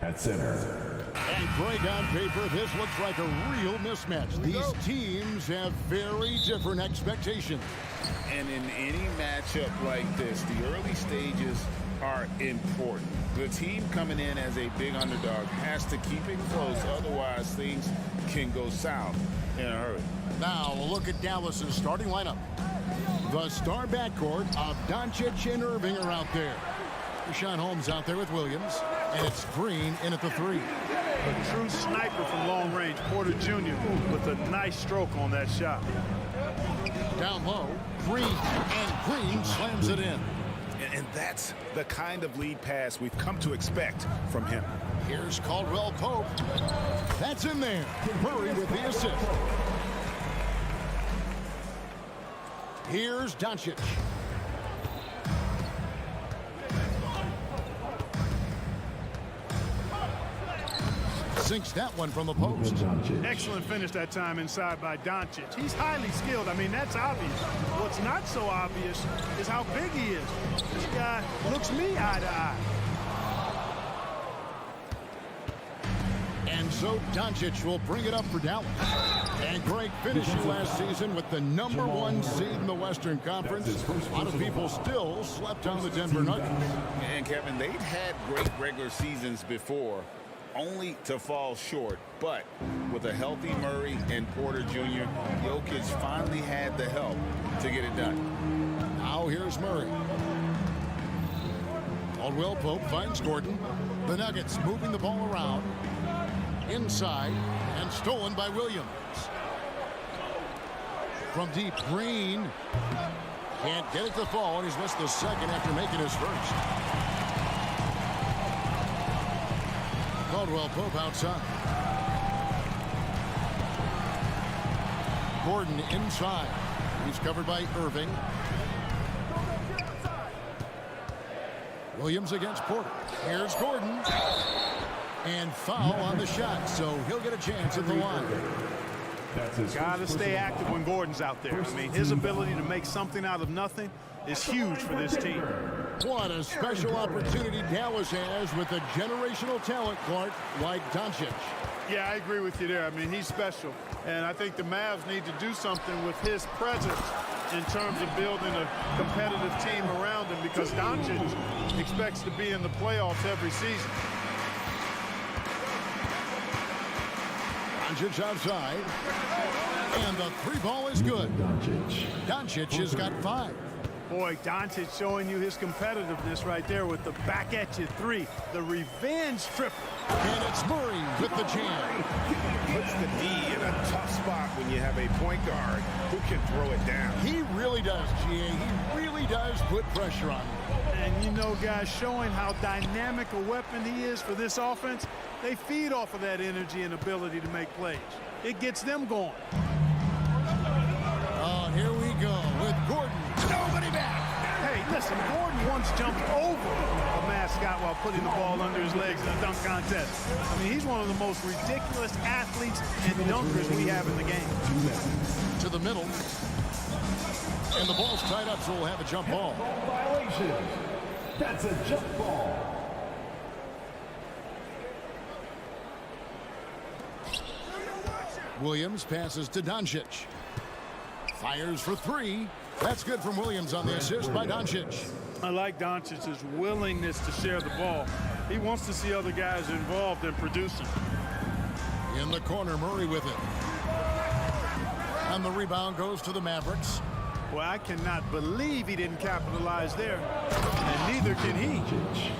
At center. And Greg, on paper, this looks like a real mismatch. These teams have very different expectations. And in any matchup like this, the early stages are important. The team coming in as a big underdog has to keep it close, otherwise things can go south in a hurry. Now, a look at Dallas's starting lineup. The star backcourt of Doncic and Irving are out there. Rashawn Holmes out there with Williams, and it's Green in at the 3. A true sniper from long range, Porter Jr. with a nice stroke on that shot. Down low, Green, and Green slams it in. And that's the kind of lead pass we've come to expect from him. Here's Caldwell Pope. That's in there. Murray with the assist. Here's Doncic. Sinks that one from the post. Excellent finish that time inside by Doncic. He's highly skilled. I mean, that's obvious. What's not so obvious is how big he is. This guy looks me eye to eye. And so Doncic will bring it up for Dallas. And Greg finished last season with the #1 seed in the Western Conference. A lot of people still slept on the Denver Nuggets. And Kevin, they've had great regular seasons before, only to fall short. But with a healthy Murray and Porter Jr., Jokic finally had the help to get it done. Now here's Murray. Caldwell Pope finds Gordon. The Nuggets moving the ball around. Inside and stolen by Williams. From deep, Green can't get it to fall, and he's missed the second after making his first. Caldwell Pope outside. Gordon inside. He's covered by Irving. Williams against Porter. Here's Gordon. And foul on the shot, so he'll get a chance at the line. Got to stay active when Gordon's out there. I mean, his ability to make something out of nothing is huge for this team. What a special opportunity Dallas has with a generational talent, Clark, like Doncic. Yeah, I agree with you there. I mean, he's special. And I think the Mavs need to do something with his presence in terms of building a competitive team around him, because Doncic expects to be in the playoffs every season. Doncic outside. And the 3 ball is good. Doncic has got 5. Boy, Doncic showing you his competitiveness right there with the back at you 3. The revenge triple. And it's Murray with the jam. Puts the D in a tough spot when you have a point guard who can throw it down. He really does, GA. He really does put pressure on him. And you know, guys, showing how dynamic a weapon he is for this offense, they feed off of that energy and ability to make plays. It gets them going. Oh, here we go with Gordon. Nobody back. Hey, listen, Gordon once jumped over a mascot while putting the ball under his legs in a dunk contest. I mean, he's one of the most ridiculous athletes and dunkers we have in the game. To the middle. And the ball's tied up, so we'll have a jump ball. Violation. That's a jump ball. Williams passes to Doncic. Fires for 3. That's good from Williams on the assist by Doncic. I like Doncic's willingness to share the ball. He wants to see other guys involved in producing. In the corner, Murray with it. And the rebound goes to the Mavericks. Well, I cannot believe he didn't capitalize there. And neither can he.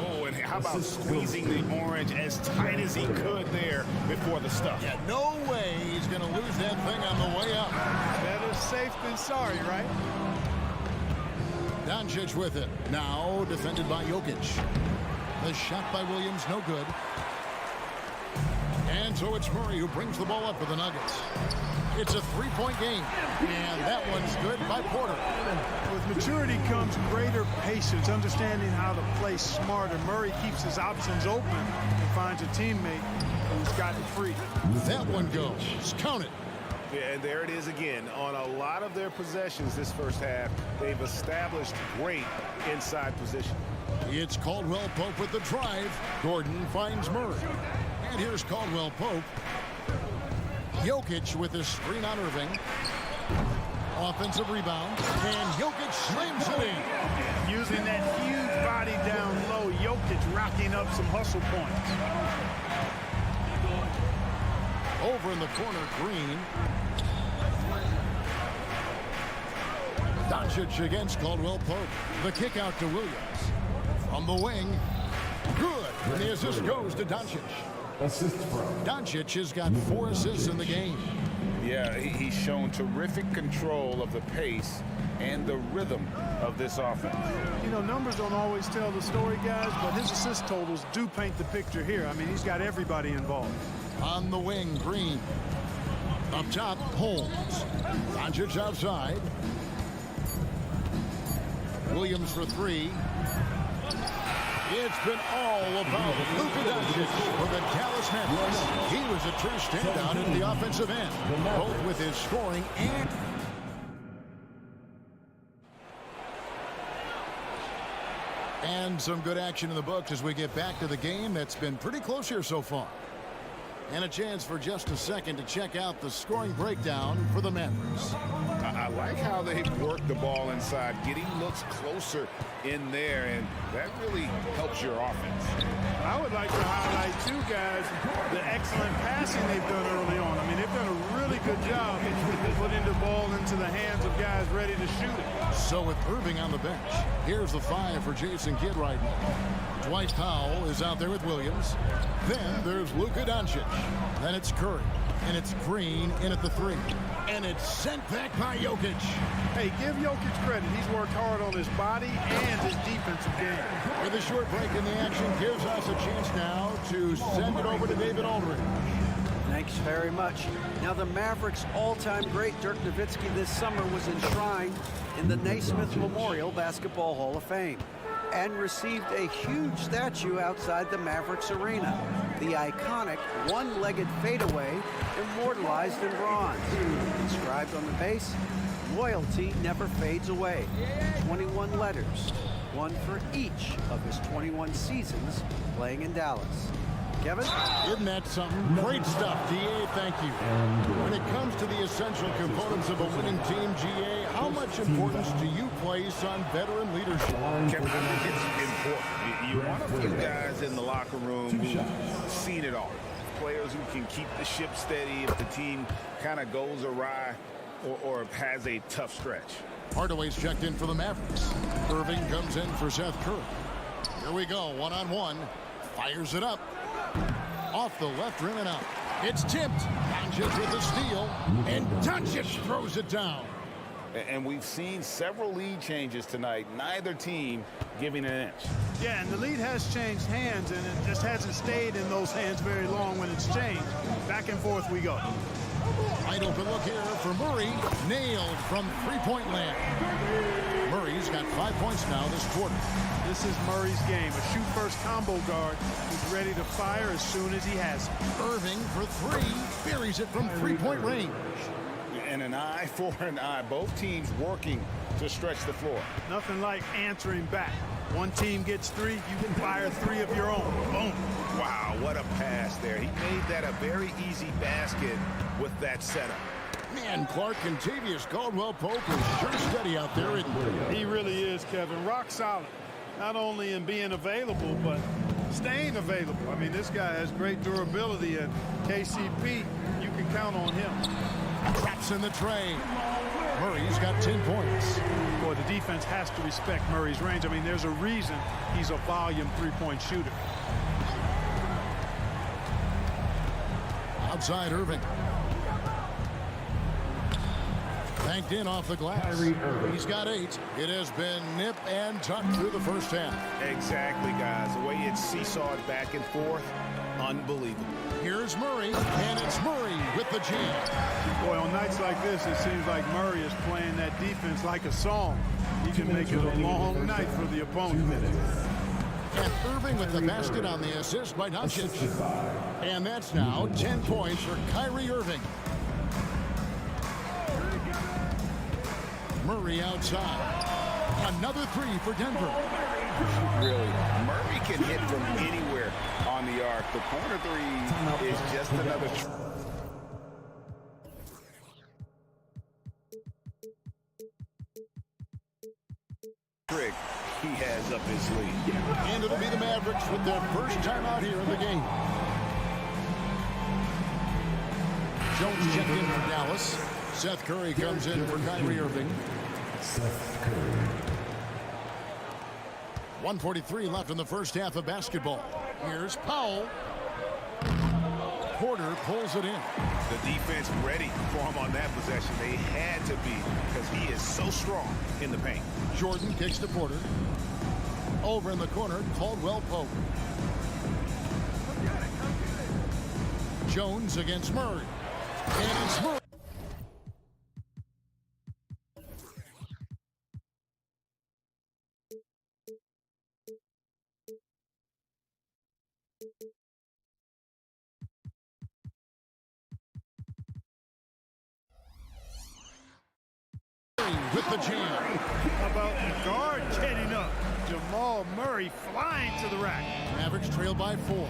Oh, and how about squeezing the orange as tight as he could there before the stuff? Yeah, no way he's going to lose that thing on the way up. Better safe than sorry, right? Doncic with it. Now defended by Jokic. The shot by Williams, no good. And so it's Murray who brings the ball up for the Nuggets. It's a 3-point game. And that one's good by Porter. With maturity comes greater patience, understanding how to play smarter. Murray keeps his options open and finds a teammate who's gotten free. That one goes. Count it. Yeah, and there it is again. On a lot of their possessions this first half, they've established great inside position. It's Caldwell Pope with the drive. Gordon finds Murray. And here's Caldwell Pope. Jokic with his screen on Irving. Offensive rebound. And Jokic slams it in. Using that huge body down low, Jokic racking up some hustle points. Over in the corner, Green. Doncic against Caldwell Pope. The kick out to Williams. From the wing. Good. And the assist goes to Doncic. Assist from. Doncic has got 4 assists in the game. Yeah, he's shown terrific control of the pace and the rhythm of this offense. You know, numbers don't always tell the story, guys, but his assist totals do paint the picture here. I mean, he's got everybody involved. On the wing, Green. Up top, Holmes. Doncic outside. Williams for 3. It's been all about Luka Doncic for the Dallas Mavericks. He was a true standout at the offensive end, both with his scoring and some good action in the books as we get back to the game that's been pretty close here so far. And a chance for just a second to check out the scoring breakdown for the Mavericks. I like how they've worked the ball inside, getting looks closer in there, and that really helps your offense. I would like to highlight, too, guys, the excellent passing they've done early on. I mean, they've done a really good job putting the ball into the hands of guys ready to shoot it. So with Irving on the bench, here's the 5 for Jason Kidd right now. Dwight Powell is out there with Williams. Then there's Luka Doncic. Then it's Curry. And it's Green in at the 3. And it's sent back by Jokic. Hey, give Jokic credit. He's worked hard on his body and his defensive game. With a short break in the action gives us a chance now to send it over to David Aldridge. Thanks very much. Now, the Mavericks' all-time great Dirk Nowitzki this summer was enshrined in the Naismith Memorial Basketball Hall of Fame and received a huge statue outside the Mavericks arena. The iconic one-legged fadeaway immortalized in bronze. Inscribed on the base, loyalty never fades away. 21 letters, one for each of his 21 seasons playing in Dallas. Kevin? Isn't that something? Great stuff, GA. Thank you. When it comes to the essential components of a winning team, GA, how much importance do you place on veteran leadership? Kevin, I think it's important. You want a few guys in the locker room who've seen it all. Players who can keep the ship steady if the team kind of goes awry or has a tough stretch. Hardaway's checked in for the Mavericks. Irving comes in for Seth Curry. Here we go, one-on-one. Fires it up. Off the left rim and out. It's tipped. Doncic with the steal. And Doncic throws it down. And we've seen several lead changes tonight. Neither team giving an inch. Yeah, and the lead has changed hands, and it just hasn't stayed in those hands very long when it's changed. Back and forth we go. Wide open look here for Murray. Nailed from three-point land. Murray's got 5 points now this quarter. This is Murray's game. A shoot-first combo guard who's ready to fire as soon as he has it. Irving for 3. Buries it from three-point range. And an eye for an eye. Both teams working to stretch the floor. Nothing like answering back. One team gets 3, you can fire 3 of your own. Boom. Wow, what a pass there. He made that a very easy basket with that setup. Man, Clark Contavious Caldwell Pope is sure steady out there. He really is, Kevin. Rock solid. Not only in being available, but staying available. I mean, this guy has great durability, and KCP, you can count on him. Traps in the tray. Murray's got 10 points. Boy, the defense has to respect Murray's range. I mean, there's a reason he's a volume three-point shooter. Outside Irving. Banked in off the glass. He's got 8. It has been nip and tuck through the first half. Exactly, guys. The way it's seesawed back and forth, unbelievable. Here's Murray, and it's Murray with the jam. Boy, on nights like this, it seems like Murray is playing that defense like a song. He can make it a long night for the opponent. And Irving with the basket on the assist by Doncic. And that's now 10 points for Kyrie Irving. Murray outside. Another three for Denver. Really, Murray can hit from anywhere on the arc. The corner three is just another trick he has up his sleeve. And it'll be the Mavericks with their first time out here in the game. Jones checked in for Dallas. Seth Curry comes in for Kyrie Irving. Seth Curry. 1:43 left in the first half of basketball. Here's Powell. Porter pulls it in. The defense ready for him on that possession. They had to be because he is so strong in the paint. Jordan kicks to Porter. Over in the corner, Caldwell Pope. Jones against Murray. And it's Murray. With the jam. How about the guard getting up? Jamal Murray flying to the rack. Mavericks trail by 4.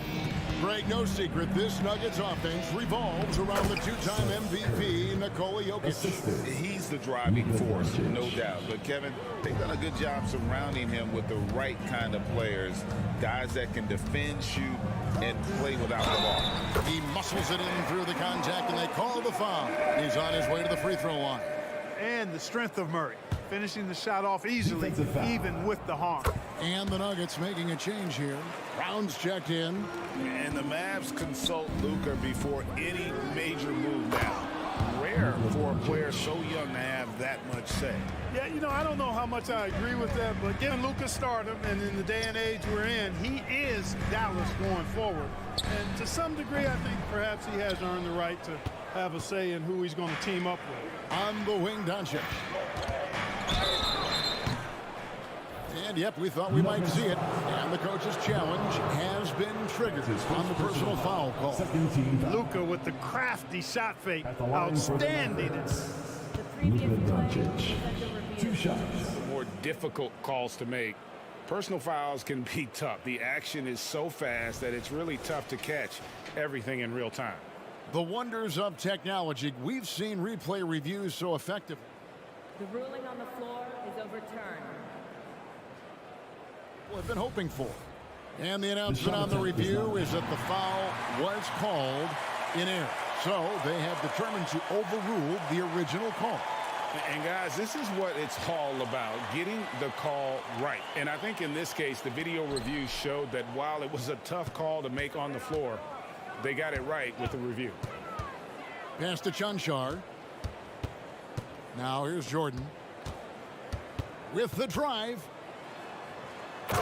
Greg, no secret, this Nuggets offense revolves around the two-time MVP, Nikola Jokic. He's the driving force, no doubt. But, Kevin, they've done a good job surrounding him with the right kind of players, guys that can defend, shoot, and play without the ball. He muscles it in through the contact, and they call the foul. He's on his way to the free throw line. And the strength of Murray, finishing the shot off easily, even with the harm. And the Nuggets making a change here. Brown's checked in. And the Mavs consult Luka before any major move now. Rare for a player so young to have that much say. Yeah, you know, I don't know how much I agree with that, but given Luka's stardom and in the day and age we're in, he is Dallas going forward. And to some degree, I think perhaps he has earned the right to have a say in who he's going to team up with. On the wing, Doncic. And, yep, we thought we might see it. And the coach's challenge has been triggered on the personal foul call. Second team foul. Luka with the crafty shot fake. Outstanding. Luka Doncic. 2 shots. More difficult calls to make. Personal fouls can be tough. The action is so fast that it's really tough to catch everything in real time. The wonders of technology. We've seen replay reviews so effective. The ruling on the floor is overturned. We've been hoping for. And the announcement on the review is that the foul was called in error. So they have determined to overrule the original call. And, guys, this is what it's all about, getting the call right. And I think in this case, the video review showed that while it was a tough call to make on the floor, they got it right with the review. Pass to Chunchar. Now here's Jordan. With the drive.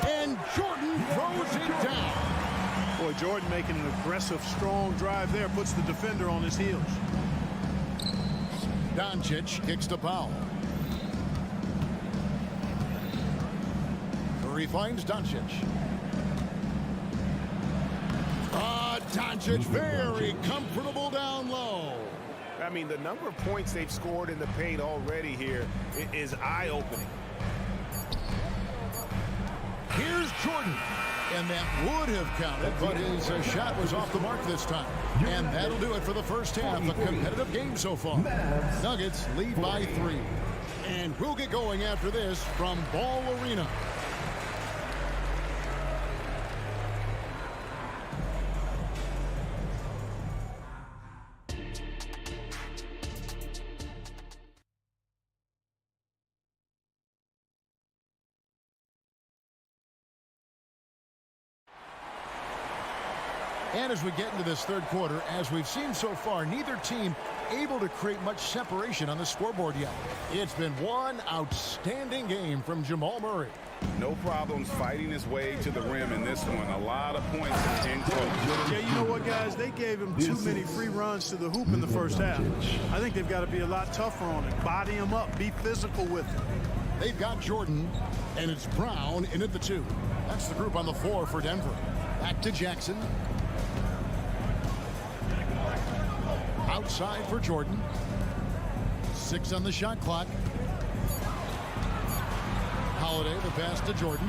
And Jordan throws it down. Boy, Jordan making an aggressive, strong drive there, puts the defender on his heels. Doncic kicks to Powell. Curry finds Doncic. Doncic very comfortable down low. I mean, the number of points they've scored in the paint already here is eye-opening. Here's Jordan. And that would have counted, but his shot was off the mark this time. And that'll do it for the first half. A competitive game so far. Nuggets lead by 3. And we'll get going after this from Ball Arena. And as we get into this third quarter, as we've seen so far, neither team able to create much separation on the scoreboard yet. It's been one outstanding game from Jamal Murray. No problems fighting his way to the rim in this one. A lot of points in close. Yeah, you know what, guys? They gave him too many free runs to the hoop in the first half. I think they've got to be a lot tougher on him. Body him up. Be physical with him. They've got Jordan, and it's Brown in at the 2. That's the group on the floor for Denver. Back to Jackson. Outside for Jordan. 6 on the shot clock. Holiday, the pass to Jordan.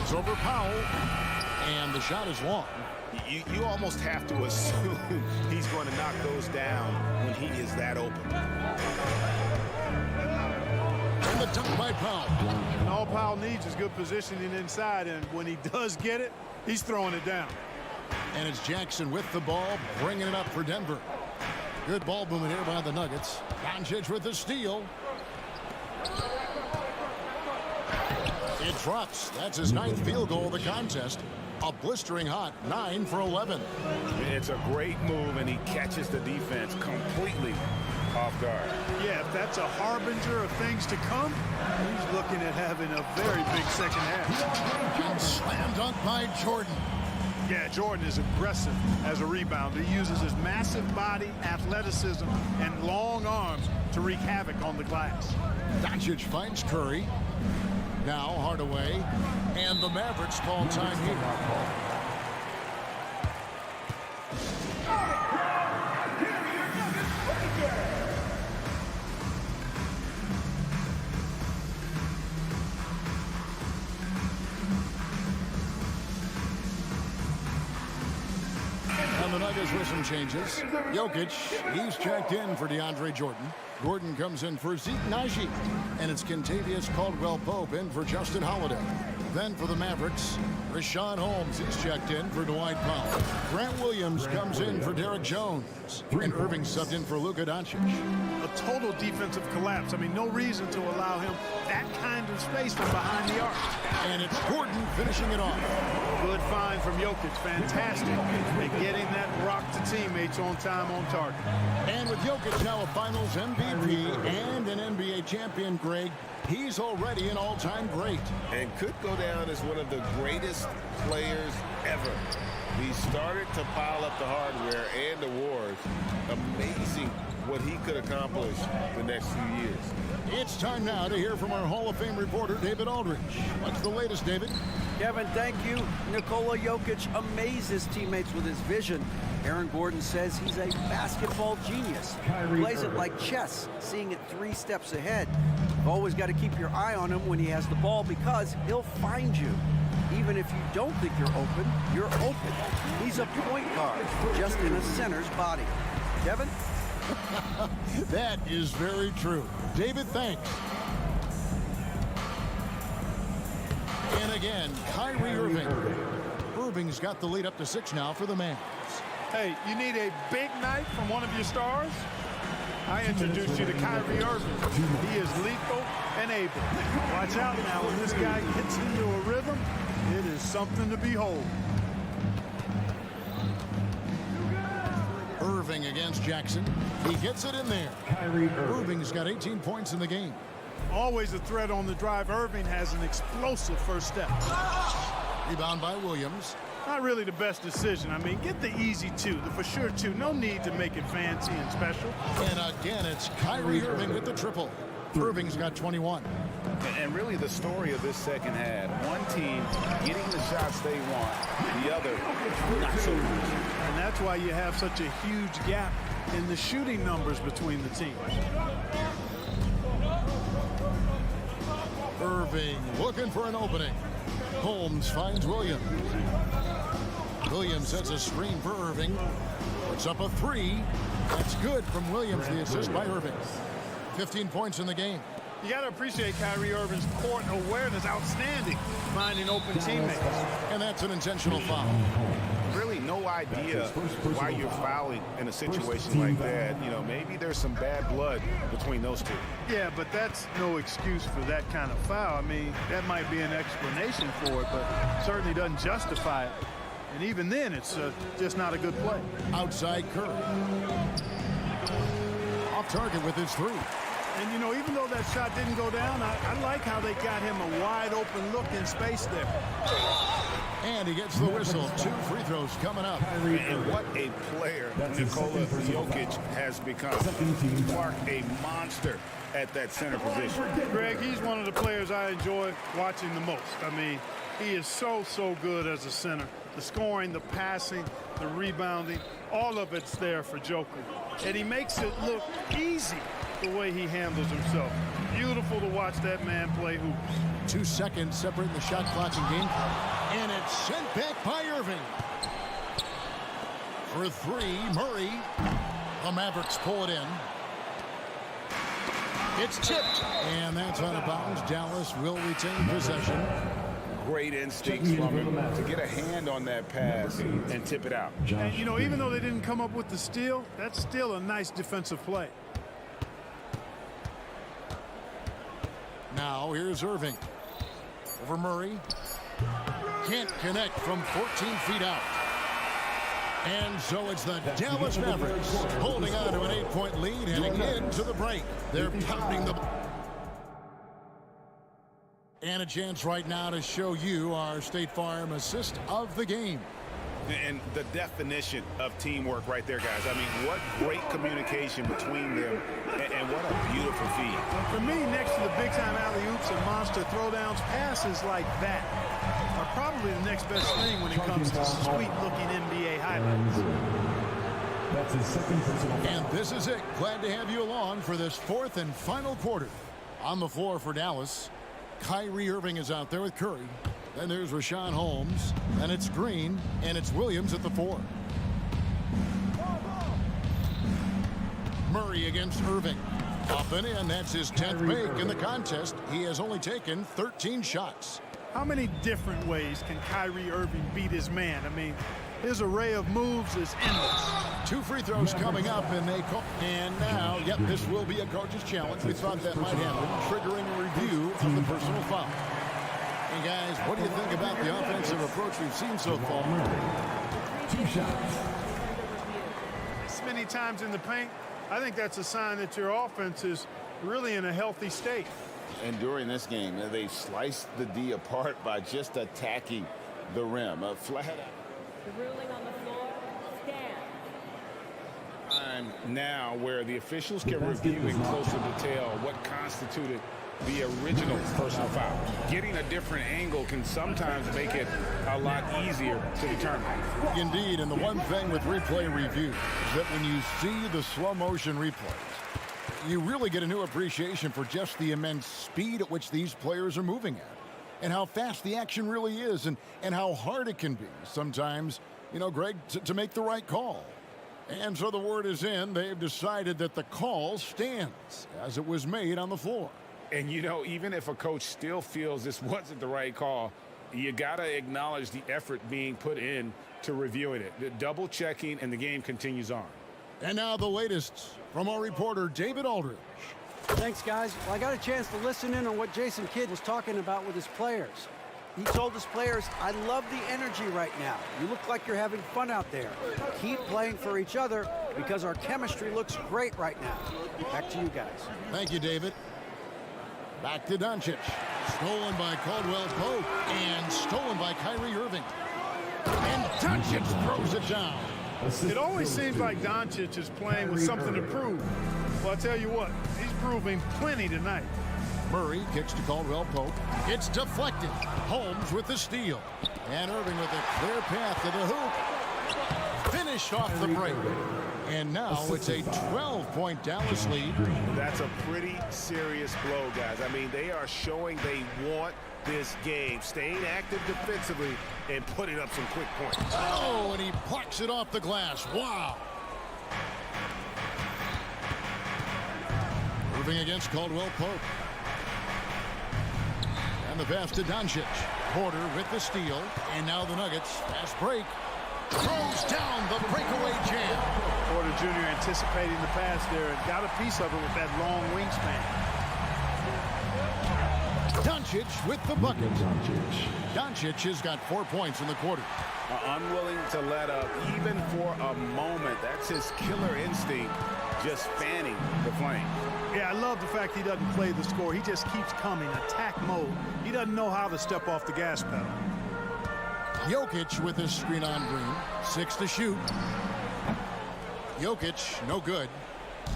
It's over Powell. And the shot is long. You almost have to assume he's going to knock those down when he is that open. And the dunk by Powell. And all Powell needs is good positioning inside, and when he does get it, he's throwing it down. And it's Jackson with the ball, bringing it up for Denver. Good ball movement here by the Nuggets. Doncic with the steal. It drops. That's his 9th field goal of the contest. A blistering hot 9 for 11. It's a great move, and he catches the defense completely off guard. Yeah, if that's a harbinger of things to come, he's looking at having a very big second half. And slam dunk by Jordan. Yeah, Jordan is aggressive as a rebounder. He uses his massive body, athleticism, and long arms to wreak havoc on the glass. Doncic finds Curry. Now Hardaway. And the Mavericks call time here. And the Nuggets with some changes. Jokic, he's checked in for DeAndre Jordan. Gordon comes in for Zeke Naji. And it's Kentavious Caldwell-Pope in for Justin Holiday. Then for the Mavericks, Richaun Holmes is checked in for Dwight Powell. Grant Williams comes in for Derek Jones. And Irving subbed in for Luka Doncic. A total defensive collapse. I mean, no reason to allow him that kind of space from behind the arc. And it's Gordon finishing it off. Good find from Jokic. Fantastic at getting that rock to teammates on time, on target. And with Jokic now a Finals MVP and an NBA champion, Greg, he's already an all-time great. And could go down as one of the greatest players ever. He started to pile up the hardware and awards. Amazing what he could accomplish the next few years. It's time now to hear from our Hall of Fame reporter, David Aldridge. What's the latest, David? Kevin, thank you. Nikola Jokic amazes teammates with his vision. Aaron Gordon says he's a basketball genius. Plays it like chess, seeing it 3 steps ahead. You've always got to keep your eye on him when he has the ball because he'll find you. Even if you don't think you're open. He's a point guard, just in a center's body. Kevin? That is very true. David, thanks. And again, Kyrie Irving. Irving's got the lead up to 6 now for the Mavs. Hey, you need a big night from one of your stars? I introduced you to Kyrie Irving. He is lethal and able. Watch out now. When this guy gets into a rhythm, it is something to behold. Irving against Jackson. He gets it in there. Irving's got 18 points in the game. Always a threat on the drive. Irving has an explosive first step. Rebound by Williams. Not really the best decision. I mean, get the easy 2, the for sure 2. No need to make it fancy and special. And again, it's Kyrie Irving with the triple. Irving's got 21. And really the story of this second half, one team getting the shots they want, the other not so much. And that's why you have such a huge gap in the shooting numbers between the teams. Irving looking for an opening. Holmes finds Williams. Williams sets a screen for Irving. Puts up a 3. That's good from Williams, the assist by Irving. 15 points in the game. You got to appreciate Kyrie Irving's court awareness, outstanding, finding open teammates. And that's an intentional foul. Really no idea why you're fouling in a situation like that. You know, maybe there's some bad blood between those two. Yeah, but that's no excuse for that kind of foul. I mean, that might be an explanation for it, but certainly doesn't justify it. And even then, it's just not a good play. Outside Curry. Off target with his 3. And, you know, even though that shot didn't go down, I like how they got him a wide open look in space there. And he gets the whistle. 2 free throws coming up. And what a player Nikola Jokic has become. Clark, a monster at that center position. Greg, he's one of the players I enjoy watching the most. I mean, he is so good as a center. The scoring, the passing, the rebounding, all of it's there for Joker. And he makes it look easy the way he handles himself. Beautiful to watch that man play hoops. 2 seconds separating the shot clock and game. And it's sent back by Irving. For 3, Murray. The Mavericks pull it in. It's tipped. And that's out of bounds. Dallas will retain possession. Great instincts from him to get a hand on that pass and tip it out. And, you know, even though they didn't come up with the steal, that's still a nice defensive play. Now here's Irving. Over Murray. Can't connect from 14 feet out. And so it's the Dallas Mavericks holding on to an 8-point lead heading into the break. They're pounding the... And a chance right now to show you our State Farm assist of the game. And the definition of teamwork right there, guys. I mean, what great communication between them, and what a beautiful feed. For me, next to the big-time alley-oops and monster throwdowns, passes like that are probably the next best thing when it comes to sweet-looking NBA highlights. That's his second personal foul. And this is it. Glad to have you along for this 4th and final quarter. On the floor for Dallas, Kyrie Irving is out there with Curry. Then there's Rashawn Holmes, and it's Green, and it's Williams at the 4. Murray against Irving. Up and in, that's his 10th make in the contest. He has only taken 13 shots. How many different ways can Kyrie Irving beat his man? I mean, his array of moves is endless. 2 free throws coming up, and they call. And now, yep, this will be a coach's challenge. We thought that might happen, triggering a review of the personal foul. And guys, what do you think about the offensive approach we've seen so far? 2 shots. This many times in the paint, I think that's a sign that your offense is really in a healthy state. And during this game, they sliced the D apart by just attacking the rim. Flat out. The ruling on the floor stands. Time now where the officials can review in closer detail what constituted the original personal foul. Getting a different angle can sometimes make it a lot easier to determine. Indeed, and the one thing with replay review is that when you see the slow motion replays, you really get a new appreciation for just the immense speed at which these players are moving at, and how fast the action really is, and how hard it can be sometimes, you know, Greg, to make the right call. And so the word is in. They've decided that the call stands as it was made on the floor. And, you know, even if a coach still feels this wasn't the right call, you got to acknowledge the effort being put in to reviewing it. The double checking, and the game continues on. And now the latest from our reporter, David Aldridge. Thanks, guys. Well, I got a chance to listen in on what Jason Kidd was talking about with his players. He told his players, I love the energy right now. You look like you're having fun out there. Keep playing for each other because our chemistry looks great right now. Back to you guys. Thank you, David. Back to Doncic. Stolen by Caldwell Pope and stolen by Kyrie Irving. And Doncic throws it down. It always seems like Doncic is playing with something to prove. Well, I'll tell you what, he's proving plenty tonight. Murray kicks to Caldwell Pope. It's deflected. Holmes with the steal. And Irving with a clear path to the hoop. Finished off the break. And now it's a 12-point Dallas lead. That's a pretty serious blow, guys. I mean, they are showing they want this game, staying active defensively and putting up some quick points. Oh, and he plucks it off the glass. Wow. Irving against Caldwell Pope. And the pass to Doncic. Porter with the steal. And now the Nuggets, fast break. Throws down the breakaway jam. Porter Jr. anticipating the pass there and got a piece of it with that long wingspan. Doncic with the bucket. Doncic has got 4 points in the quarter. Unwilling to let up even for a moment. That's his killer instinct just fanning the Flames. Yeah, I love the fact he doesn't play the score. He just keeps coming, attack mode. He doesn't know how to step off the gas pedal. Jokic with his screen on Green. 6 to shoot. Jokic, no good.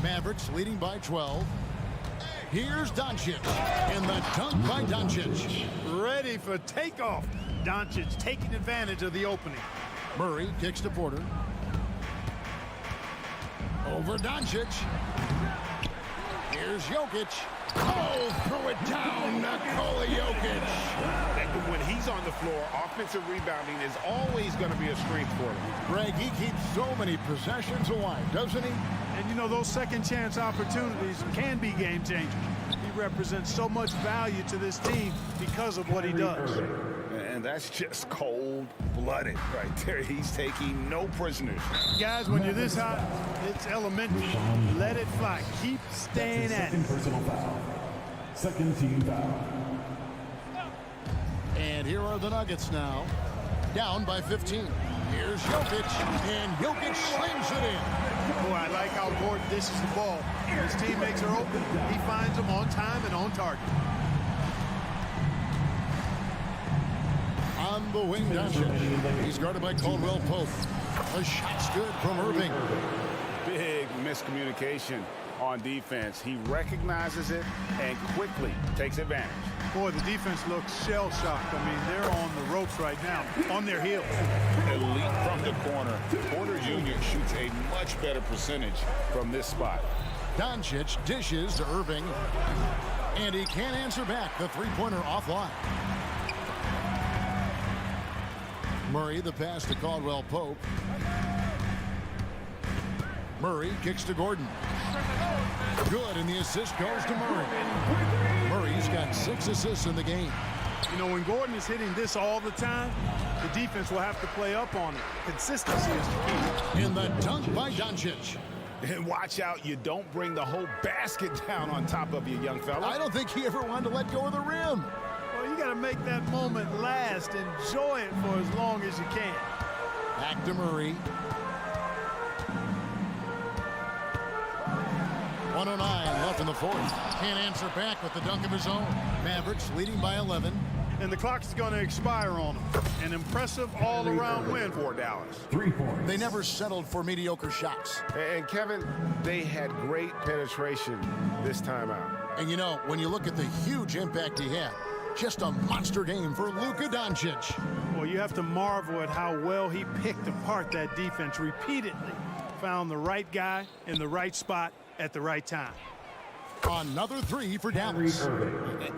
Mavericks leading by 12. Here's Doncic. And the dunk by Doncic. Ready for takeoff. Doncic taking advantage of the opening. Murray kicks to Porter. Over Doncic. Here's Jokic. Oh, throw it down, Nikola Jokic. When he's on the floor, offensive rebounding is always going to be a strength for him. Greg, he keeps so many possessions alive, doesn't he? And you know, those second chance opportunities can be game changers. He represents so much value to this team because of what he does. And that's just cold-blooded right there. He's taking no prisoners. Guys, when you're this hot, it's elementary. Let it fly. Keep staying at it. Personal foul. Second team foul. And here are the Nuggets now. Down by 15. Here's Jokic. And Jokic slams it in. Boy, I like how Gordon dishes the ball. When his teammates are open, he finds them on time and on target. On the wing, Doncic. He's guarded by Caldwell Pope. A shot's good from Irving. Big miscommunication on defense. He recognizes it and quickly takes advantage. Boy, the defense looks shell-shocked. I mean, they're on the ropes right now, on their heels. Elite from the corner. Porter Jr. shoots a much better percentage from this spot. Doncic dishes to Irving. And he can't answer back. The three-pointer offline. Murray, the pass to Caldwell Pope. Murray kicks to Gordon. Good, and the assist goes to Murray. Murray's got 6 assists in the game. You know, when Gordon is hitting this all the time, the defense will have to play up on it. Consistency is the key. In the dunk by Doncic. And watch out, you don't bring the whole basket down on top of you, young fella. I don't think he ever wanted to let go of the rim. Well, you got to make that moment last. Enjoy it for as long as you can. Back to Murray. 1:09 left in the fourth. Can't answer back with the dunk of his own. Mavericks leading by 11. And the clock's going to expire on them. An impressive all-around win for Dallas. 3 points. They never settled for mediocre shots. And Kevin, they had great penetration this time out. And you know, when you look at the huge impact he had, just a monster game for Luka Doncic. Well, you have to marvel at how well he picked apart that defense repeatedly. Found the right guy in the right spot at the right time. Another 3 for Dallas.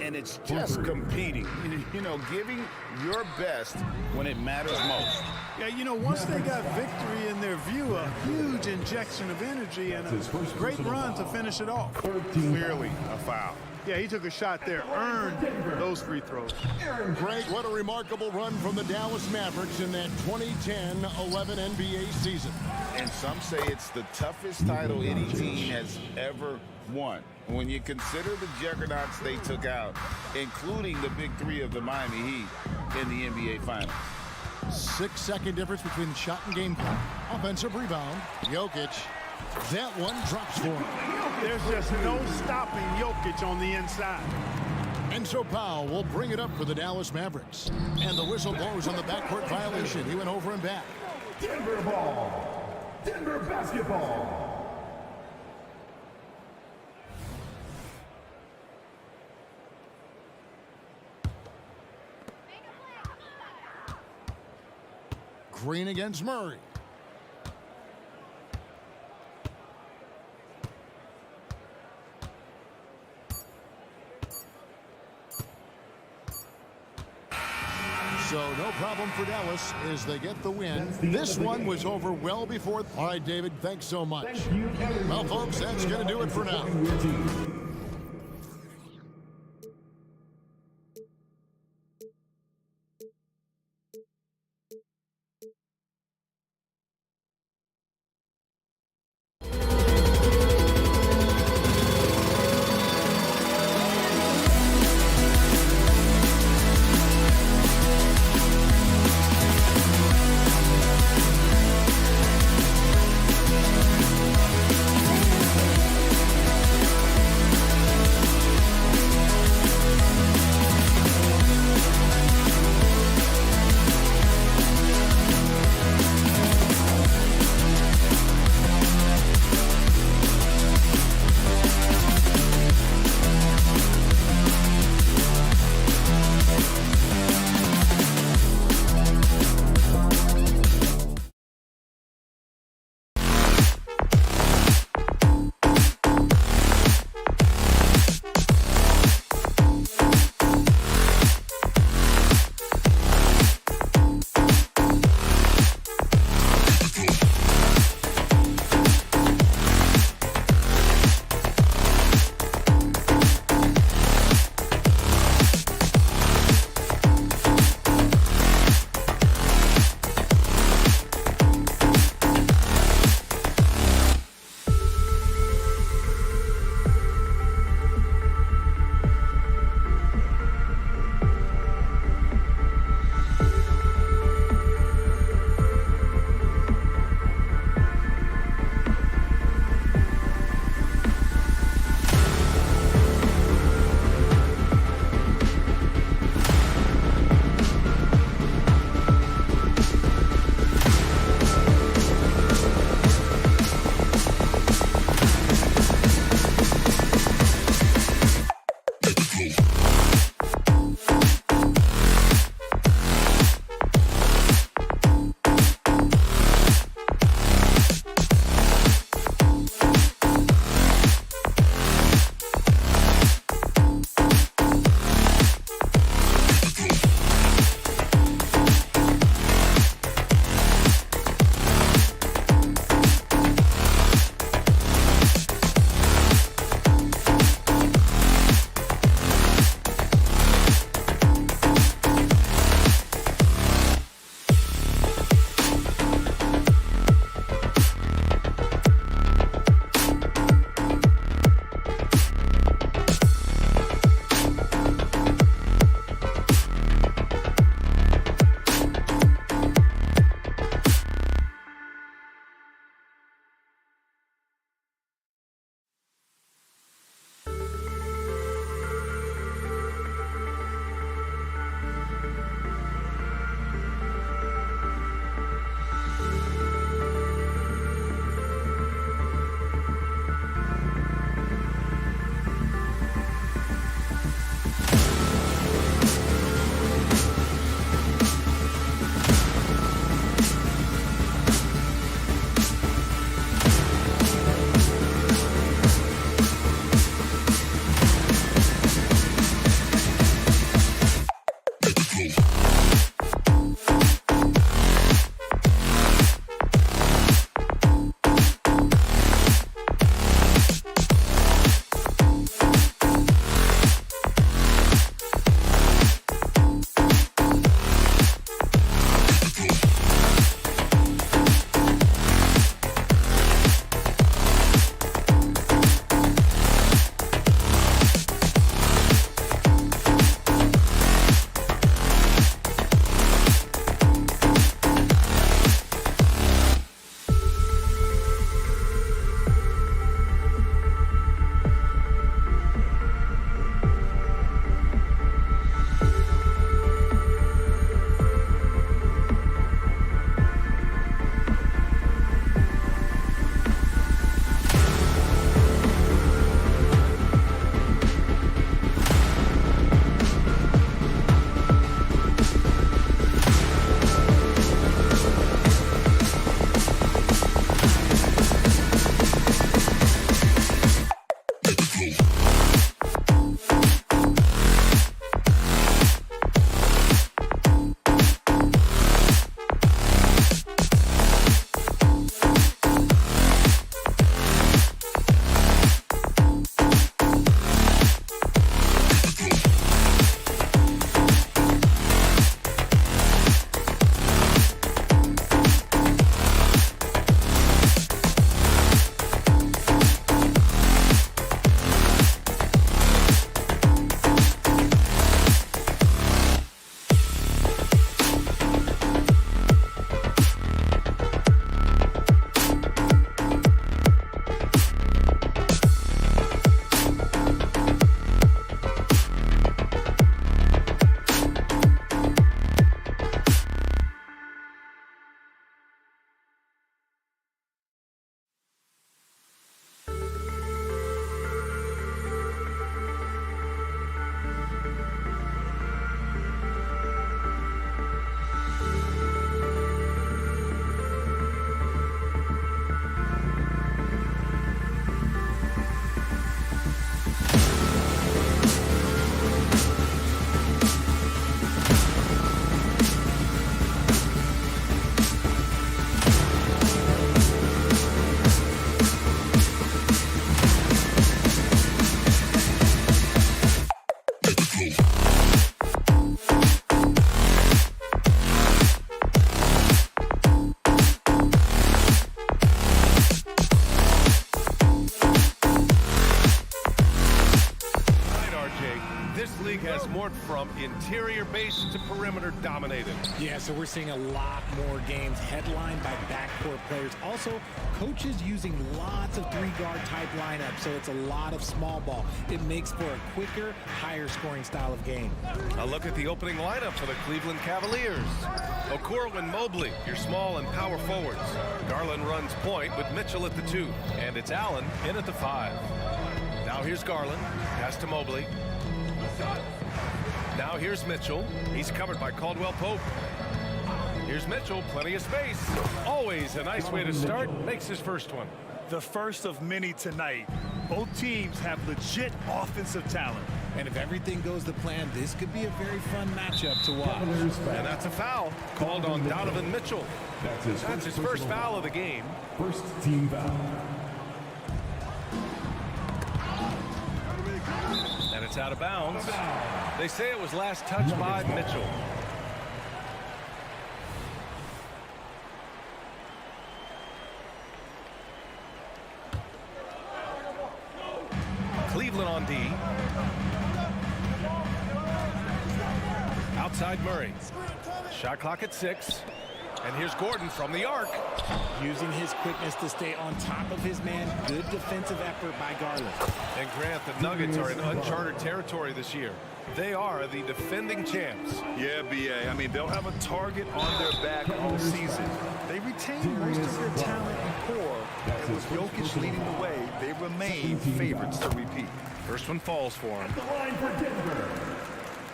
And it's just competing. You know, giving your best when it matters most. Yeah, you know, once they got victory in their view, a huge injection of energy and a great run to finish it off. Clearly a foul. Yeah, he took a shot there, earned those free throws. Greg, what a remarkable run from the Dallas Mavericks in that 2010-11 NBA season. And some say it's the toughest title any team has ever won. When you consider the juggernauts they took out, including the big 3 of the Miami Heat in the NBA Finals. 6-second difference between the shot and game clock. Offensive rebound. Jokic. That one drops for him. There's just no stopping Jokic on the inside. And so Powell will bring it up for the Dallas Mavericks. And the whistle blows on the backcourt violation. He went over and back. Denver ball. Denver basketball. Green against Murray. So no problem for Dallas as they get the win. This one was over well before. All right, David, thanks so much. Well, folks, that's going to do it for now. From interior base to perimeter dominated. Yeah, so we're seeing a lot more games headlined by backcourt players. Also, coaches using lots of three-guard type lineups, so it's a lot of small ball. It makes for a quicker, higher-scoring style of game. A look at the opening lineup for the Cleveland Cavaliers. Okoro and Mobley, your small and power forwards. Garland runs point with Mitchell at the 2, and it's Allen in at the 5. Now here's Garland, pass to Mobley. Now here's Mitchell. He's covered by Caldwell Pope. Here's Mitchell, plenty of space. Always a nice way to start. Makes his first one. The first of many tonight. Both teams have legit offensive talent. And if everything goes to plan, this could be a very fun matchup to watch. And that's a foul called on Donovan Mitchell. That's his first foul of the game. First team foul. And it's out of bounds. They say it was last touched by Mitchell. Cleveland on D. Outside Murray. Shot clock at 6. And here's Gordon from the arc. Using his quickness to stay on top of his man. Good defensive effort by Garland. And Grant, the Nuggets are in uncharted territory this year. They are the defending champs. Yeah, B.A. I mean, they'll have a target on their back all season. They retain most of their talent and core, and with Jokic leading the way, they remain favorites to repeat. First one falls for him. The line for Denver,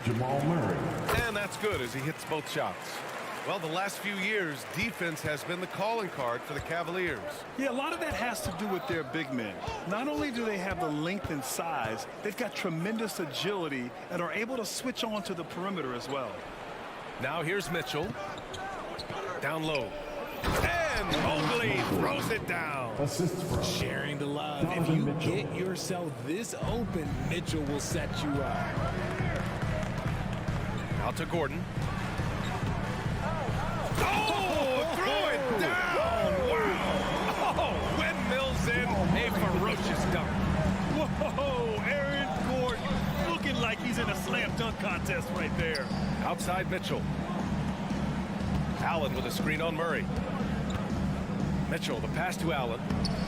Jamal Murray. And that's good as he hits both shots. Well, the last few years, defense has been the calling card for the Cavaliers. Yeah, a lot of that has to do with their big men. Not only do they have the length and size, they've got tremendous agility and are able to switch on to the perimeter as well. Now here's Mitchell. Down low. And Mobley throws it down. Assists from Sharing the love. If Donovan you Mitchell. get yourself this open, Mitchell will set you up. Out to Gordon. Oh, throw it down. Wow. Oh, windmills in a ferocious dunk. Whoa, Aaron Gordon looking like he's in a slam dunk contest right there. Outside Mitchell. Allen with a screen on Murray. Mitchell, the pass to Allen.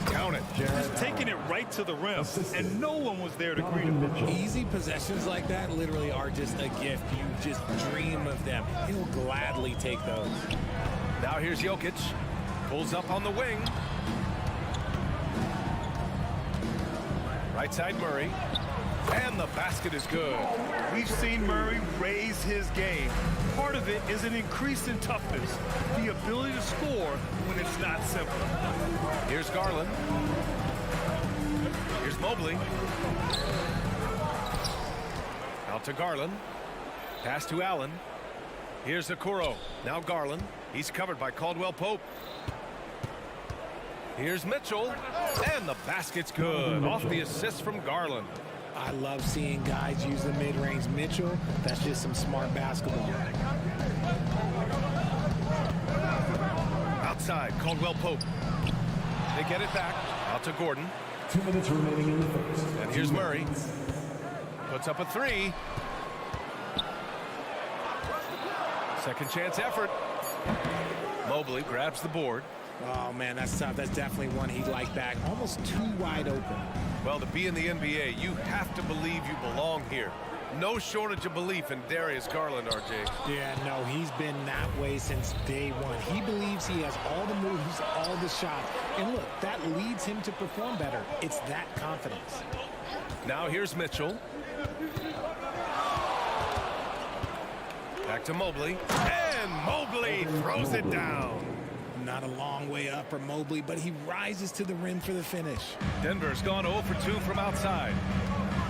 Count it. Just taking it right to the rim, and no one was there to greet him. Easy possessions like that literally are just a gift. You just dream of them. He'll gladly take those. Now here's Jokic. Pulls up on the wing. Right side Murray. And the basket is good. We've seen Murray raise his game. Part of it is an increase in toughness, the ability to score when it's not simple. Here's Garland. Here's Here's Mobley. Out to Garland. Pass to Allen. Here's Okoro. Now Garland. He's covered by Caldwell-Pope. Here's Mitchell. And the basket's good. Off the assist from Garland. I love seeing guys use the mid-range. Mitchell, that's just some smart basketball. Outside, Caldwell-Pope. They get it back. Out to Gordon. 2 minutes remaining in the first. And here's Murray. Puts up a three. Second chance effort. Mobley grabs the board. Oh, man, that's tough. That's definitely one he'd like back. Almost too wide open. Well, to be in the NBA, you have to believe you belong here. No shortage of belief in Darius Garland, RJ. Yeah, no, he's been that way since day one. He believes he has all the moves, all the shots. And look, that leads him to perform better. It's that confidence. Now here's Mitchell. Back to Mobley. And Mobley throws it down. Not a long way up for Mobley, but he rises to the rim for the finish. Denver's gone 0 for 2 from outside.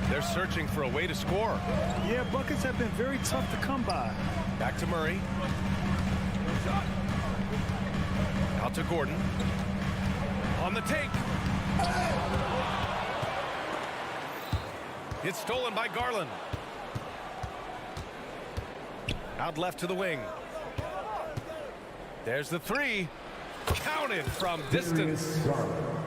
They're searching for a way to score. Yeah, buckets have been very tough to come by. Back to Murray. Out to Gordon. On the take. It's stolen by Garland. Out left to the wing. There's the three. Counted from distance.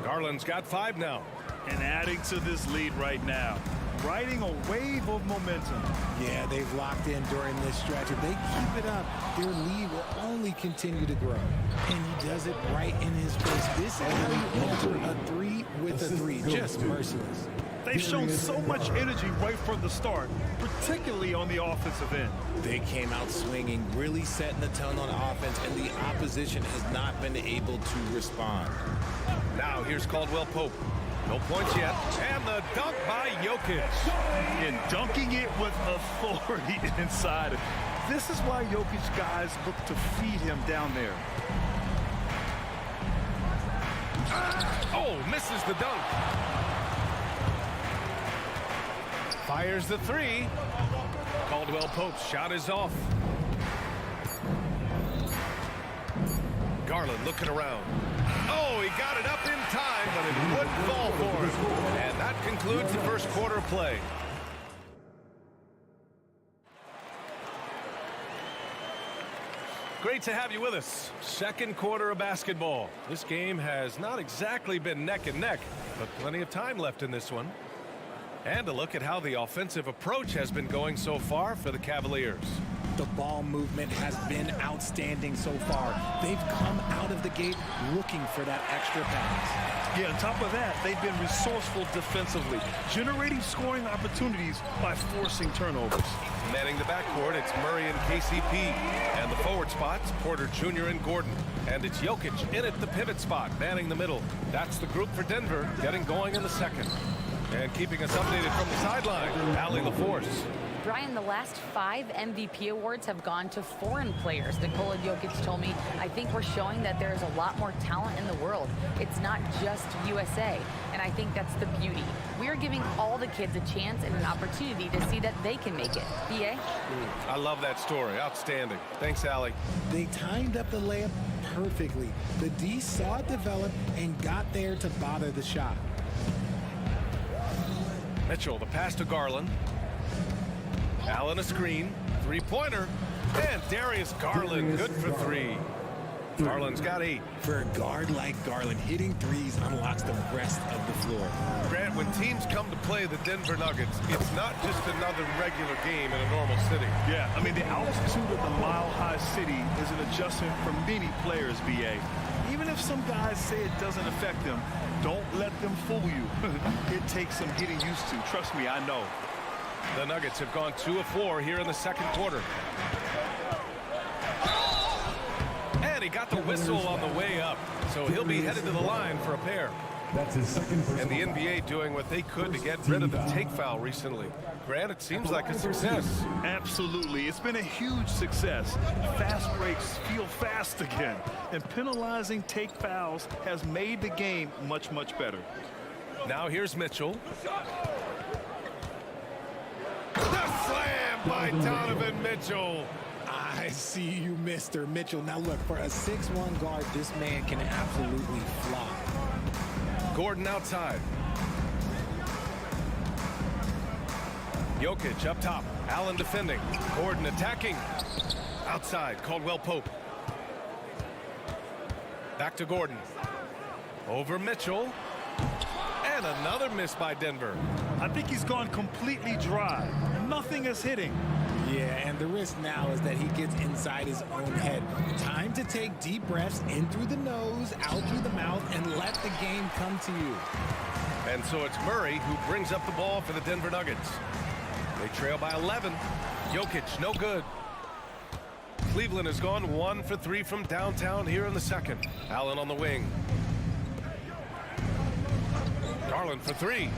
Garland's got 5 now. And adding to this lead right now. Riding a wave of momentum. Yeah, they've locked in during this stretch. If they keep it up, their lead will only continue to grow. And he does it right in his face. This is how you answer a three with a three. Just merciless. They've shown so much energy right from the start, particularly on the offensive end. They came out swinging, really setting the tone on offense, and the opposition has not been able to respond. Now here's Caldwell-Pope. No points yet. And the dunk by Jokic. And dunking it with authority inside. This is why Jokic guys look to feed him down there. Oh, misses the dunk. Fires the three. Caldwell-Pope's shot is off. Garland looking around. Oh, he got it up in time, but it wouldn't fall for him. And that concludes the first quarter play. Great to have you with us. Second quarter of basketball. This game has not exactly been neck and neck, but plenty of time left in this one. And a look at how the offensive approach has been going so far for the Cavaliers. The ball movement has been outstanding so far. They've come out of the gate looking for that extra pass. Yeah, on top of that, they've been resourceful defensively, generating scoring opportunities by forcing turnovers. Manning the backcourt, it's Murray and KCP. And the forward spots, Porter Jr. and Gordon. And it's Jokic in at the pivot spot, manning the middle. That's the group for Denver, getting going in the second. And keeping us updated from the sideline, Allie LaForce. Brian, the last 5 MVP awards have gone to foreign players. Nikola Jokic told me, I think we're showing that there's a lot more talent in the world. It's not just USA. And I think that's the beauty. We are giving all the kids a chance and an opportunity to see that they can make it. BA? I love that story. Outstanding. Thanks, Allie. They timed up the layup perfectly. The D saw it develop and got there to bother the shot. Mitchell, the pass to Garland. Allen a screen. Three-pointer. And Darius Garland, good for 3. Garland's got 8. For a guard like Garland, hitting threes unlocks the rest of the floor. Grant, when teams come to play the Denver Nuggets, it's not just another regular game in a normal city. Yeah, I mean, the altitude of the mile-high city is an adjustment for many players, BA. Even if some guys say it doesn't affect them, don't let them fool you. It takes some getting used to. Trust me, I know. The Nuggets have gone 2 of 4 here in the second quarter. And he got the whistle on the way up, so he'll be headed to the line for a pair. That's his second personal. And the NBA doing what they could to get rid of the take foul recently. Grant, it seems like a success. Absolutely. It's been a huge success. Fast breaks feel fast again. And penalizing take fouls has made the game much, much better. Now here's Mitchell. The slam by Donovan Mitchell. I see you, Mr. Mitchell. Now look, for a 6'1" guard, this man can absolutely fly. Gordon outside. Jokic up top. Allen defending. Gordon attacking. Outside, Caldwell Pope. Back to Gordon. Over Mitchell. And another miss by Denver. I think he's gone completely dry. Nothing is hitting. Yeah, and the risk now is that he gets inside his own head. Time to take deep breaths in through the nose, out through the mouth, and let the game come to you. And so it's Murray who brings up the ball for the Denver Nuggets. They trail by 11. Jokic, no good. Cleveland has gone 1 for 3 from downtown here in the second. Allen on the wing. Garland for 3.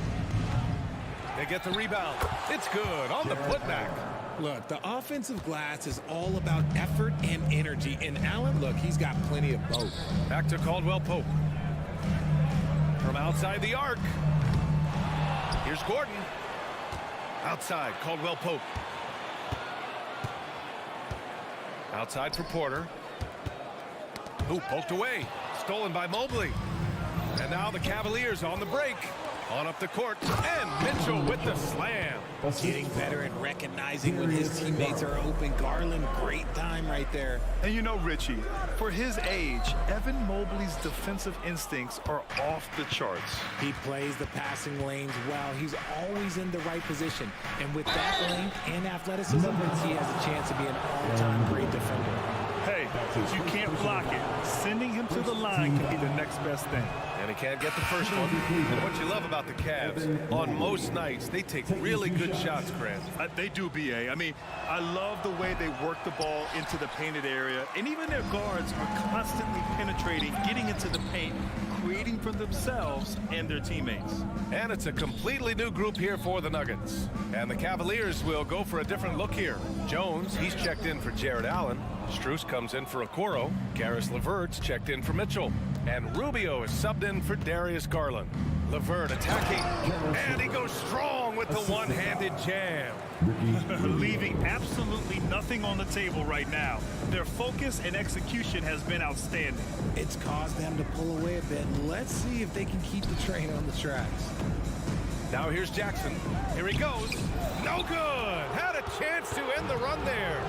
They get the rebound. It's good on the putback. Look, the offensive glass is all about effort and energy. And Allen, look, he's got plenty of both. Back to Caldwell Pope. From outside the arc. Here's Gordon. Outside, Caldwell Pope. Outside for Porter. Who poked away. Stolen by Mobley. And now the Cavaliers on the break. On up the court. And Mitchell with the slam. Getting better at recognizing when his teammates are open. Garland, great time right there. And you know, Richie, for his age, Evan Mobley's defensive instincts are off the charts. He plays the passing lanes well. He's always in the right position. And with that length and athleticism, he has a chance to be an all-time great defender. Hey, if you can't block it, sending him to the line can be the next best thing. And he can't get the first one. And what you love about the Cavs, on most nights, they take really good shots, Grant. They do, B.A. I mean, I love the way they work the ball into the painted area. And even their guards are constantly penetrating, getting into the paint, creating for themselves and their teammates. And it's a completely new group here for the Nuggets. And the Cavaliers will go for a different look here. Jones, he's checked in for Jared Allen. Strus comes in for Okoro. Karis LeVert's checked in for Mitchell. And Rubio is subbed in for Darius Garland. LeVert attacking. And he goes strong with the one-handed jam. Leaving absolutely nothing on the table right now. Their focus and execution has been outstanding. It's caused them to pull away a bit. Let's see if they can keep the train on the tracks. Now here's Jackson. Here he goes. No good. Had a chance to end the run there.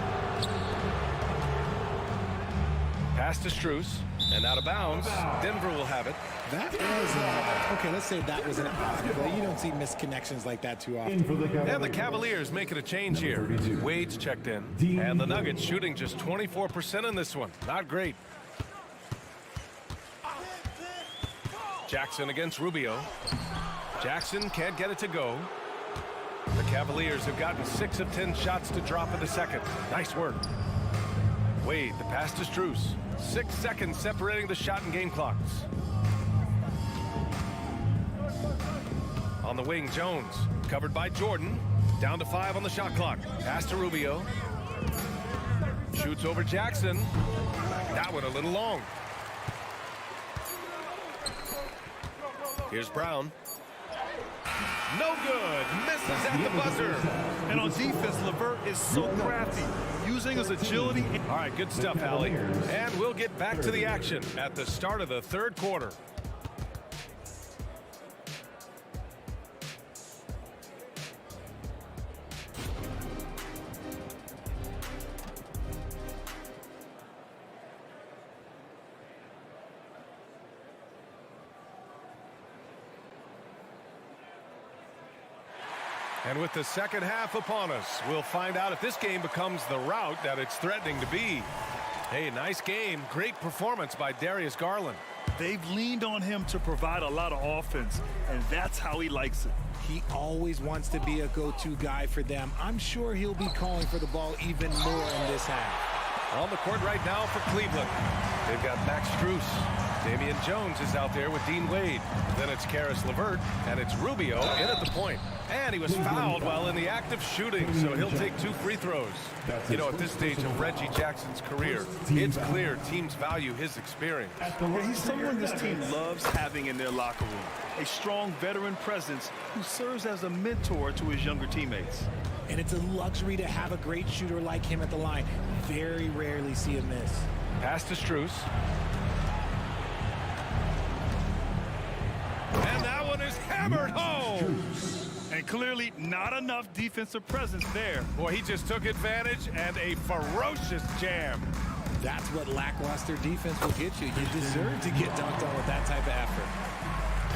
Pass to Strus. And out of bounds. Denver will have it. That was okay, let's say that was an out. You don't see misconnections like that too often. And the Cavaliers making a change here. Wade's checked in. And the Nuggets shooting just 24% in this one. Not great. Jackson against Rubio. Jackson can't get it to go. The Cavaliers have gotten 6 of 10 shots to drop in the second. Nice work. Wade, the pass to Strus. 6 seconds separating the shot and game clocks. On the wing, Jones. Covered by Jordan. Down to 5 on the shot clock. Pass to Rubio. Shoots over Jackson. That one a little long. Here's Brown. No good. Misses at the buzzer. And on defense, LeVert is so crafty, using his agility. All right, good stuff, Allie. And we'll get back to the action at the start of the third quarter. And with the second half upon us, we'll find out if this game becomes the rout that it's threatening to be. Hey, nice game. Great performance by Darius Garland. They've leaned on him to provide a lot of offense, and that's how he likes it. He always wants to be a go-to guy for them. I'm sure he'll be calling for the ball even more in this half. On the court right now for Cleveland. They've got Max Strus. Damian Jones is out there with Dean Wade. Then it's Karis LeVert, and it's Rubio in at the point. And he was fouled while in the act of shooting, so he'll take 2 free throws. You know, at this stage of Reggie Jackson's career, it's clear teams value his experience. Yeah, he's someone this team loves having in their locker room. A strong veteran presence who serves as a mentor to his younger teammates. And it's a luxury to have a great shooter like him at the line. Very rarely see him miss. Pass to Strus. And that one is hammered home. And clearly not enough defensive presence there. Boy, he just took advantage and a ferocious jam. That's what lackluster defense will get you. You deserve to get dunked on with that type of effort.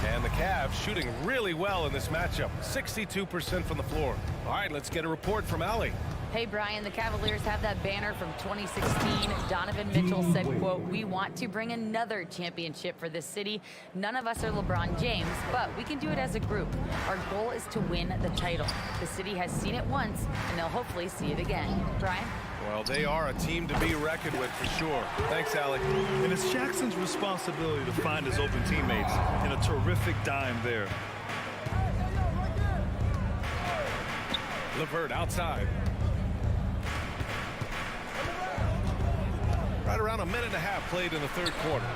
And the Cavs shooting really well in this matchup. 62% from the floor. All right, let's get a report from Allie. Hey, Brian, the Cavaliers have that banner from 2016. Donovan Mitchell said, quote, "We want to bring another championship for this city. None of us are LeBron James, but we can do it as a group. Our goal is to win the title. The city has seen it once, and they'll hopefully see it again." Brian? Well, they are a team to be reckoned with for sure. Thanks, Allie. And it's Jackson's responsibility to find his open teammates, and a terrific dime there. LeVert outside. Right around a minute and a half played in the third quarter.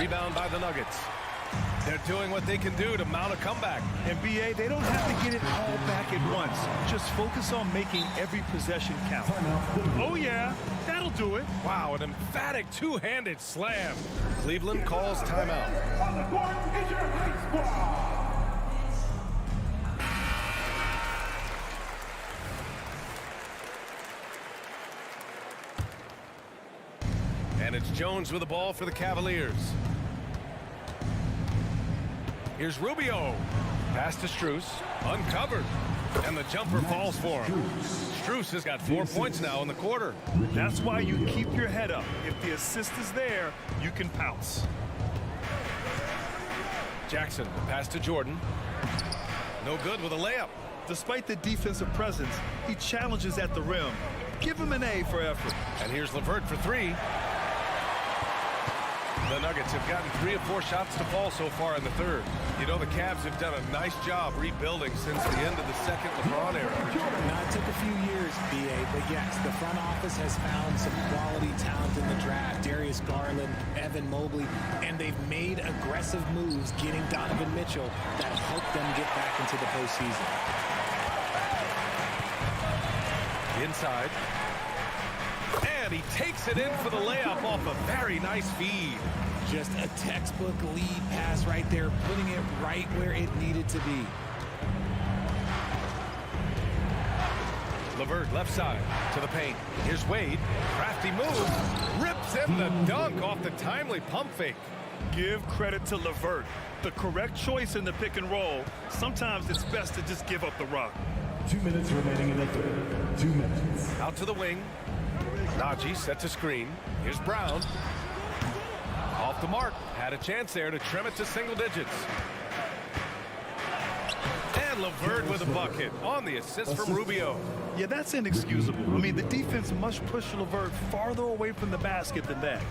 Rebound by the Nuggets. They're doing what they can do to mount a comeback. And BA, they don't have to get it all back at once. Just focus on making every possession count. Oh yeah, that'll do it. Wow, an emphatic two-handed slam. Cleveland calls timeout. On the court is your high squad. And it's Jones with the ball for the Cavaliers. Here's Rubio. Pass to Strus. Uncovered. And the jumper falls for him. Strus has got 4 points now in the quarter. That's why you keep your head up. If the assist is there, you can pounce. Jackson, pass to Jordan. No good with a layup. Despite the defensive presence, he challenges at the rim. Give him an A for effort. And here's LeVert for 3. The Nuggets have gotten 3 of 4 shots to fall so far in the third. You know, the Cavs have done a nice job rebuilding since the end of the second LeBron era. Now, it took a few years, BA, but yes, the front office has found some quality talent in the draft. Darius Garland, Evan Mobley, and they've made aggressive moves getting Donovan Mitchell that helped them get back into the postseason. Inside. And he takes it in for the layup off a very nice feed. Just a textbook lead pass right there, putting it right where it needed to be. LeVert left side to the paint. Here's Wade. Crafty move. Rips in the dunk off the timely pump fake. Give credit to LeVert. The correct choice in the pick and roll. Sometimes it's best to just give up the rock. 2 minutes remaining in the third. 2 minutes. Out to the wing. Najee sets a screen. Here's Brown. Off the mark. Had a chance there to trim it to single digits. And LeVert with a bucket on the assist from Rubio. Yeah, that's inexcusable. I mean, the defense must push LeVert farther away from the basket than that.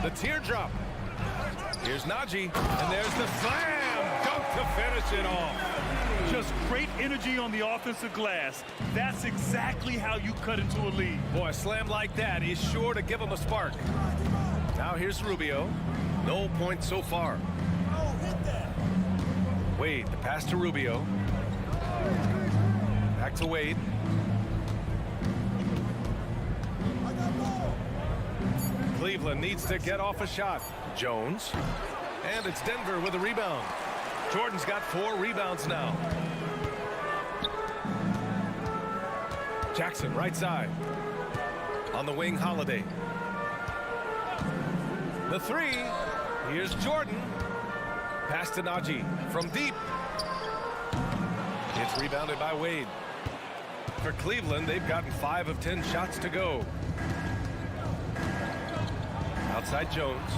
The teardrop. Here's Najee. And there's the slam. Dunk to finish it off. Just great energy on the offensive glass. That's exactly how you cut into a lead. Boy, a slam like that is sure to give him a spark. Now here's Rubio. No points so far. Wade, the pass to Rubio. Back to Wade. Cleveland needs to get off a shot. Jones. And it's Denver with a rebound. Jordan's got 4 rebounds now. Jackson, right side. On the wing, Holiday. The 3. Here's Jordan. Pass to Najee from deep. It's rebounded by Wade. For Cleveland, they've gotten 5 of 10 shots to go. Outside Jones.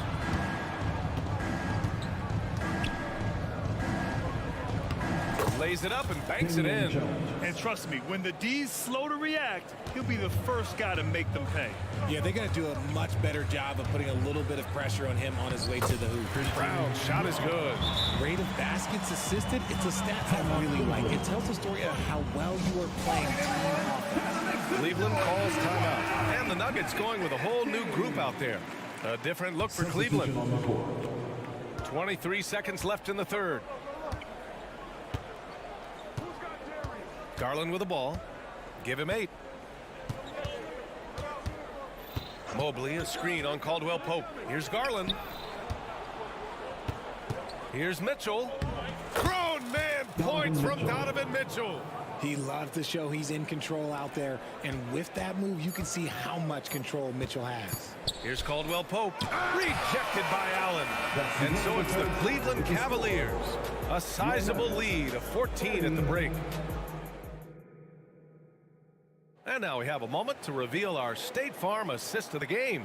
Lays it up and banks it in. And trust me, when the D's slow to react, he'll be the first guy to make them pay. Yeah, they're going to do a much better job of putting a little bit of pressure on him on his way to the hoop. Brown shot is good. Rate of baskets assisted, it's a stat I really like. It tells the story of how well you are playing team offense. Cleveland calls timeout. And the Nuggets going with a whole new group out there. A different look for Cleveland. 23 seconds left in the third. Garland with the ball. Give him 8. Mobley, a screen on Caldwell Pope. Here's Garland. Here's Mitchell. Grown man points from Donovan Mitchell. He loves to show he's in control out there. And with that move, you can see how much control Mitchell has. Here's Caldwell Pope. Rejected by Allen. And so it's the Cleveland Cavaliers. A sizable lead of 14 at the break. And now we have a moment to reveal our State Farm assist of the game.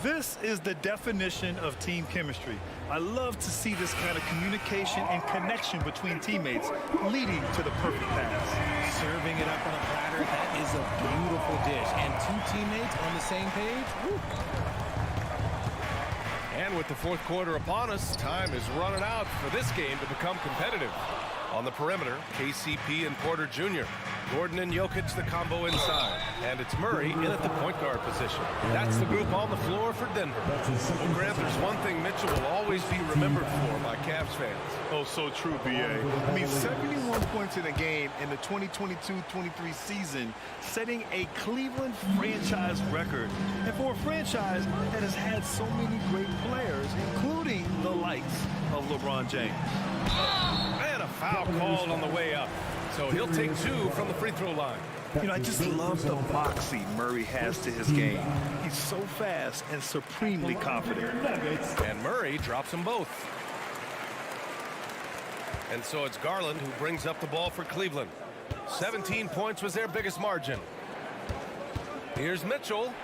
This is the definition of team chemistry. I love to see this kind of communication and connection between teammates leading to the perfect pass. Serving it up on a platter, that is a beautiful dish. And 2 teammates on the same page. Woo. And with the fourth quarter upon us, time is running out for this game to become competitive. On the perimeter, KCP and Porter Jr. Gordon and Jokic the combo inside. And it's Murray in at the point guard position. That's the group on the floor for Denver. Well, Grant, there's one thing Mitchell will always be remembered for by Cavs fans. Oh, so true, B.A. I mean, 71 points in a game in the 2022-23 season, setting a Cleveland franchise record. And for a franchise that has had so many great players, including the likes of LeBron James. And a foul called on the way up. So he'll take 2 from the free throw line. You know, I just love the moxie Murray has to his game. He's so fast and supremely confident. And Murray drops them both. And so it's Garland who brings up the ball for Cleveland. 17 points was their biggest margin. Here's Mitchell.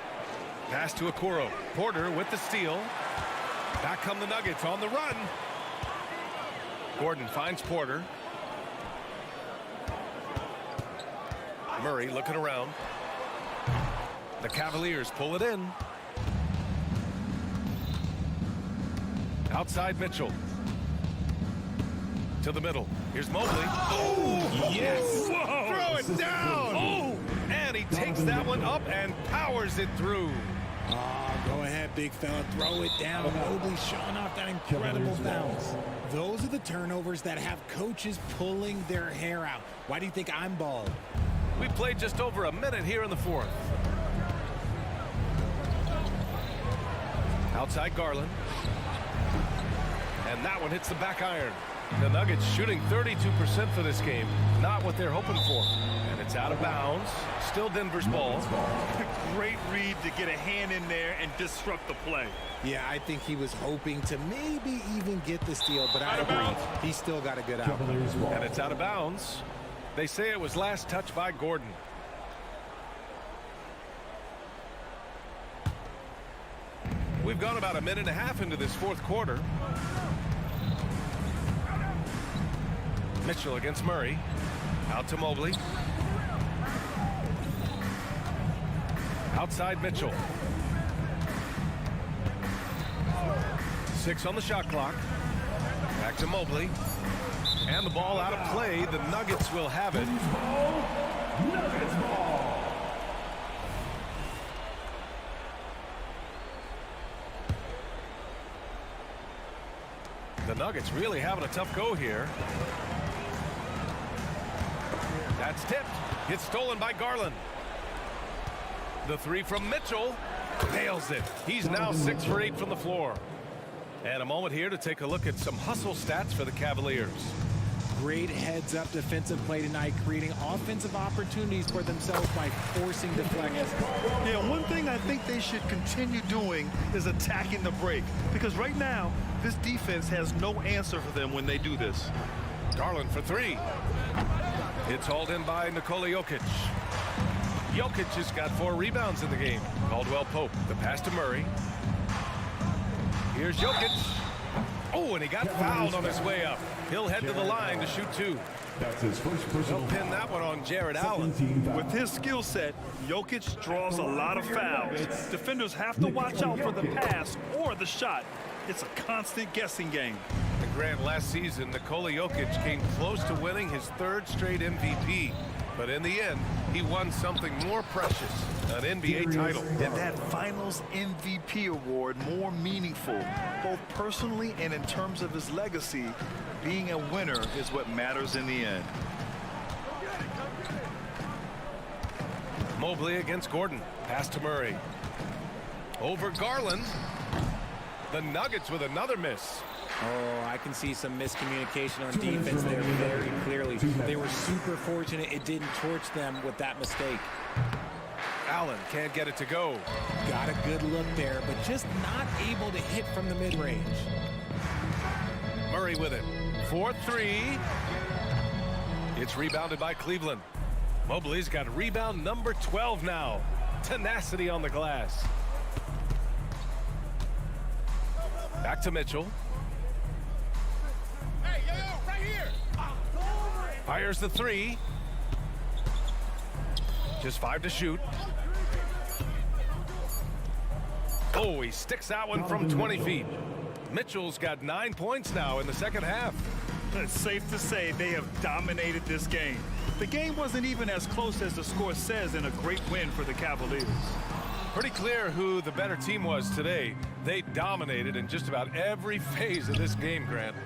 Pass to Okoro. Porter with the steal. Back come the Nuggets on the run. Gordon finds Porter. Murray looking around. The Cavaliers pull it in. Outside Mitchell. To the middle. Here's Mobley. Oh, yes. Whoa. Throw it down. Oh, and he takes that one up and powers it through. Oh, go ahead, big fella. Throw it down. Mobley showing off that incredible bounce. Those are the turnovers that have coaches pulling their hair out. Why do you think I'm bald? We played just over a minute here in the fourth. Outside Garland. And that one hits the back iron. The Nuggets shooting 32% for this game. Not what they're hoping for. And it's out of bounds. Still Denver's ball. Great read to get a hand in there and disrupt the play. Yeah, I think he was hoping to maybe even get the steal, but I agree. He still got a good out. And it's out of bounds. They say it was last touched by Gordon. We've gone about a minute and a half into this fourth quarter. Mitchell against Murray. Out to Mobley. Outside Mitchell. 6 on the shot clock. Back to Mobley. And the ball out of play. The Nuggets will have it. Nuggets ball. The Nuggets really having a tough go here. That's tipped. Gets stolen by Garland. The 3 from Mitchell. Nails it. He's now 6 for 8 from the floor. And a moment here to take a look at some hustle stats for the Cavaliers. Great heads-up defensive play tonight, creating offensive opportunities for themselves by forcing deflections. Yeah, one thing I think they should continue doing is attacking the break. Because right now, this defense has no answer for them when they do this. Garland for 3. It's hauled in by Nikola Jokic. Jokic has got 4 rebounds in the game. Caldwell Pope, the pass to Murray. Here's Jokic. Oh, and he got fouled on his way up. He'll head to the line to shoot 2. That's his first personal He'll pin that one on Jared Allen. With his skill set, Jokic draws a lot of fouls. Defenders have to watch out for the pass or the shot. It's a constant guessing game. And Grant, last season, Nikola Jokic came close to winning his 3rd straight MVP. But in the end, he won something more precious, an NBA title. And that Finals MVP award more meaningful, both personally and in terms of his legacy. Being a winner is what matters in the end. Mobley against Gordon. Pass to Murray. Over Garland. The Nuggets with another miss. Oh, I can see some miscommunication on defense there very clearly. They were super fortunate it didn't torch them with that mistake. Allen can't get it to go. Got a good look there, but just not able to hit from the mid-range. Murray with it. 4-3. It's rebounded by Cleveland. Mobley's got rebound number 12 now. Tenacity on the glass. Back to Mitchell. Hey, yo, right here. Fires the 3. Just 5 to shoot. Oh, he sticks that one from 20 feet. Mitchell's got 9 points now in the second half. It's safe to say they have dominated this game. The game wasn't even as close as the score says in a great win for the Cavaliers. Pretty clear who the better team was today. They dominated in just about every phase of this game, Grant.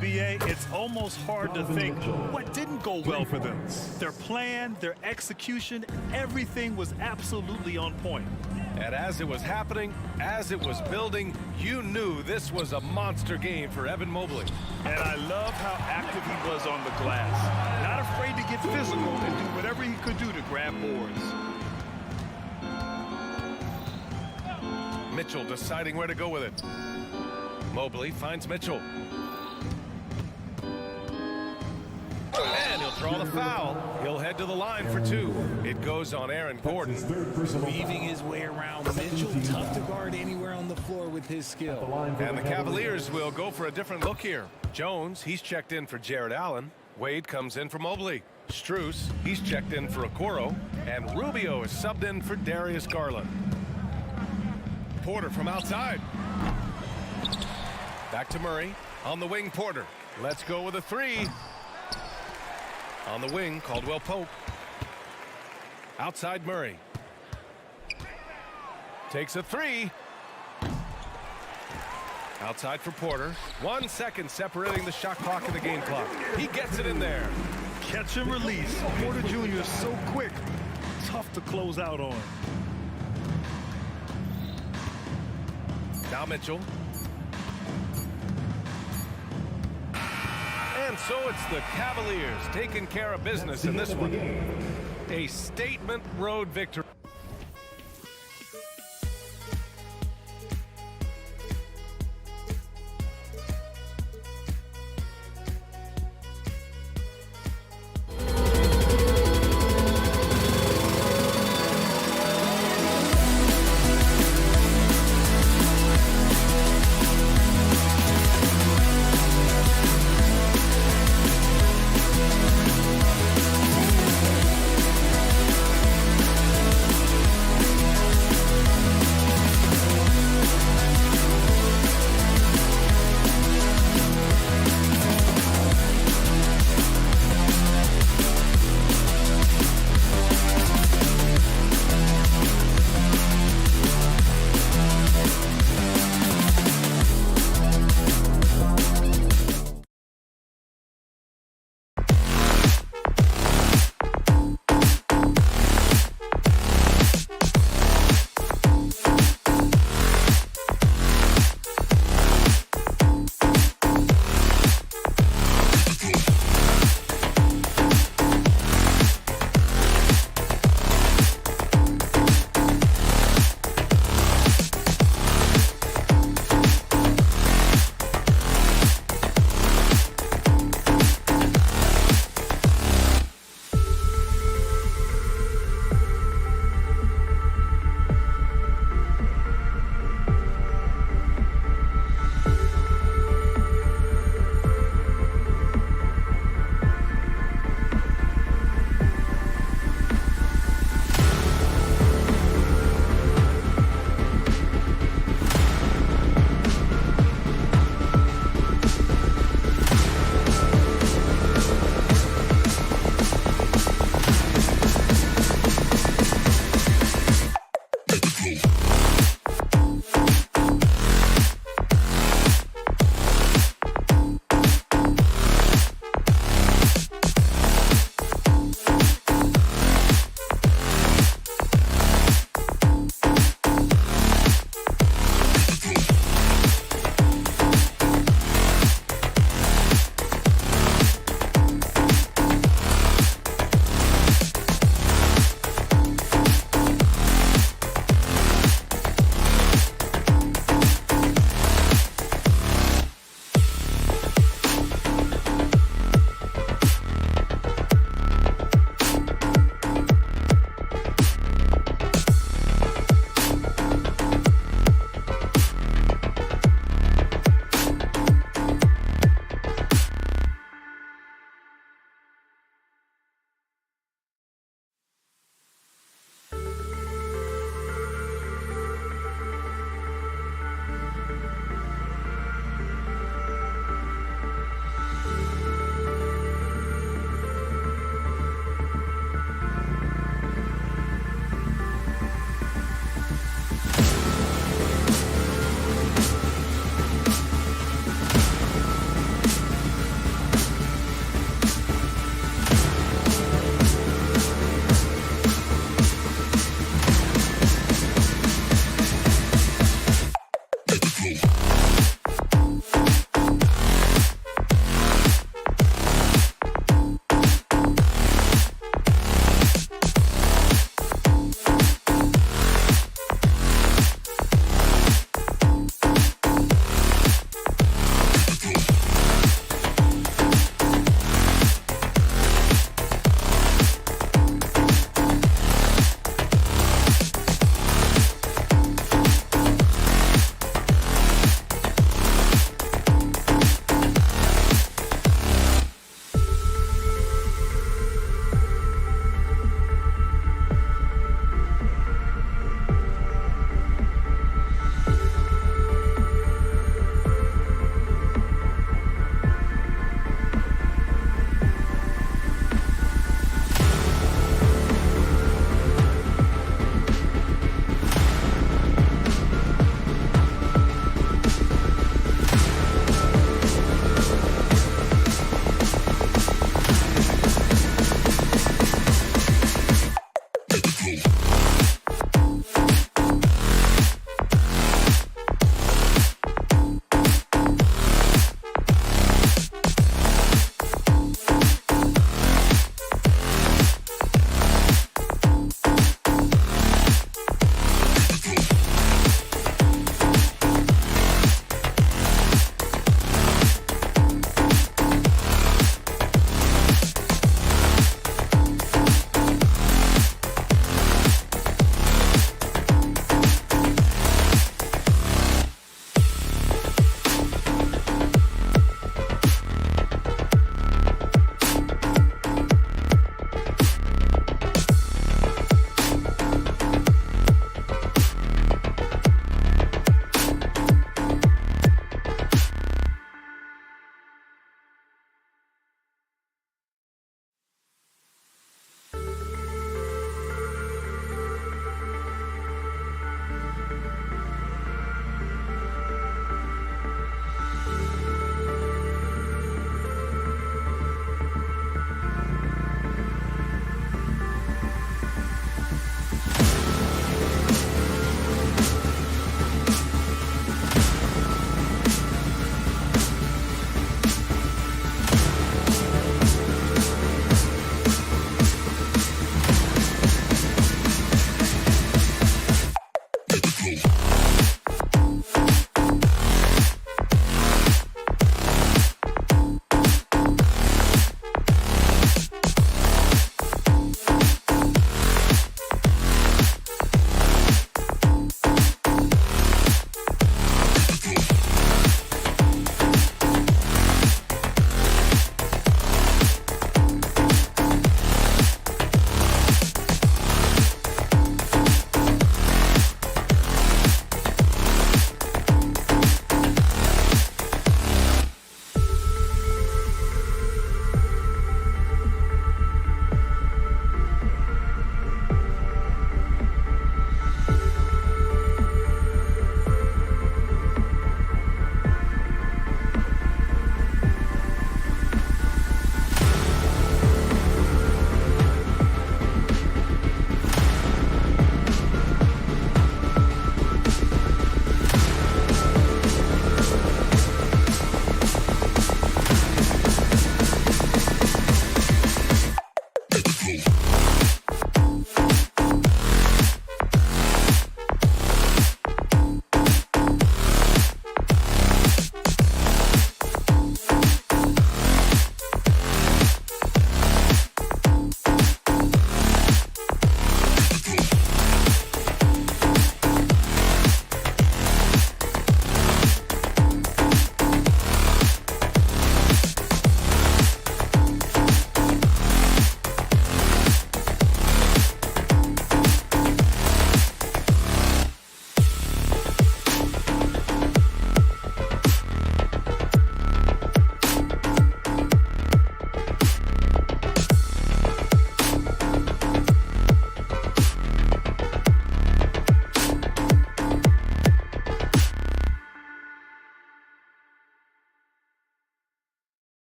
BA, it's almost hard to think what didn't go well for them. Their plan, their execution, everything was absolutely on point. And as it was happening, as it was building, you knew this was a monster game for Evan Mobley. And I love how active he was on the glass. Not afraid to get physical and do whatever he could do to grab boards. Mitchell deciding where to go with it. Mobley finds Mitchell. And he'll draw the foul. He'll head to the line for 2. It goes on Aaron Gordon. Weaving his way around. Mitchell, tough to guard anywhere on the floor with his skill. And the Cavaliers will go for a different look here. Jones, he's checked in for Jared Allen. Wade comes in for Mobley. Strus, he's checked in for Okoro. And Rubio is subbed in for Darius Garland. Porter from outside. Back to Murray. On the wing, Porter. Let's go with a 3. On the wing, Caldwell Pope. Outside Murray. Takes a 3. Outside for Porter. 1 second separating the shot clock and the game clock. He gets it in there. Catch and release. Porter Jr. is so quick. Tough to close out on. Now Mitchell. And so it's the Cavaliers taking care of business in this one. A statement road victory.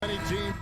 Any team.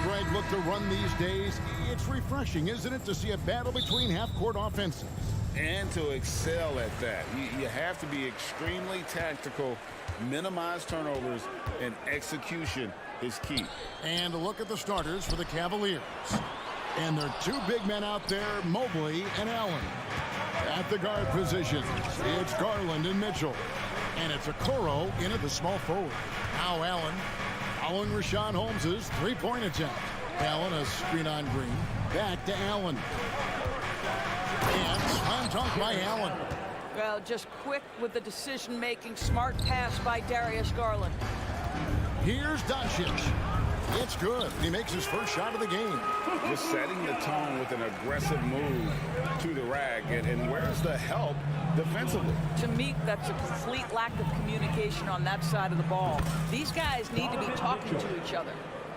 Greg look to run these days. It's refreshing, isn't it, to see a battle between half-court offenses? And to excel at that. You have to be extremely tactical, minimize turnovers, and execution is key. And a look at the starters for the Cavaliers. And their two big men out there, Mobley and Allen. At the guard positions, it's Garland and Mitchell. And it's Okoro in at the small forward. Now Allen following Rashawn Holmes' three-point attempt. Allen, a screen on Green. Back to Allen. And slam dunk by Allen. Well, just quick with the decision-making. Smart pass by Darius Garland. Here's Doncic. It's good. He makes his first shot of the game. Just setting the tone with an aggressive move to the rack. And where's the help defensively? To me, that's a complete lack of communication on that side of the ball. These guys need to be talking to each other.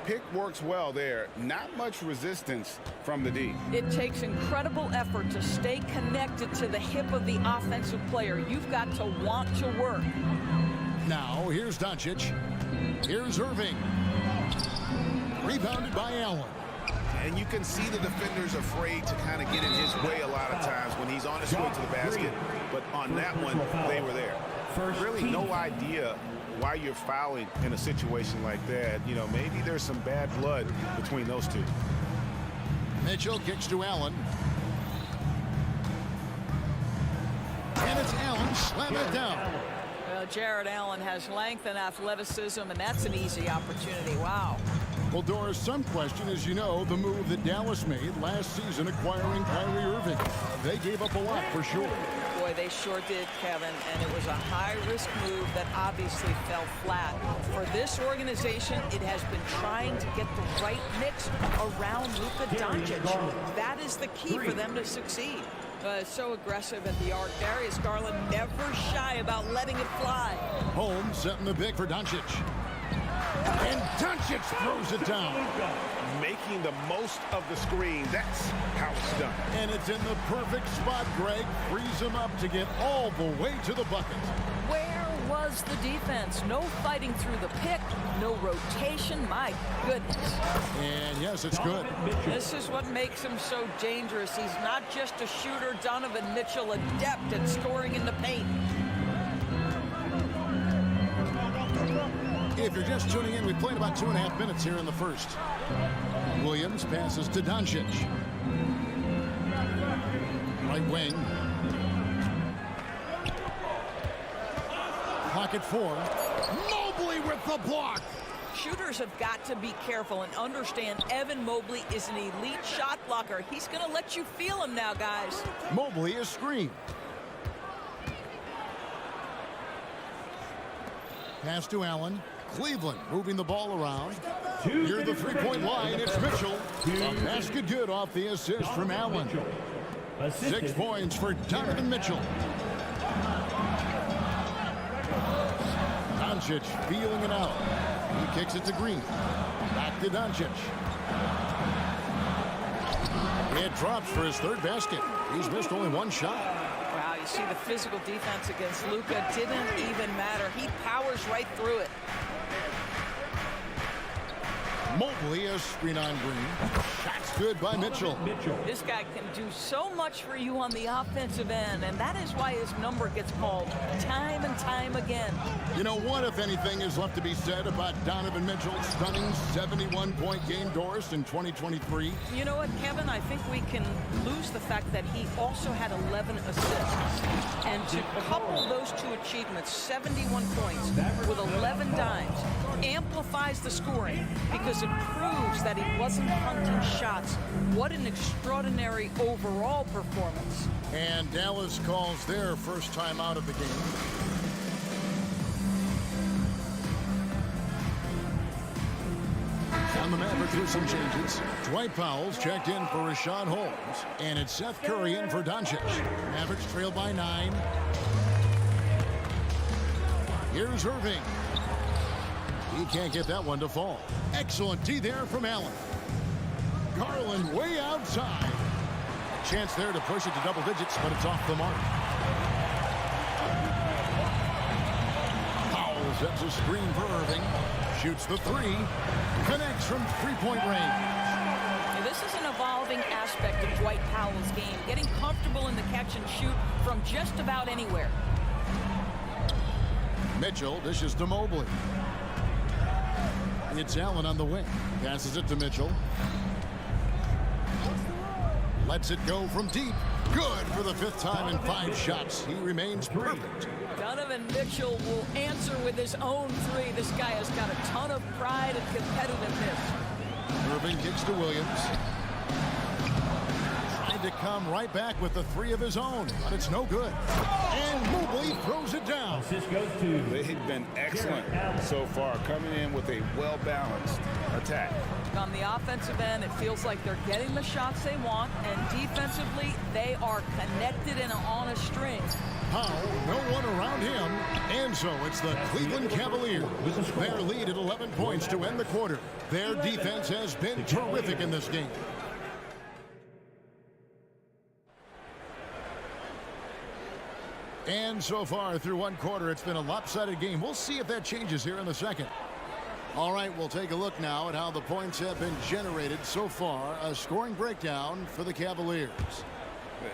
Pick works well there. Not much resistance from the D. It takes incredible effort to stay connected to the hip of the offensive player. You've got to want to work. Now, here's Doncic. Here's Irving. Rebounded by Allen. And you can see the defenders afraid to kind of get in his way a lot of times when he's on his way to the basket. But on that one, they were there. Really no idea why you're fouling in a situation like that. You know, maybe there's some bad blood between those two. Mitchell kicks to Allen. And it's Allen slamming it down. Well, Jared Allen has length and athleticism, and that's an easy opportunity. Wow. Well, Doris, some question, as you know, the move that Dallas made last season acquiring Kyrie Irving. They gave up a lot for sure. Boy, they sure did, Kevin, and it was a high-risk move that obviously fell flat. For this organization, it has been trying to get the right mix around Luka Doncic. That is the key for them to succeed. So aggressive at the arc. Darius Garland never shy about letting it fly. Holmes setting the pick for Doncic. And Doncic throws it down. Making the most of the screen. That's how it's done. And it's in the perfect spot, Greg. Frees him up to get all the way to the bucket. Where was the defense? No fighting through the pick, no rotation. My goodness. And yes, it's good. This is what makes him so dangerous. He's not just a shooter. Donovan Mitchell, adept at scoring in the paint. If you're just tuning in, we played about 2.5 minutes here in the first. Williams passes to Doncic. Right wing. Pocket four. Mobley with the block. Shooters have got to be careful and understand Evan Mobley is an elite shot blocker. He's going to let you feel him now, guys. Mobley is screened. Pass to Allen. Cleveland moving the ball around. Near the three-point line, it's Mitchell. A basket good off the assist from Allen. 6 points for Donovan Mitchell. Doncic feeling it out. He kicks it to Green. Back to Doncic. It drops for his third basket. He's missed only one shot. Wow, you see the physical defense against Luka didn't even matter. He powers right through it. Mobley, a screen on Green. Shots good by Mitchell. This guy can do so much for you on the offensive end, and that is why his number gets called time and time again. You know, what, if anything, is left to be said about Donovan Mitchell's stunning 71-point game, Doris, in 2023? You know what, Kevin? I think we can lose the fact that he also had 11 assists. And to couple those two achievements, 71 points with 11 dimes, amplifies the scoring because it proves that he wasn't hunting shots. What an extraordinary overall performance. And Dallas calls their first time out of the game. Mavericks with some changes. Dwight Powell's checked in for Rashawn Holmes. And it's Seth Curry in for Doncic. Mavericks trail by 9. Here's Irving. He can't get that one to fall. Excellent D there from Allen. Garland way outside. Chance there to push it to double digits, but it's off the mark. Powell sets a screen for Irving. Shoots the 3. Connects from three-point range. This is an evolving aspect of Dwight Powell's game, getting comfortable in the catch and shoot from just about anywhere. Mitchell dishes to Mobley. It's Allen on the wing. Passes it to Mitchell. Lets it go from deep. Good for the 5th time in 5 shots. He remains perfect. Donovan Mitchell will answer with his own 3. This guy has got a ton of pride and competitiveness. Irving kicks to Williams. Trying to come right back with the 3 of his own, but it's no good. And Mobley throws it down. They've been excellent so far, coming in with a well-balanced attack. On the offensive end, it feels like they're getting the shots they want, and defensively, they are connected and on a string. Powell, no one around him, and so it's the Cleveland Cavaliers. Their lead at 11 points to end the quarter. Their defense has been terrific in this game. And so far through one quarter, it's been a lopsided game. We'll see if that changes here in the second. All right, we'll take a look now at how the points have been generated so far. A scoring breakdown for the Cavaliers.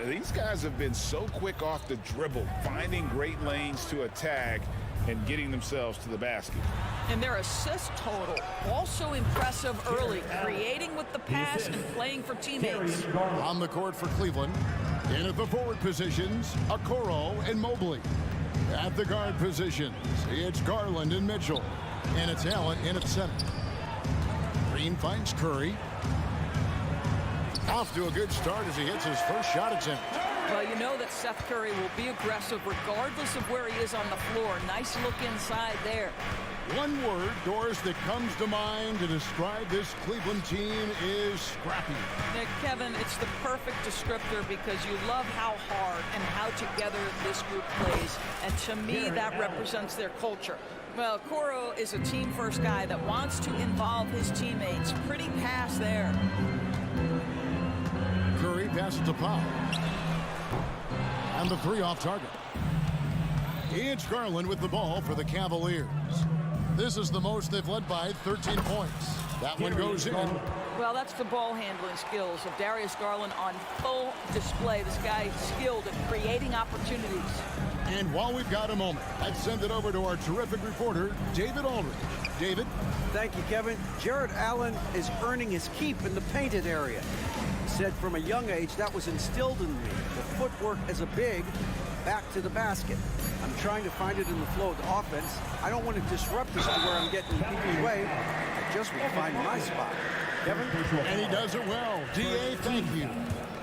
These guys have been so quick off the dribble, finding great lanes to attack and getting themselves to the basket. And their assist total, also impressive early, creating with the pass and playing for teammates. On the court for Cleveland, in at the forward positions, Okoro and Mobley. At the guard positions, it's Garland and Mitchell. And it's Allen in at 7. Green finds Curry. Off to a good start as he hits his first shot attempt. Well, you know that Seth Curry will be aggressive regardless of where he is on the floor. Nice look inside there. One word, Doris, that comes to mind to describe this Cleveland team is scrappy. Nick, Kevin, it's the perfect descriptor because you love how hard and how together this group plays. And to me, that represents their culture. Well, Okoro is a team-first guy that wants to involve his teammates. Pretty pass there. Curry passes to Powell. And the 3 off target. It's Garland with the ball for the Cavaliers. This is the most they've led by 13 points. That one goes in. Well, that's the ball handling skills of Darius Garland on full display. This guy is skilled at creating opportunities. And while we've got a moment, let's send it over to our terrific reporter, David Aldridge. David? Thank you, Kevin. Jared Allen is earning his keep in the painted area. He said from a young age that was instilled in me. The footwork as a big, back to the basket. I'm trying to find it in the flow of the offense. I don't want to disrupt this to where I'm getting in people's way. I just will find my spot. Kevin? And he does it well. D.A., thank you.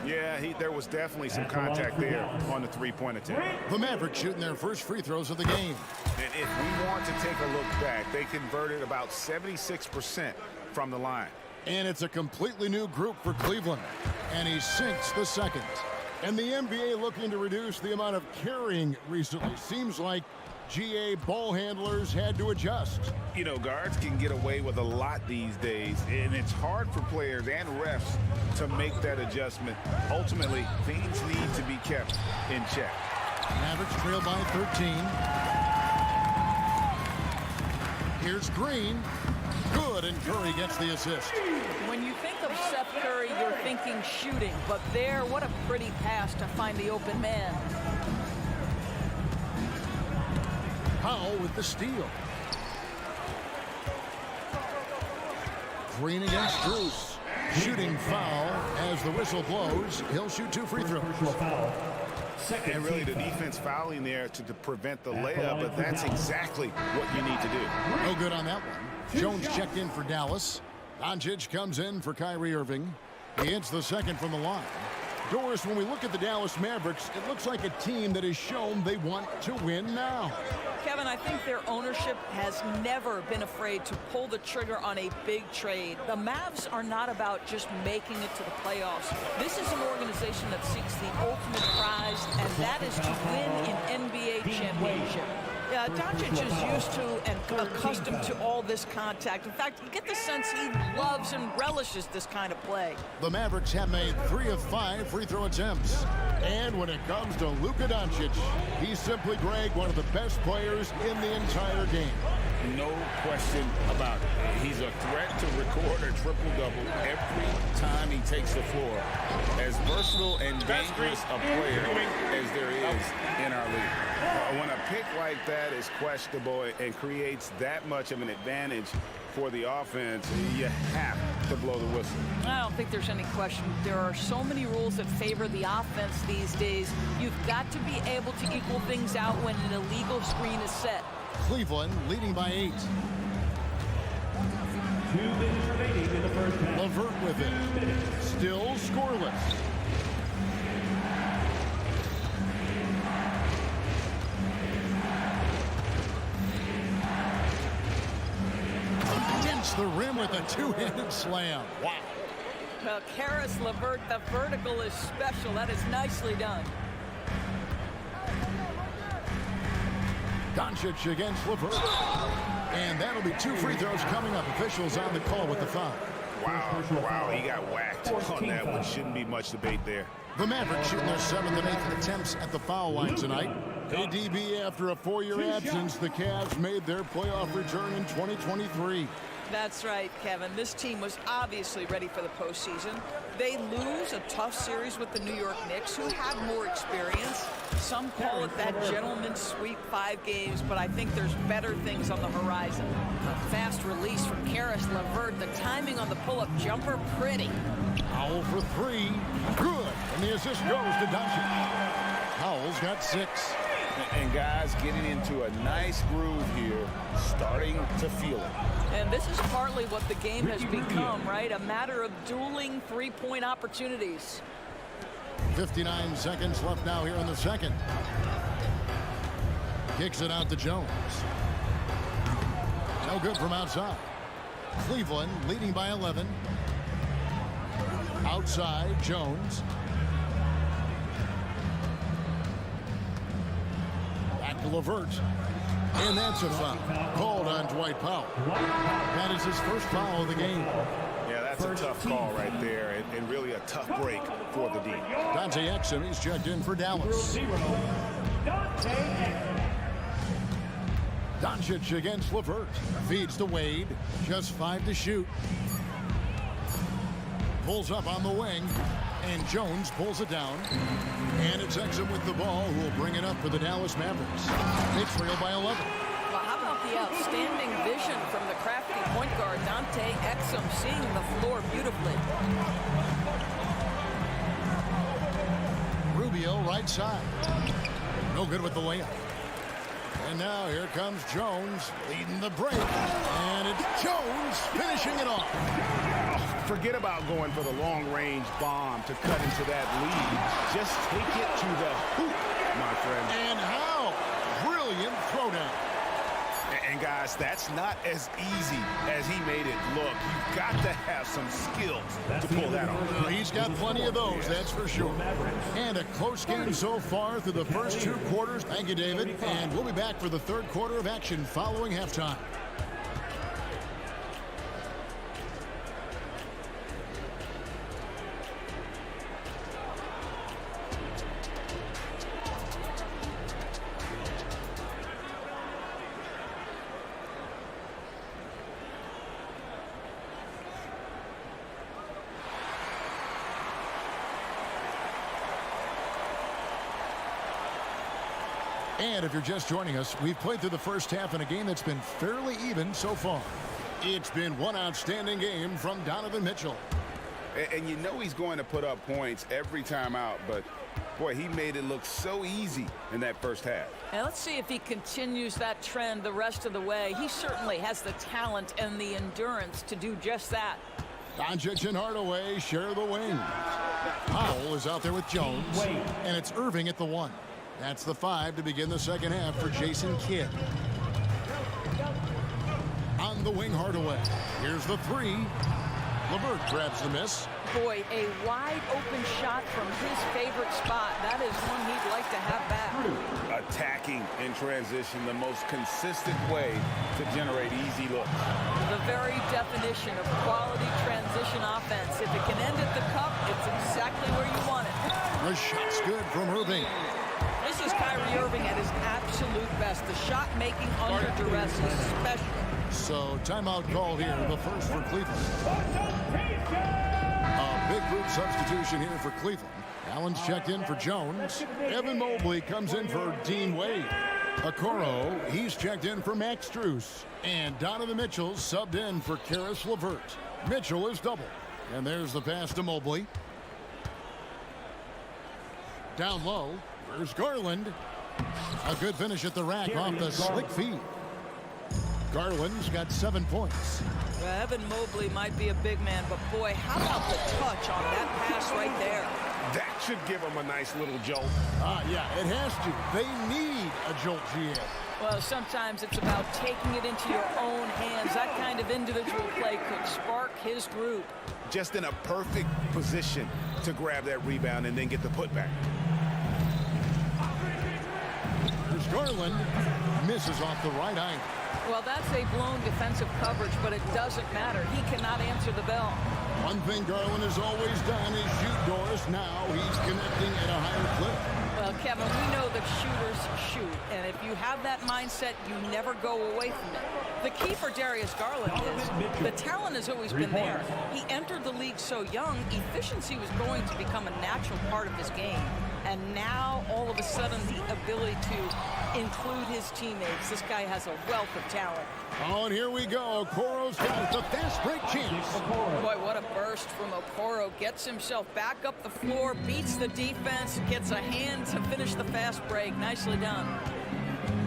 Yeah, there was definitely some contact there on the 3-point attempt. The Mavericks shooting their first free throws of the game. And if we want to take a look back, they converted about 76% from the line. And it's a completely new group for Cleveland. And he sinks the second. And the NBA looking to reduce the amount of carrying recently. Seems like GA ball handlers had to adjust. You know, guards can get away with a lot these days, and it's hard for players and refs to make that adjustment. Ultimately, things need to be kept in check. Mavericks trail by 13. Here's Green. Good, and Curry gets the assist. When you think of Seth Curry, you're thinking shooting, but there, what a pretty pass to find the open man. Powell with the steal. Green against Bruce. Shooting foul as the whistle blows. He'll shoot 2 free throws. And really the defense fouling there to prevent the layup, but that's exactly what you need to do. No good on that one. Jones checked in for Dallas. Doncic comes in for Kyrie Irving. He hits the second from the line. Doris, when we look at the Dallas Mavericks, it looks like a team that has shown they want to win now. Kevin, I think their ownership has never been afraid to pull the trigger on a big trade. The Mavs are not about just making it to the playoffs. This is an organization that seeks the ultimate prize, and that is to win an NBA championship. Yeah, Doncic is used to and accustomed to all this contact. In fact, you get the sense he loves and relishes this kind of play. The Mavericks have made 3 of 5 free throw attempts. And when it comes to Luka Doncic, he's simply, Greg, one of the best players in the entire game. No question about it. He's a threat to record a triple-double every time he takes the floor. As versatile and dangerous a player as there is in our league. When a pick like that is questionable and creates that much of an advantage for the offense, you have to blow the whistle. I don't think there's any question. There are so many rules that favor the offense these days. You've got to be able to equal things out when an illegal screen is set. Cleveland leading by 8. 2 minutes remaining in the first half. LeVert with it. Still scoreless. Against the rim with a two-handed slam. Wow. Well, Karis LeVert, the vertical is special. That is nicely done. Doncic against LeVert. And that'll be 2 free throws coming up. Officials on the call with the foul. Wow, he got whacked on that one. Shouldn't be much debate there. The Mavericks shooting their 7th and 8th attempts at the foul line tonight. ADB, after a 4-year absence, the Cavs made their playoff return in 2023. That's right, Kevin. This team was obviously ready for the postseason. They lose a tough series with the New York Knicks, who have more experience. Some call it that gentleman's sweep 5 games, but I think there's better things on the horizon. A fast release from Karis LeVert. The timing on the pull-up jumper, pretty. Powell for 3. Good. And the assist goes to Doncic. Powell's got 6. And guys getting into a nice groove here, starting to feel it. And this is partly what the game has become, right? A matter of dueling three-point opportunities. 59 seconds left now here in the second. Kicks it out to Jones. No good from outside. Cleveland leading by 11. Outside, Jones. Back to LeVert. And that's a foul called on Dwight Powell. That is his first foul of the game. Yeah, that's a tough call right there, and really a tough break for the D. Dante Exum, he's checked in for Dallas. Doncic against LeVert. Feeds to Wade. Just 5 to shoot. Pulls up on the wing. And Jones pulls it down. And it's Exum with the ball, who will bring it up for the Dallas Mavericks. They trail by 11. Well, how about the outstanding vision from the crafty point guard, Dante Exum, seeing the floor beautifully. Rubio right side. No good with the layup. And now here comes Jones leading the break. And it's Jones finishing it off. Forget about going for the long-range bomb to cut into that lead. Just take it to the hoop, my friend. And how? Brilliant throwdown. And guys, that's not as easy as he made it look. You've got to have some skills to pull that off. Well, he's got plenty of those, that's for sure. And a close game so far through the first 2 quarters. Thank you, David. And we'll be back for the 3rd quarter of action following halftime. And if you're just joining us, we've played through the first half in a game that's been fairly even so far. It's been one outstanding game from Donovan Mitchell. And you know he's going to put up points every time out, but boy, he made it look so easy in that first half. And let's see if he continues that trend the rest of the way. He certainly has the talent and the endurance to do just that. Doncic and Hardaway share the wing. Powell is out there with Jones, and it's Irving at the 1. That's the 5 to begin the second half for Jason Kidd. On the wing, Hardaway. Here's the 3. LeVert grabs the miss. Boy, a wide open shot from his favorite spot. That is one he'd like to have back. Attacking in transition, the most consistent way to generate easy looks. The very definition of quality transition offense. If it can end at the cup, it's exactly where you want it. The shot's good from Irving. This is Kyrie Irving at his absolute best. The shot making under duress is special. So timeout call here, the first for Cleveland. A big group substitution here for Cleveland. Allen's checked in for Jones. Evan Mobley comes in for Dean Wade. Okoro, he's checked in for Max Strus. And Donovan Mitchell subbed in for Karis LeVert. Mitchell is double. And there's the pass to Mobley. Down low, there's Garland. A good finish at the rack off the slick feed. Garland's got 7 points. Well, Evan Mobley might be a big man, but boy, how about the touch on that pass right there? That should give him a nice little jolt. Yeah, it has to. They need a jolt, GM. Well, sometimes it's about taking it into your own hands. That kind of individual play could spark his group. Just in a perfect position to grab that rebound and then get the putback. There's Garland. Misses off the right angle. Well, that's a blown defensive coverage, but it doesn't matter. He cannot answer the bell. One thing Garland has always done is shoot doors. Now he's connecting at a higher clip. Well, Kevin, we know that shooters shoot, and if you have that mindset, you never go away from it. The key for Darius Garland is the talent has always been there. He entered the league so young, efficiency was going to become a natural part of his game. And now, all of a sudden, the ability to include his teammates. This guy has a wealth of talent. Oh, and here we go. Okoro's got the fast break chance. Boy, what a burst from Okoro. Gets himself back up the floor, beats the defense, gets a hand to finish the fast break. Nicely done.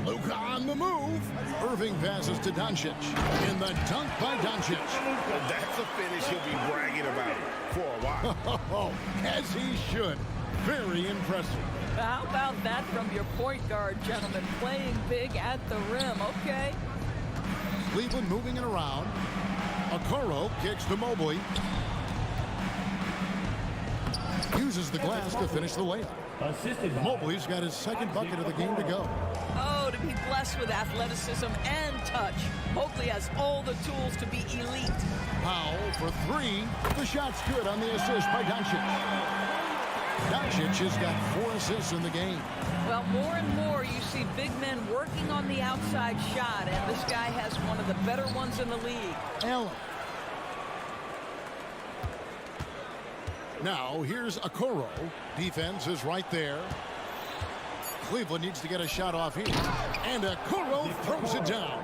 Luka on the move. Irving passes to Doncic. In the dunk by Doncic. That's a finish he'll be bragging about for a while. As he should. Very impressive. How about that from your point guard, gentlemen? Playing big at the rim, okay? Cleveland moving it around. Okoro kicks to Mobley. Uses the glass to finish the layup. Mobley's got his second bucket of the game to go. Oh, to be blessed with athleticism and touch. Mobley has all the tools to be elite. Powell for 3. The shot's good on the assist by Doncic. Doncic has got 4 assists in the game. Well, more and more you see big men working on the outside shot, and this guy has one of the better ones in the league. Allen. Now, here's Okoro. Defense is right there. Cleveland needs to get a shot off here. And Okoro throws it down.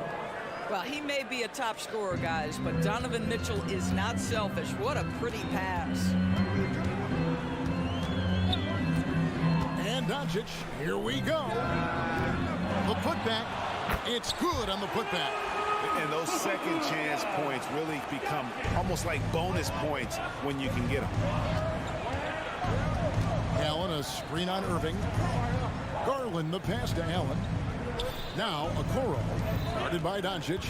Well, he may be a top scorer, guys, but Donovan Mitchell is not selfish. What a pretty pass. And Doncic, here we go. The putback, it's good on the putback. And those second chance points really become almost like bonus points when you can get them. Allen, a screen on Irving. Garland, the pass to Allen. Now, Okoro, guarded by Doncic,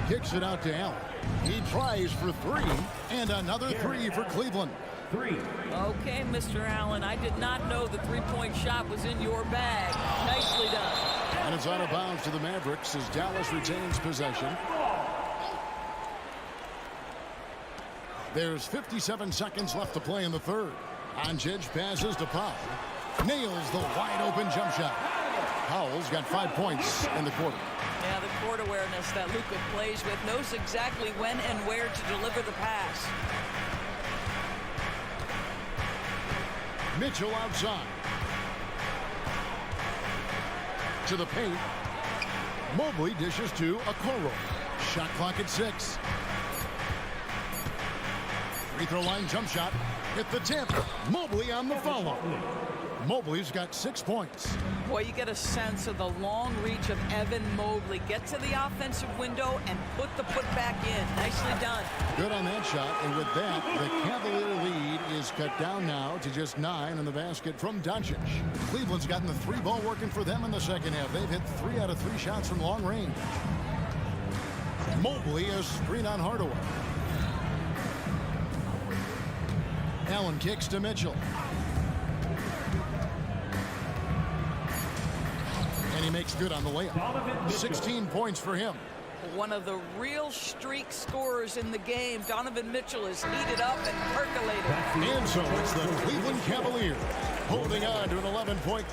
kicks it out to Allen. He tries for 3, and another 3 for Cleveland. 3. Okay, Mr. Allen, I did not know the three-point shot was in your bag. Nicely done. And it's out of bounds to the Mavericks as Dallas retains possession. There's 57 seconds left to play in the third. Doncic passes to Powell. Nails the wide-open jump shot. Powell's got 5 points in the quarter. Yeah, the court awareness that Luka plays with, knows exactly when and where to deliver the pass. Mitchell outside. To the paint. Mobley dishes to Okoro. Shot clock at 6. Free throw line jump shot. Hit the tip. Mobley on the follow. Mobley's got 6 points. Boy, you get a sense of the long reach of Evan Mobley. Get to the offensive window and put the putback in. Nicely done. Good on that shot, and with that, the Cavalier lead is cut down now to just 9 in the basket from Doncic. Cleveland's gotten the 3-ball working for them in the second half. They've hit 3 out of 3 shots from long range. Mobley, a screen on Hardaway. Allen kicks to Mitchell. And he makes good on the layup. 16 points for him. One of the real streak scorers in the game. Donovan Mitchell is heated up and percolated. And so it's the Cleveland Cavaliers holding on to an 11-point.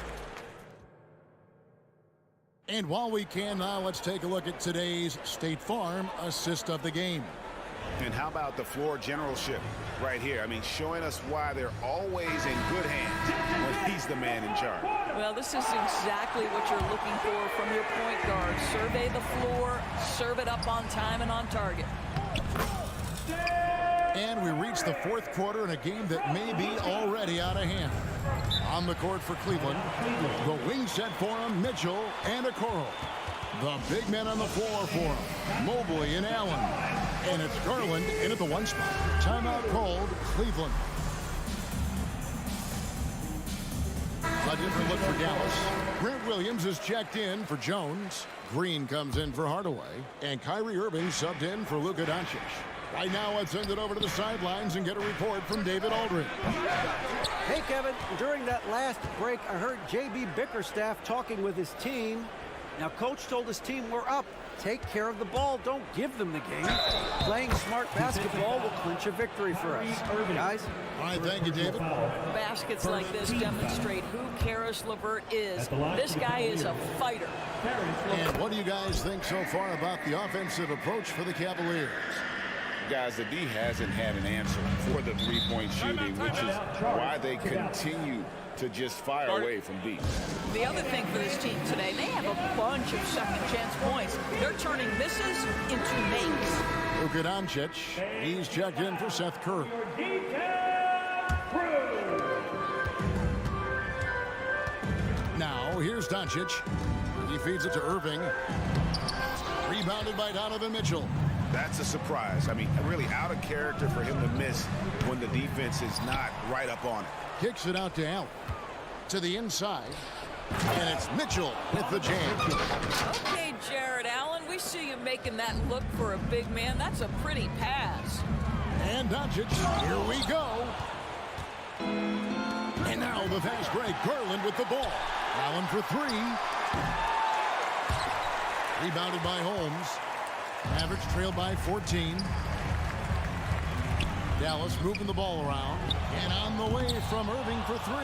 And while we can now, let's take a look at today's State Farm assist of the game. And how about the floor generalship right here? I mean, showing us why they're always in good hands when he's the man in charge. Well, this is exactly what you're looking for from your point guard. Survey the floor, serve it up on time and on target. And we reach the 4th quarter in a game that may be already out of hand. On the court for Cleveland, the wing set for him, Mitchell and Okoro. The big men on the floor for him, Mobley and Allen. And it's Garland in at the 1 spot. Timeout called, Cleveland. A different look for Dallas. Grant Williams is checked in for Jones. Green comes in for Hardaway. And Kyrie Irving subbed in for Luka Doncic. Right now, let's send it over to the sidelines and get a report from David Aldridge. Hey, Kevin, during that last break, I heard J.B. Bickerstaff talking with his team. Now, Coach told his team, we're up. Take care of the ball. Don't give them the game. Playing smart basketball will clinch a victory for us. Guys? All right, thank you, David. Baskets like this demonstrate who Karis LeVert is. This guy is a fighter. And what do you guys think so far about the offensive approach for the Cavaliers? Guys, the D hasn't had an answer for the three-point shooting, which is why they continue to just fire away from deep. The other thing for this team today, they have a bunch of second-chance points. They're turning misses into makes. Luka Doncic, he's checked in for Seth Curry. Now, here's Doncic. He feeds it to Irving. Rebounded by Donovan Mitchell. That's a surprise. I mean, really out of character for him to miss when the defense is not right up on it. Kicks it out to Allen. To the inside. And it's Mitchell with the jam. Okay, Jared Allen, we see you making that look for a big man. That's a pretty pass. And Doncic, here we go. And now the fast break. Garland with the ball. Allen for 3. Rebounded by Holmes. Mavericks trail by 14. Dallas moving the ball around. And on the way from Irving for 3.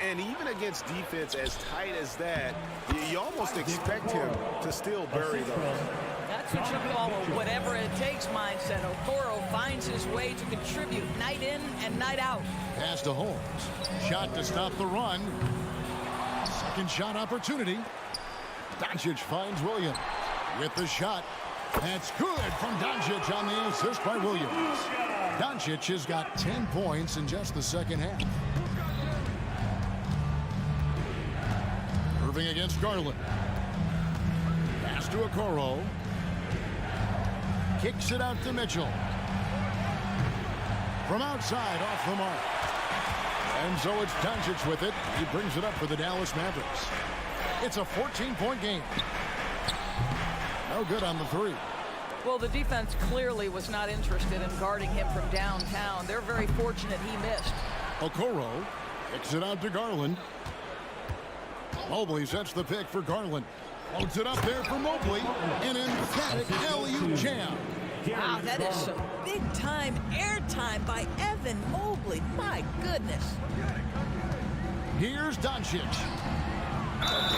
And even against defense as tight as that, you almost expect him to still bury those. That's what you call a whatever it takes mindset. Okoro finds his way to contribute night in and night out. Pass to Holmes. Shot to stop the run. Second shot opportunity. Doncic finds Williams with the shot. That's good from Doncic on the assist by Williams. Doncic has got 10 points in just the second half. Irving against Garland. Pass to Okoro. Kicks it out to Mitchell. From outside, off the mark. And so it's Doncic with it. He brings it up for the Dallas Mavericks. It's a 14-point game. No good on the 3. Well, the defense clearly was not interested in guarding him from downtown. They're very fortunate he missed. Okoro kicks it out to Garland. Mobley sets the pick for Garland. Floats it up there for Mobley. An emphatic alley-oop jam. Wow, that is some big-time airtime by Evan Mobley. My goodness. Here's Doncic.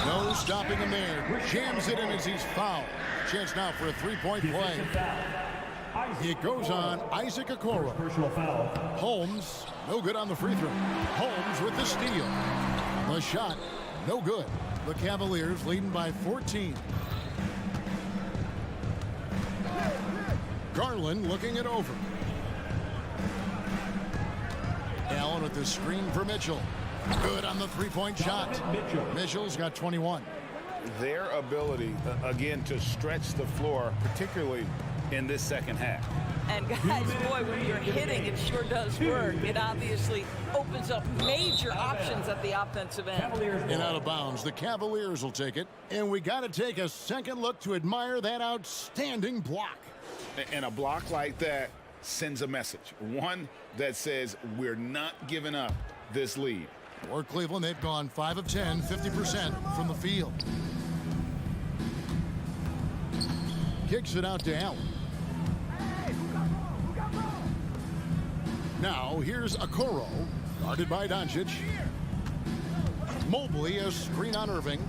No stopping him there. Jams it in as he's fouled. Chance now for a 3-point play. It goes on Isaac Okoro. Holmes, no good on the free throw. Holmes with the steal. The shot, no good. The Cavaliers leading by 14. Garland looking it over. Allen with the screen for Mitchell. Good on the three-point shot. Mitchell's got 21. Their ability, again, to stretch the floor, particularly in this second half. And guys, boy, when you're hitting, it sure does work. It obviously opens up major options at the offensive end. And out of bounds, the Cavaliers will take it. And we got to take a second look to admire that outstanding block. And a block like that sends a message. One that says we're not giving up this lead. For Cleveland, they've gone 5 of 10, 50% from the field. Kicks it out to Allen. Now, here's Okoro, guarded by Doncic. Mobley, a screen on Irving.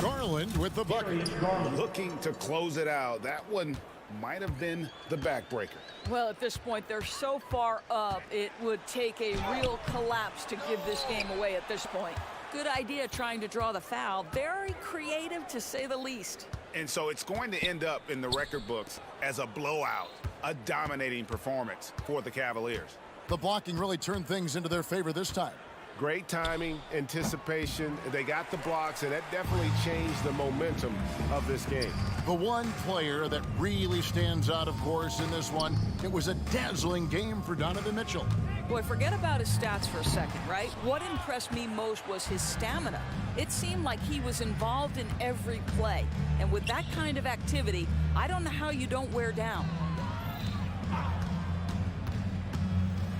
Garland with the bucket. Looking to close it out. That one might have been the backbreaker. Well, at this point, they're so far up, it would take a real collapse to give this game away at this point. Good idea trying to draw the foul. Very creative, to say the least. And so it's going to end up in the record books as a blowout, a dominating performance for the Cavaliers. The blocking really turned things into their favor this time. Great timing, anticipation. They got the blocks, and that definitely changed the momentum of this game. The one player that really stands out, of course, in this one, it was a dazzling game for Donovan Mitchell. Boy, forget about his stats for a second, right? What impressed me most was his stamina. It seemed like he was involved in every play. And with that kind of activity, I don't know how you don't wear down.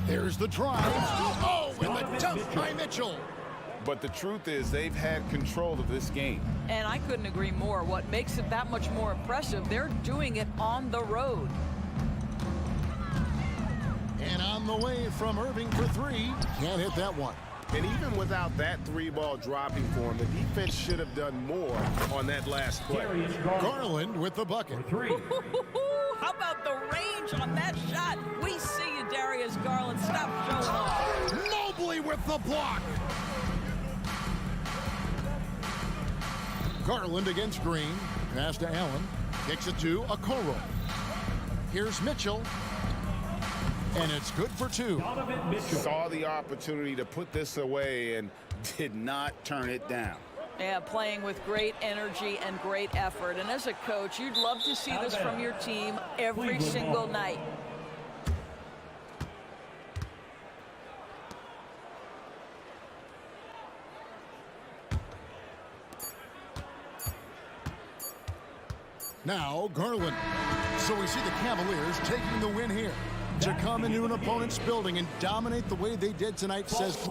There's the drive. Oh, and the dunk by Mitchell. But the truth is they've had control of this game. And I couldn't agree more. What makes it that much more impressive, they're doing it on the road. And on the way from Irving for three. Can't hit that one. And even without that three-ball dropping for him, the defense should have done more on that last play. Garland with the bucket. How about the range on that shot? We see you, Darius Garland. Stop showing off. Mobley with the block. Garland against Green. Pass to Allen. Kicks it to Okoro. Here's Mitchell. And it's good for two. Saw the opportunity to put this away and did not turn it down. Yeah, playing with great energy and great effort. And as a coach, you'd love to see this from your team every single night. Now Garland. So we see the Cavaliers taking the win here. To come into an opponent's building and dominate the way they did tonight says...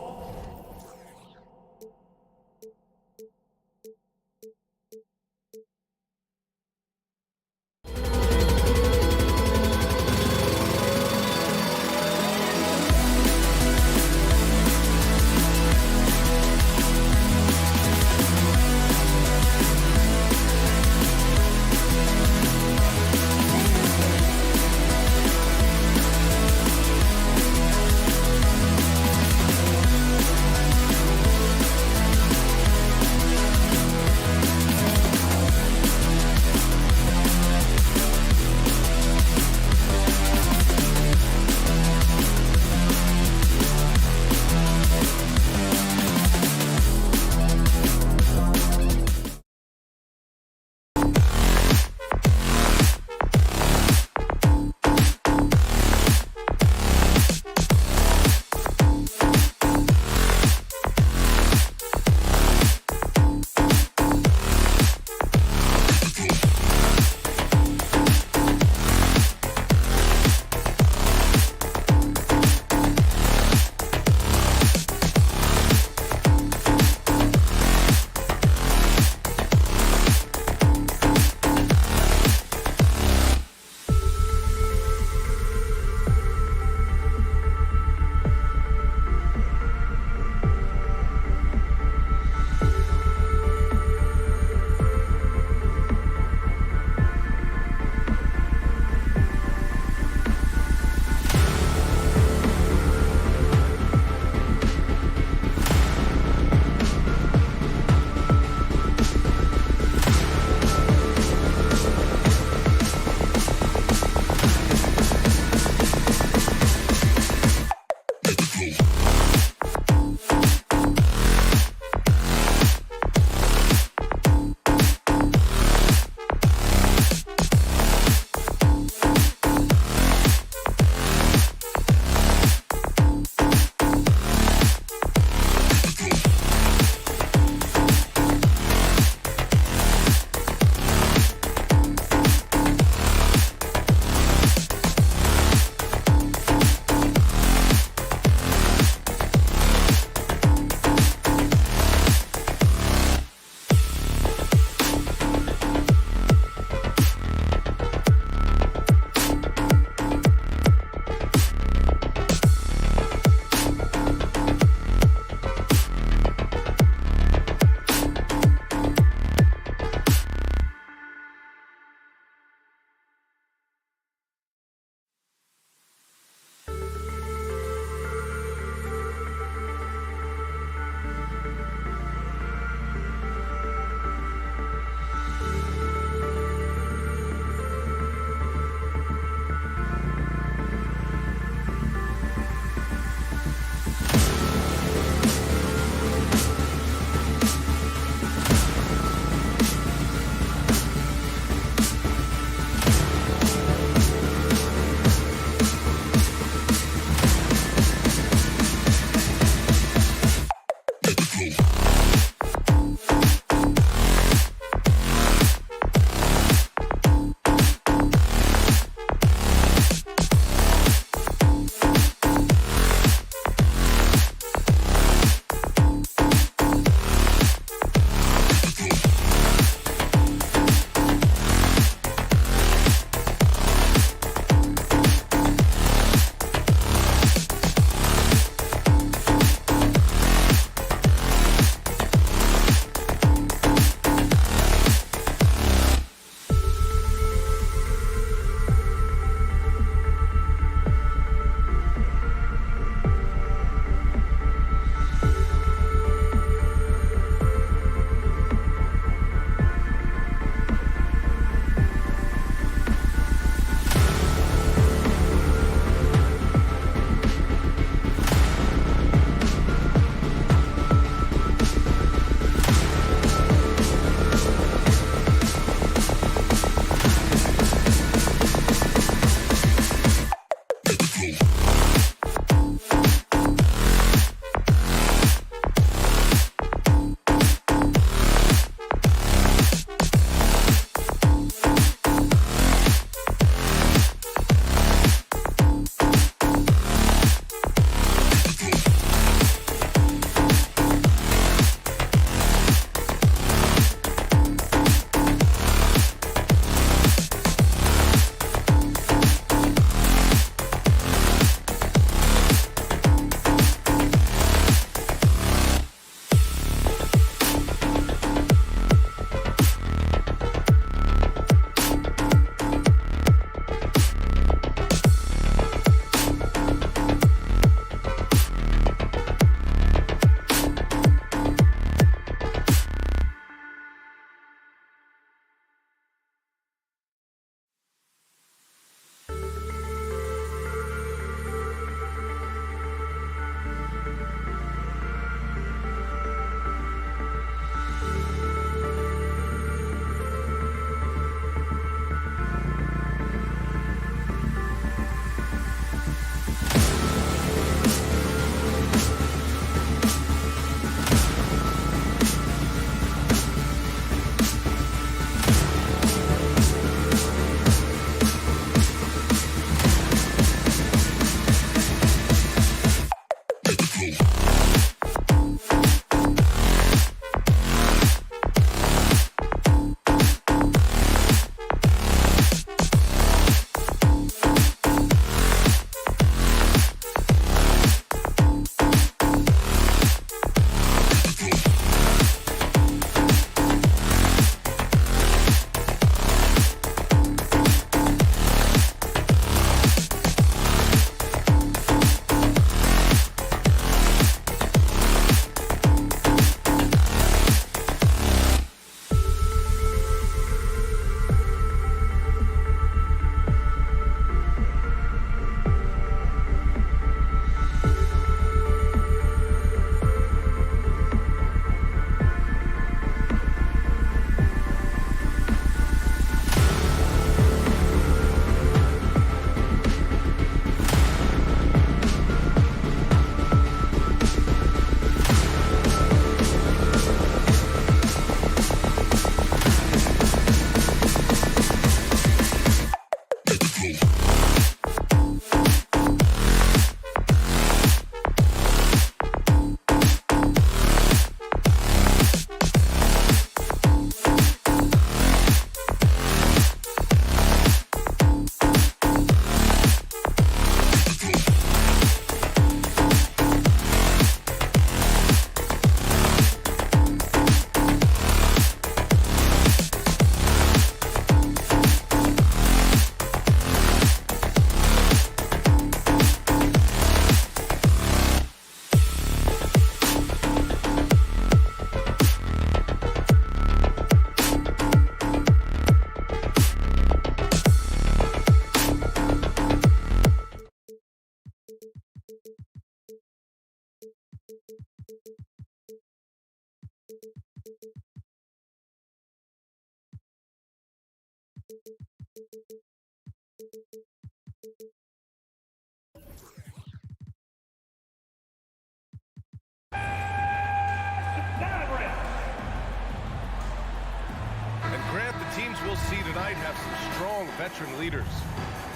tonight have some strong veteran leaders.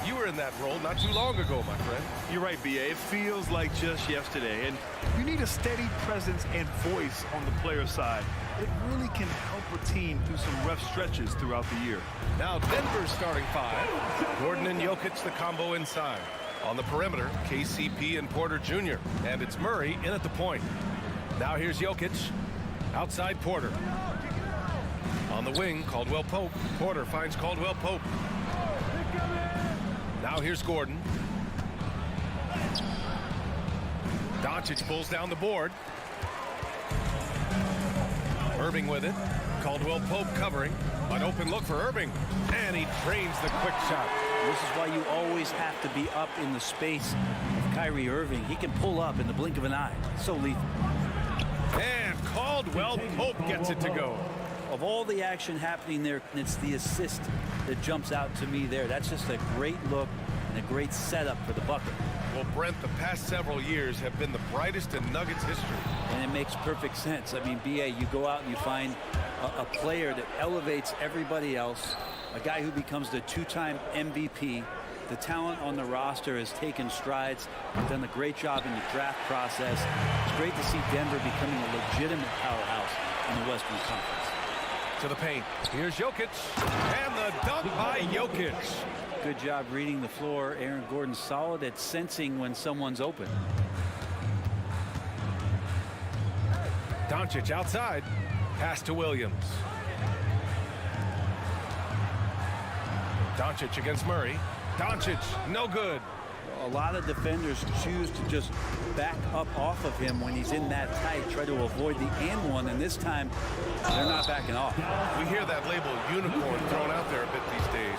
You were in that role not too long ago, my friend. You're right, B.A. It feels like just yesterday. And you need a steady presence and voice on the player side. It really can help a team through some rough stretches throughout the year. Now Denver's starting 5. Gordon and Jokic, the combo inside. On the perimeter, KCP and Porter Jr. And it's Murray in at the point. Now here's Jokic. Outside Porter. On the wing, Caldwell Pope. Porter finds Caldwell Pope. Now here's Gordon. Doncic pulls down the board. Irving with it. Caldwell Pope covering. An open look for Irving. And he drains the quick shot. This is why you always have to be up in the space of Kyrie Irving. He can pull up in the blink of an eye. So lethal. And Caldwell Pope gets it to go. Of all the action happening there, it's the assist that jumps out to me there. That's just a great look and a great setup for the bucket. Well, Brent, the past several years have been the brightest in Nuggets history. And it makes perfect sense. I mean, B.A., you go out and you find a player that elevates everybody else, a guy who becomes the 2-time MVP. The talent on the roster has taken strides, done a great job in the draft process. It's great to see Denver becoming a legitimate powerhouse in the Western Conference. To the paint. Here's Jokic. And the dunk by Jokic. Good job reading the floor. Aaron Gordon solid at sensing when someone's open. Doncic outside. Pass to Williams. Doncic against Murray. Doncic, no good. A lot of defenders choose to just back up off of him when he's in that tight, try to avoid the and one, and this time they're not backing off. We hear that label unicorn thrown out there a bit these days.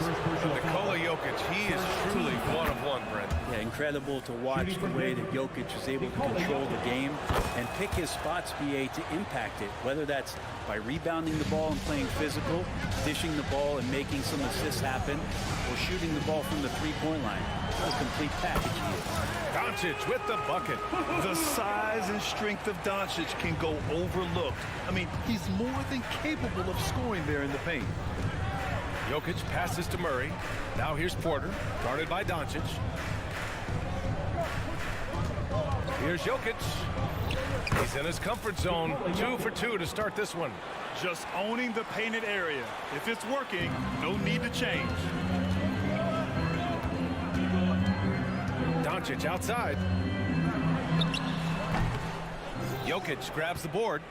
Nikola Jokic, he is truly one of one, Brent. Yeah, incredible to watch the way that Jokic is able to control the game and pick his spots, BA, to impact it, whether that's by rebounding the ball and playing physical, dishing the ball and making some assists happen, or shooting the ball from the three-point line. What a complete package he is. Doncic with the bucket. The size and strength of Doncic can go overlooked. I mean, he's more than capable of scoring there in the paint. Jokic passes to Murray. Now here's Porter, guarded by Doncic. Here's Jokic. He's in his comfort zone. 2 for 2 to start this one. Just owning the painted area. If it's working, no need to change. Doncic outside. Jokic grabs the board.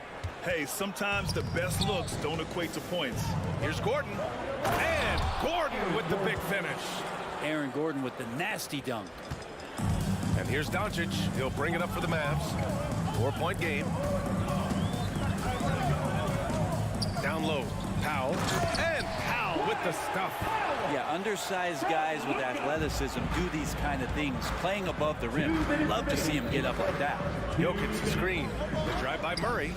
Hey, sometimes the best looks don't equate to points. Here's Gordon. And Gordon with the big finish. Aaron Gordon with the nasty dunk. And here's Doncic. He'll bring it up for the Mavs. 4-point game. Down low. Powell. And Powell with the stuff. Yeah, undersized guys with athleticism do these kind of things, playing above the rim. Love to see him get up like that. Jokic screen. The drive by Murray.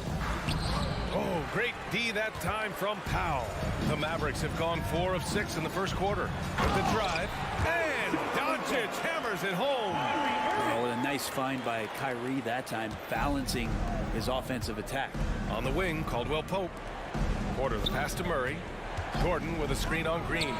Oh, great D that time from Powell. The Mavericks have gone 4 of 6 in the first quarter. With the drive. And Doncic hammers it home. Oh, what a nice find by Kyrie that time, balancing his offensive attack. On the wing, Caldwell Pope. Porter the pass to Murray. Gordon with a screen on Green.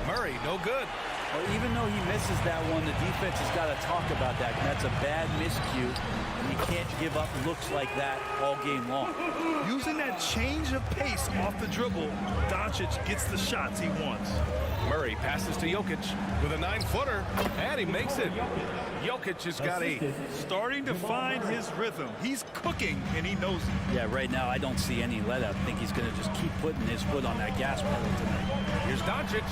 Murray, no good. Well, even though he misses that one, the defense has got to talk about that. That's a bad miscue, and you can't give up looks like that all game long. Using that change of pace off the dribble, Doncic gets the shots he wants. Murray passes to Jokic with a 9-footer, and he makes it. Jokic has got 8. Starting to find his rhythm. He's cooking, and he knows it. Yeah, right now I don't see any let up. I think he's going to just keep putting his foot on that gas pedal tonight. Here's Doncic.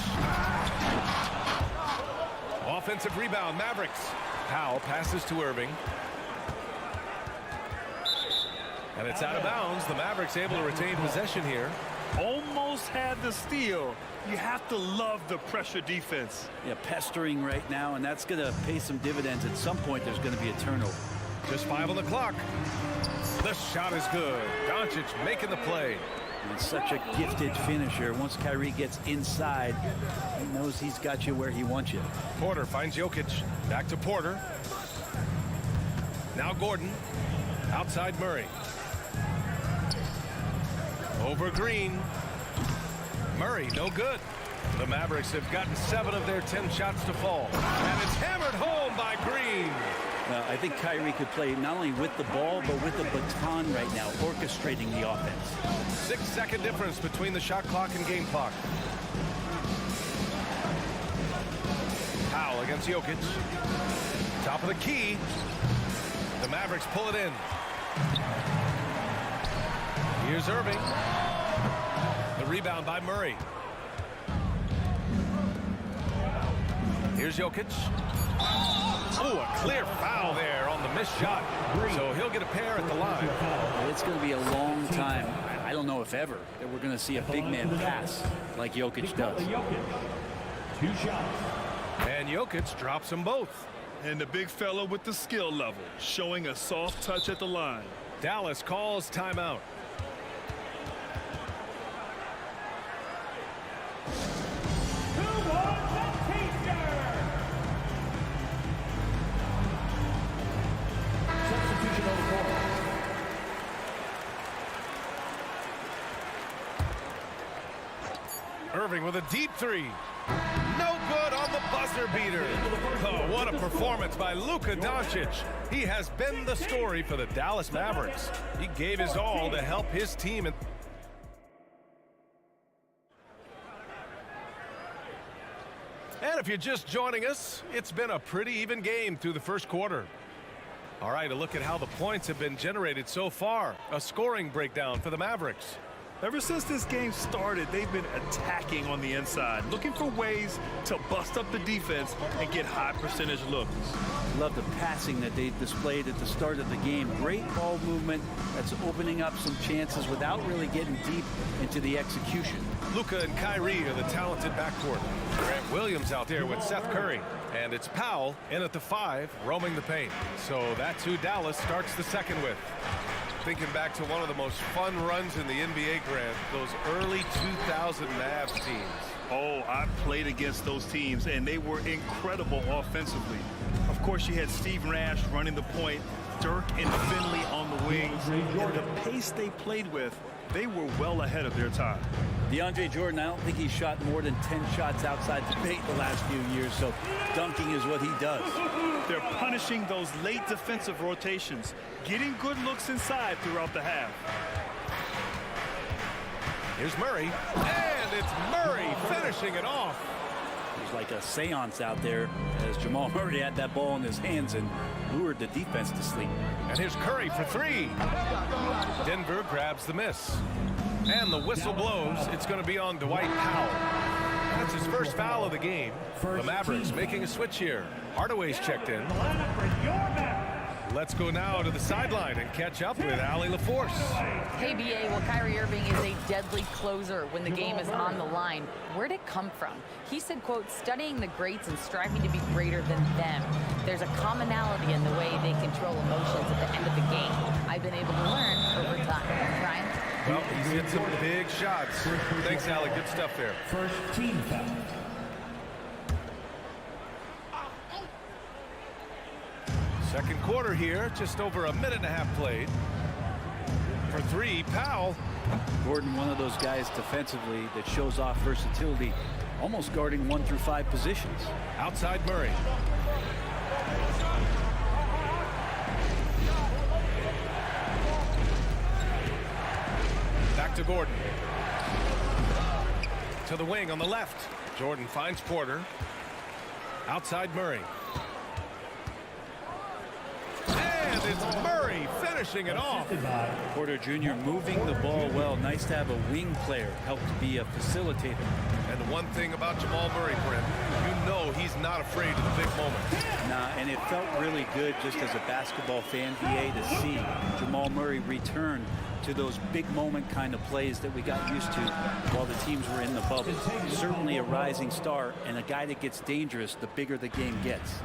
Offensive rebound, Mavericks. Powell passes to Irving. And it's out of bounds. The Mavericks able to retain possession here. Almost had the steal. You have to love the pressure defense. Yeah, pestering right now, and that's going to pay some dividends. At some point, there's going to be a turnover. Just 5 on the clock. The shot is good. Doncic making the play. And such a gifted finisher. Once Kyrie gets inside, he knows he's got you where he wants you. Porter finds Jokic. Back to Porter. Now Gordon. Outside Murray. Over Green. Murray, no good. The Mavericks have gotten 7 of their 10 shots to fall. And it's hammered home by Green. I think Kyrie could play not only with the ball, but with the baton right now, orchestrating the offense. 6-second difference between the shot clock and game clock. Powell against Jokic. Top of the key. The Mavericks pull it in. Here's Irving. The rebound by Murray. Here's Jokic. Oh, a clear foul there on the missed shot. So he'll get a pair at the line. It's going to be a long time, I don't know if ever, that we're going to see a big man pass like Jokic does. 2 shots. And Jokic drops them both. And the big fella with the skill level, showing a soft touch at the line. Dallas calls timeout. Irving with a deep 3. No good on the buzzer beater. Oh, what a performance by Luka Doncic. He has been the story for the Dallas Mavericks. He gave his all to help his team. And if you're just joining us, it's been a pretty even game through the first quarter. All right, a look at how the points have been generated so far. A scoring breakdown for the Mavericks. Ever since this game started, they've been attacking on the inside, looking for ways to bust up the defense and get high percentage looks. Love the passing that they displayed at the start of the game. Great ball movement that's opening up some chances without really getting deep into the execution. Luka and Kyrie are the talented backcourt. Grant Williams out there with Seth Curry. And it's Powell in at the 5, roaming the paint. So that's who Dallas starts the second with. Thinking back to one of the most fun runs in the NBA, Grant, those early 2000 Mavs teams. Oh, I played against those teams, and they were incredible offensively. Of course, you had Steve Nash running the point, Dirk and Finley on the wings, and the pace they played with, they were well ahead of their time. DeAndre Jordan, I don't think he's shot more than 10 shots outside the paint the last few years, so dunking is what he does. They're punishing those late defensive rotations, getting good looks inside throughout the half. Here's Murray, and it's Murray finishing it off. It was like a seance out there as Jamal Murray had that ball in his hands and lured the defense to sleep. And here's Curry for 3. Denver grabs the miss. And the whistle blows. It's going to be on Dwight Powell. That's his first foul of the game. The Mavericks making a switch here. Hardaway's checked in. Let's go now to the sideline and catch up with Allie LaForce. Hey, BA, well, Kyrie Irving is a deadly closer when the game is on the line. Where'd it come from? He said, quote, studying the greats and striving to be greater than them. There's a commonality in the way they control emotions at the end of the game. I've been able to learn over time. Brian? Well, he's hit some big shots. Thanks, Allie. Good stuff there. First team foul. Second quarter here, just over a minute and a half played. For 3, Powell. Gordon, one of those guys defensively that shows off versatility, almost guarding 1 through 5 positions. Outside Murray. Back to Gordon. To the wing on the left. Jordan finds Porter. Outside Murray. And it's Murray finishing it off. Porter Jr. moving the ball well. Nice to have a wing player help to be a facilitator. And the one thing about Jamal Murray, Brent, you know he's not afraid of the big moment. Nah, and it felt really good just as a basketball fan, BA, to see Jamal Murray return to those big moment kind of plays that we got used to while the teams were in the bubble. Certainly a rising star and a guy that gets dangerous the bigger the game gets.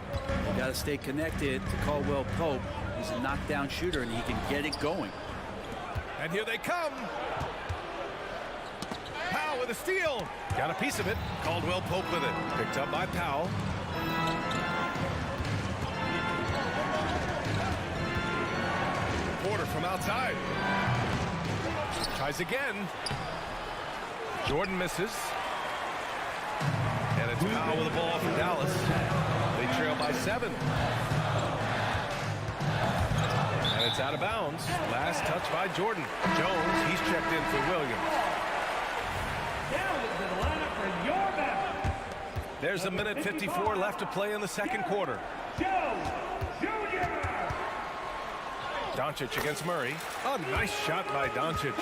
You got to stay connected to Caldwell Pope. He's a knockdown shooter and he can get it going. And here they come. Powell with a steal. Got a piece of it. Caldwell Pope with it. Picked up by Powell. Porter from outside. Tries again. Jordan misses. And it's foul with the ball for Dallas. They trail by 7. And it's out of bounds. Last touch by Jordan. Jones, he's checked in for Williams. There's a minute 54 left to play in the second quarter. Doncic against Murray. A nice shot by Doncic.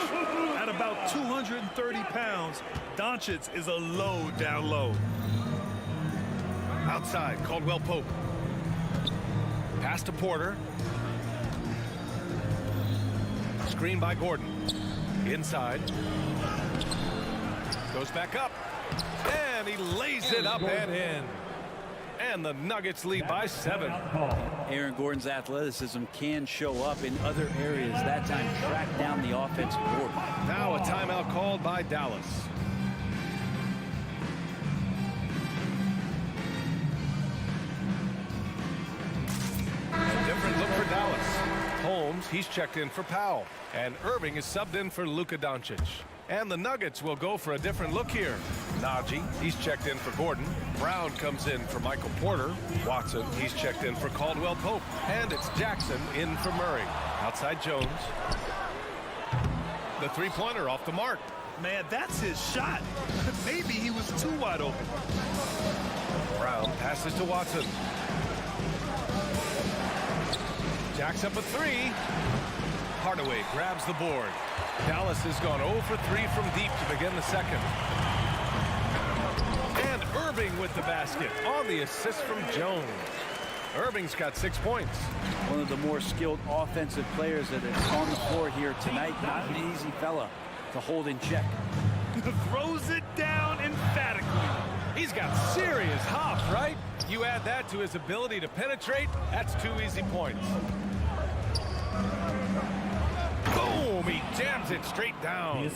At about 230 pounds, Doncic is a low down low. Outside, Caldwell Pope. Pass to Porter. Screen by Gordon. Inside. Goes back up. And he lays it up and in. And the Nuggets lead by 7. Aaron Gordon's athleticism can show up in other areas. That time, track down the offensive board. Now a timeout called by Dallas. A different look for Dallas. Holmes, he's checked in for Powell. And Irving is subbed in for Luka Doncic. And the Nuggets will go for a different look here. Najee, he's checked in for Gordon. Brown comes in for Michael Porter. Watson, he's checked in for Caldwell Pope. And it's Jackson in for Murray. Outside Jones. The three-pointer off the mark. Man, that's his shot. Maybe he was too wide open. Brown passes to Watson. Jacks up a 3. Hardaway grabs the board. Dallas has gone 0 for 3 from deep to begin the second. And Irving with the basket on the assist from Jones. Irving's got 6 points. One of the more skilled offensive players that is on the floor here tonight. Not an easy fella to hold in check. Throws it down emphatically. He's got serious hops, right? You add that to his ability to penetrate, that's 2 easy points. Boom, he jams it straight down.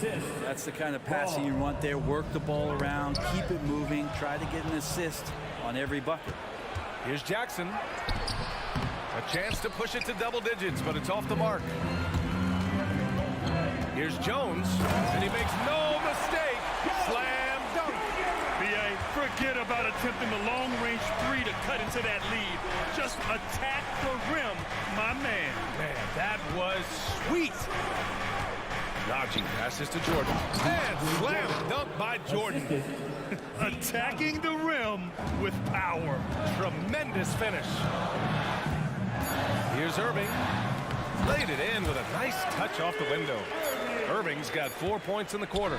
That's the kind of passing you want there. Work the ball around, keep it moving, try to get an assist on every bucket. Here's Jackson. A chance to push it to double digits, but it's off the mark. Here's Jones, and he makes no mistake. Slam dunk. B.A., forget about attempting the long-range 3 to cut into that lead. Just attack the rim, my man. Man, that was sweet. Najee passes to Jordan. And slam dunk by Jordan. Attacking the rim with power. Tremendous finish. Here's Irving. Laid it in with a nice touch off the window. Irving's got 4 points in the quarter.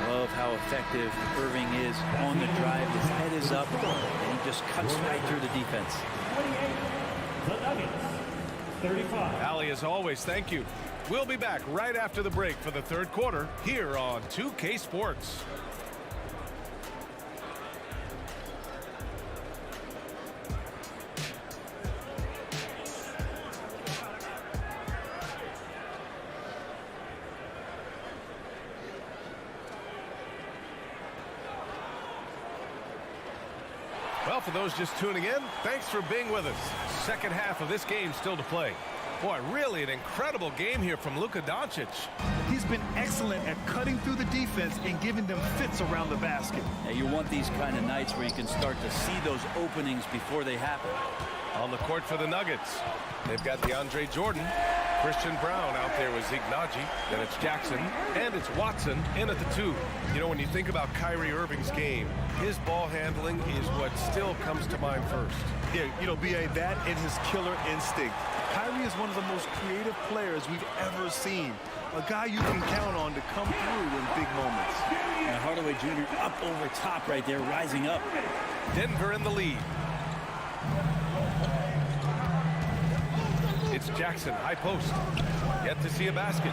Love how effective Irving is on the drive. His head is up, and he just cuts right through the defense. 28, the Nuggets, 35. Ali, as always, thank you. We'll be back right after the break for the third quarter here on 2K Sports. Well, for those just tuning in, thanks for being with us. Second half of this game still to play. Boy, really an incredible game here from Luka Doncic. He's been excellent at cutting through the defense and giving them fits around the basket. Now, you want these kind of nights where you can start to see those openings before they happen. On the court for the Nuggets, they've got DeAndre Jordan, Christian Brown out there with Najee, then it's Jackson, and it's Watson in at the 2. You know, when you think about Kyrie Irving's game, his ball handling is what still comes to mind first. Yeah, you know, B.A., that and his killer instinct. Kyrie is one of the most creative players we've ever seen. A guy you can count on to come through in big moments. And Hardaway Jr. up over top right there, rising up. Denver in the lead. It's Jackson, high post. Yet to see a basket.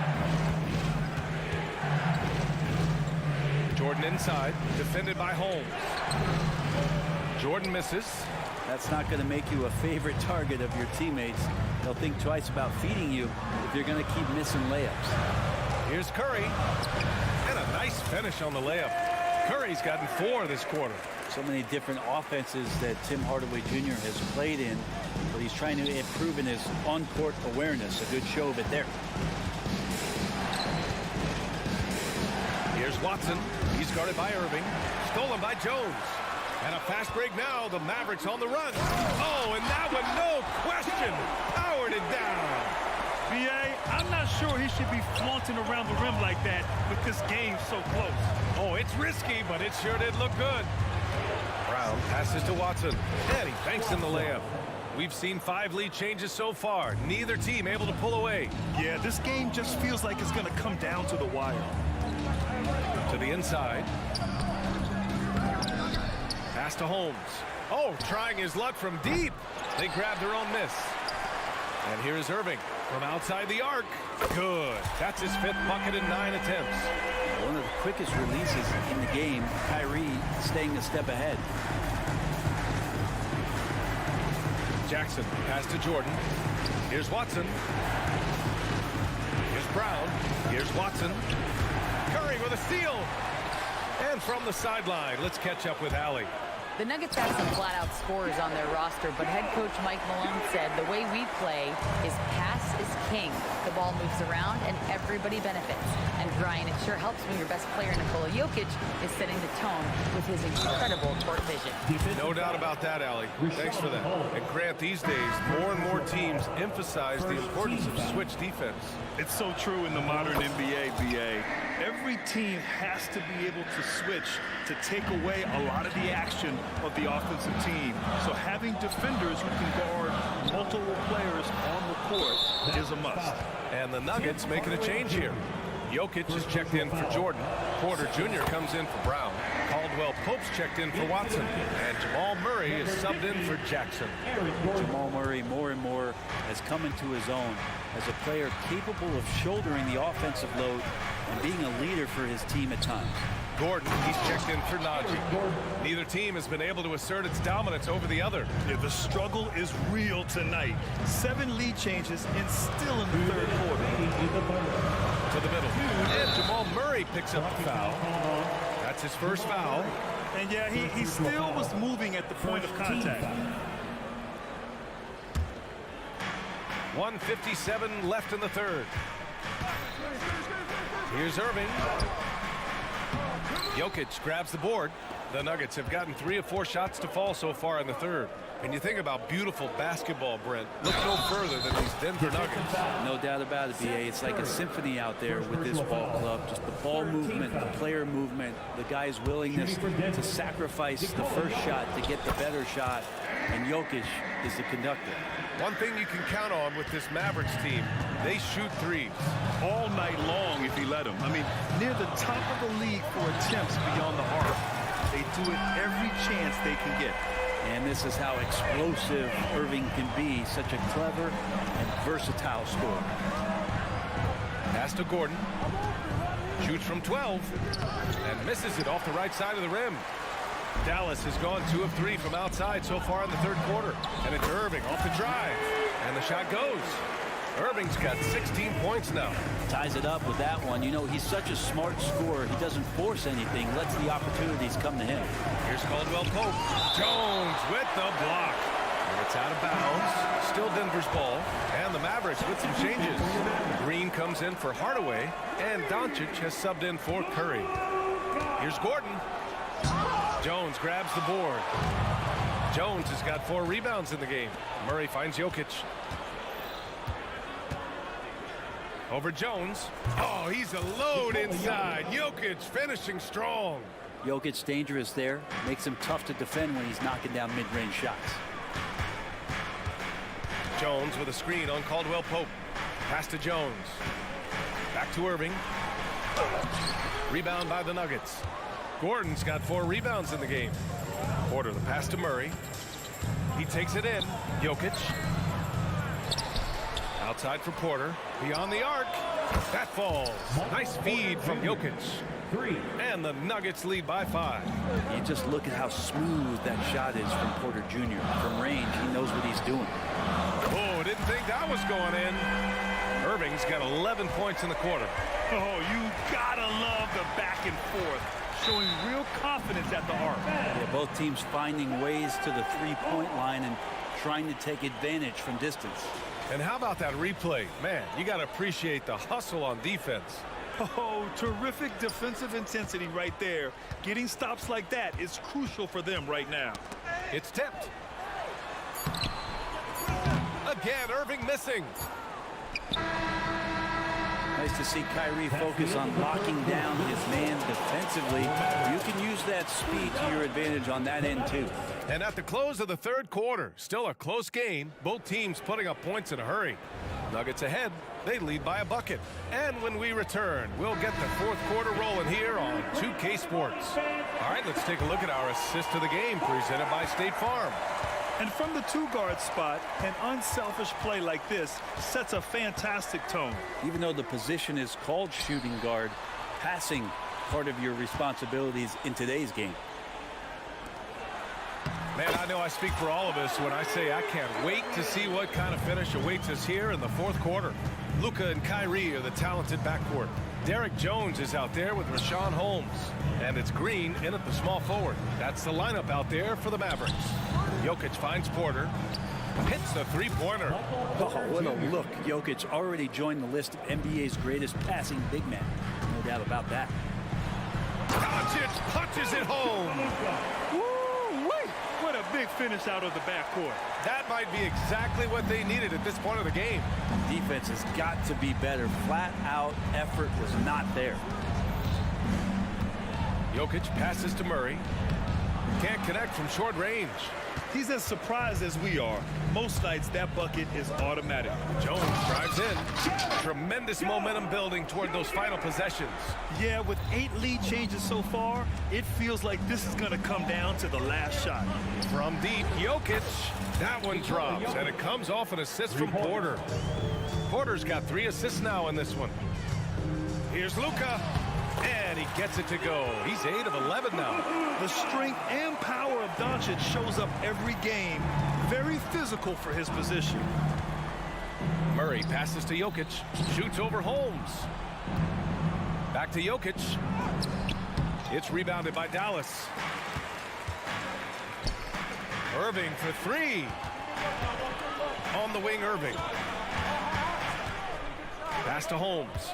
Jordan inside, defended by Holmes. Jordan misses. That's not going to make you a favorite target of your teammates. They'll think twice about feeding you if you're going to keep missing layups. Here's Curry. And a nice finish on the layup. Curry's gotten 4 this quarter. So many different offenses that Tim Hardaway Jr. has played in, but he's trying to improve in his on-court awareness. A good show of it there. Here's Watson. He's He's guarded by Irving. Stolen by Jones. And a fast break now. The Mavericks on the run. Oh, and that one, no question, powered it down. B.A., I'm not sure he should be flaunting around the rim like that with this game so close. Oh, it's risky, but it sure did look good. Brown passes to Watson. And he banks in the layup. We've seen 5 lead changes so far. Neither team able to pull away. Yeah, this game just feels like it's going to come down to the wire. To the inside. Pass to Holmes. Oh, trying his luck from deep. They grabbed their own miss. And here's Irving from outside the arc. Good. That's his 5th bucket in 9 attempts. One of the quickest releases in the game. Kyrie staying a step ahead. Jackson, pass to Jordan. Here's Watson. Here's Brown. Here's Watson. Curry with a steal. And from the sideline, let's catch up with Allie. The Nuggets have some flat-out scorers on their roster, but head coach Mike Malone said the way we play is pass is king. The ball moves around and everybody benefits. And Brian, it sure helps when your best player, Nikola Jokic, is setting the tone with his incredible court vision. No doubt about that, Allie. Thanks for that. And Grant, these days, more and more teams emphasize the importance of switch defense. It's so true in the modern NBA, B.A. Every team has to be able to switch to take away a lot of the action of the offensive team. So having defenders who can guard multiple players on the court is a must. And the Nuggets making a change here. Jokic is checked in for Jordan. Porter Jr. comes in for Brown. Caldwell Pope's checked in for Watson. And Jamal Murray is subbed in for Jackson. Jamal Murray more and more has come into his own as a player capable of shouldering the offensive load and being a leader for his team at times. Gordon, he's checked in for Najee. Neither team has been able to assert its dominance over the other. Yeah, the struggle is real tonight. 7 lead changes and still in the 3rd quarter. To the middle. And Jamal Murray picks up the foul. That's his 1st foul. And yeah, he still was moving at the point of contact. 1:57 left in the 3rd. Here's Irving. Jokic grabs the board. The Nuggets have gotten 3 of 4 shots to fall so far in the 3rd. And you think about beautiful basketball, Brent. Look no further than these Denver Nuggets. No doubt about it, B.A. It's like a symphony out there with this ball club. Just the ball movement, the player movement, the guy's willingness to sacrifice the first shot to get the better shot. And Jokic is the conductor. One thing you can count on with this Mavericks team, they shoot threes. All night long if he let them. I mean, near the top of the league for attempts beyond the arc. They do it every chance they can get. And this is how explosive Irving can be. Such a clever and versatile scorer. Pass to Gordon. Shoots from 12. And misses it off the right side of the rim. Dallas has gone 2 of 3 from outside so far in the 3rd quarter. And it's Irving off the drive. And the shot goes. Irving's got 16 points now. Ties it up with that one. You know, he's such a smart scorer. He doesn't force anything. Lets the opportunities come to him. Here's Caldwell Pope. Jones with the block. And it's out of bounds. Still Denver's ball. And the Mavericks with some changes. Green comes in for Hardaway. And Doncic has subbed in for Curry. Here's Gordon. Jones grabs the board. Jones has got 4 rebounds in the game. Murray finds Jokic. Over Jones. Oh, he's a load inside. Jokic finishing strong. Jokic dangerous there. Makes him tough to defend when he's knocking down mid-range shots. Jones with a screen on Caldwell Pope. Pass to Jones. Back to Irving. Rebound by the Nuggets. Gordon's got 4 rebounds in the game. Porter the pass to Murray. He takes it in. Jokic. Outside for Porter. Beyond the arc. That falls. Nice feed from Jokic. And the Nuggets lead by 5. You just look at how smooth that shot is from Porter Jr. From range, he knows what he's doing. Oh, didn't think that was going in. Irving's got 11 points in the quarter. Oh, you gotta love the back and forth. Showing real confidence at the arc. Yeah, both teams finding ways to the 3-point line and trying to take advantage from distance. And how about that replay? Man, you got to appreciate the hustle on defense. Oh, terrific defensive intensity right there. Getting stops like that is crucial for them right now. It's tipped. Again, Irving missing. Nice to see Kyrie focus on locking down his man defensively. You can use that speed to your advantage on that end, too. And at the close of the third quarter, still a close game. Both teams putting up points in a hurry. Nuggets ahead. They lead by a bucket. And when we return, we'll get the fourth quarter rolling here on 2K Sports. All right, let's take a look at our assist to the game presented by State Farm. And from the two-guard spot, an unselfish play like this sets a fantastic tone. Even though the position is called shooting guard, passing part of your responsibilities in today's game. Man, I know I speak for all of us when I say I can't wait to see what kind of finish awaits us here in the fourth quarter. Luka and Kyrie are the talented backcourt. Derek Jones is out there with Rashawn Holmes. And it's Green in at the small forward. That's the lineup out there for the Mavericks. Jokic finds Porter. Hits the three-pointer. Oh, what a look. Jokic already joined the list of NBA's greatest passing big men. No doubt about that. Doncic punches it home. Woo-wee! What a big finish out of the backcourt. That might be exactly what they needed at this point of the game. Defense has got to be better. Flat-out effort was not there. Jokic passes to Murray. Can't connect from short range. He's as surprised as we are. Most nights, that bucket is automatic. Jones drives in. Tremendous momentum building toward those final possessions. Yeah, with 8 lead changes so far, it feels like this is going to come down to the last shot. From deep, Jokic. That one drops, and it comes off an assist from Porter. Porter's got 3 assists now in this one. Here's Luka. And he gets it to go. He's 8 of 11 now. The strength and power of Doncic shows up every game. Very physical for his position. Murray passes to Jokic. Shoots over Holmes. Back to Jokic. It's rebounded by Dallas. Irving for 3. On the wing, Irving. Pass to Holmes.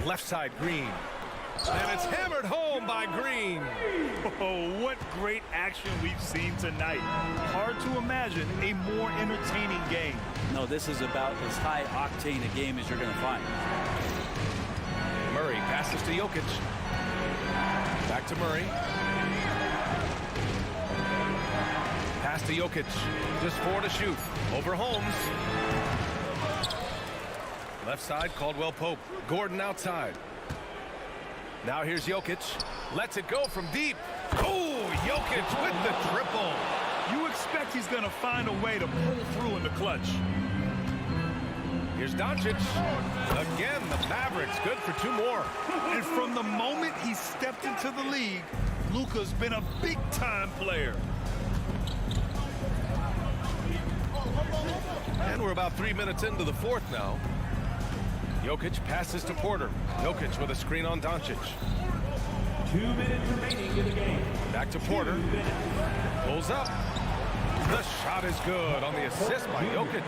Left side, Green. And it's hammered home by Green. Oh, what great action we've seen tonight. Hard to imagine a more entertaining game. No, this is about as high-octane a game as you're going to find. Murray passes to Jokic. Back to Murray. Pass to Jokic. Just 4 to shoot. Over Holmes. Left side, Caldwell Pope. Gordon outside. Now here's Jokic. Lets it go from deep. Oh, Jokic with the triple. You expect he's going to find a way to pull through in the clutch. Here's Doncic. Again, the Mavericks good for 2 more. And from the moment he stepped into the league, Luka's been a big-time player. And we're about 3 minutes into the fourth now. Jokic passes to Porter. Jokic with a screen on Doncic. 2 minutes remaining in the game. Back to Porter. Pulls up. The shot is good on the assist by Jokic.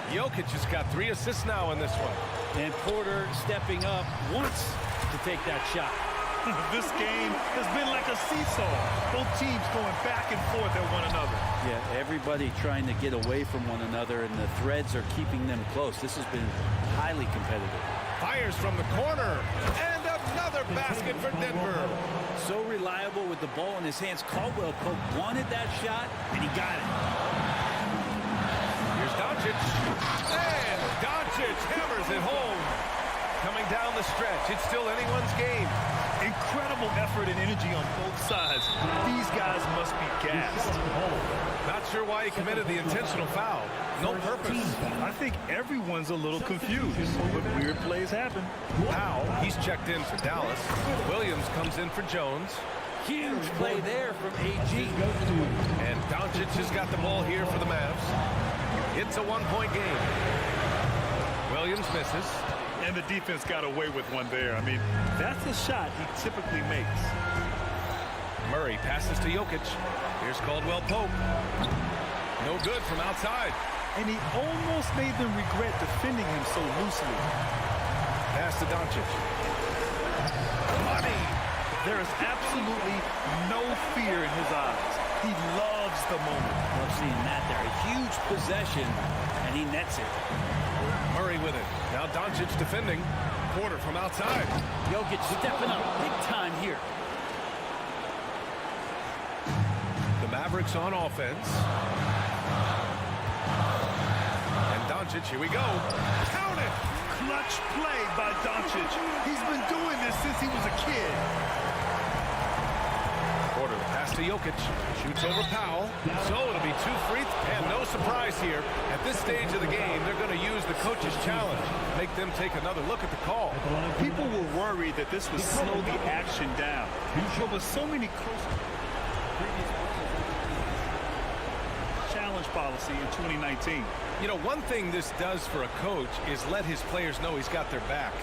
Jokic has got 3 assists now in this one. And Porter stepping up wants to take that shot. This game has been like a seesaw. Both teams going back and forth at one another. Yeah, everybody trying to get away from one another, and the threads are keeping them close. This has been highly competitive. Fires from the corner. And another basket for Denver. So reliable with the ball in his hands. Caldwell Pope wanted that shot, and he got it. Here's Doncic. And Doncic hammers it home. Coming down the stretch. It's still anyone's game. Incredible effort and energy on both sides. These guys must be gassed. Not sure why he committed the intentional foul. No purpose. I think everyone's a little confused, but weird plays happen. Powell, he's checked in for Dallas. Williams comes in for Jones. Huge play there from AG. And Doncic has got the ball here for the Mavs. It's a 1-point game. Williams misses. And the defense got away with one there. I mean, that's a shot he typically makes. Murray passes to Jokic. Here's Caldwell Pope. No good from outside. and he almost made them regret defending him so loosely. Pass to Doncic. Money! There is absolutely no fear in his eyes. He loves the moment. Love seeing that there. A huge possession, and he nets it. Murray with it. Now Doncic defending. Porter from outside. Jokic stepping up big time here. The Mavericks on offense. And Doncic, here we go. Count it! Clutch play by Doncic. He's been doing this since he was a kid. Porter, pass to Jokic. Shoots over Powell. So it'll be 2 free throws. And no surprise here. At this stage of the game, they're going to use the coach's challenge. Make them take another look at the call. People were worried that this would slow the action down. But with so many close challenge policy in 2019. You know, one thing this does for a coach is let his players know he's got their back.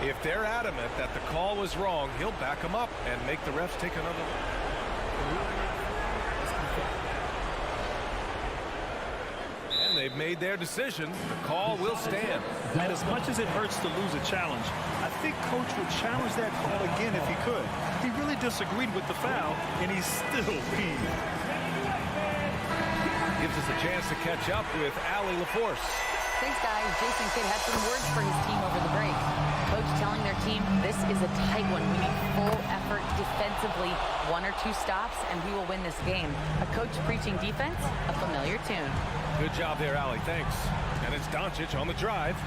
If they're adamant that the call was wrong, he'll back them up and make the refs take another look. And they've made their decision. The call will stand. And as much as it hurts to lose a challenge, I think Coach would challenge that call again if he could. He really disagreed with the foul, and he's still peeved. Gives us a chance to catch up with Allie LaForce. Thanks, guys. Jason Kidd had some words for his team over the break. Coach telling their team, this is a tight one. We need full effort defensively, 1 or 2 stops, and we will win this game. A coach preaching defense, a familiar tune. Good job there, Allie. Thanks. And it's Doncic on the drive.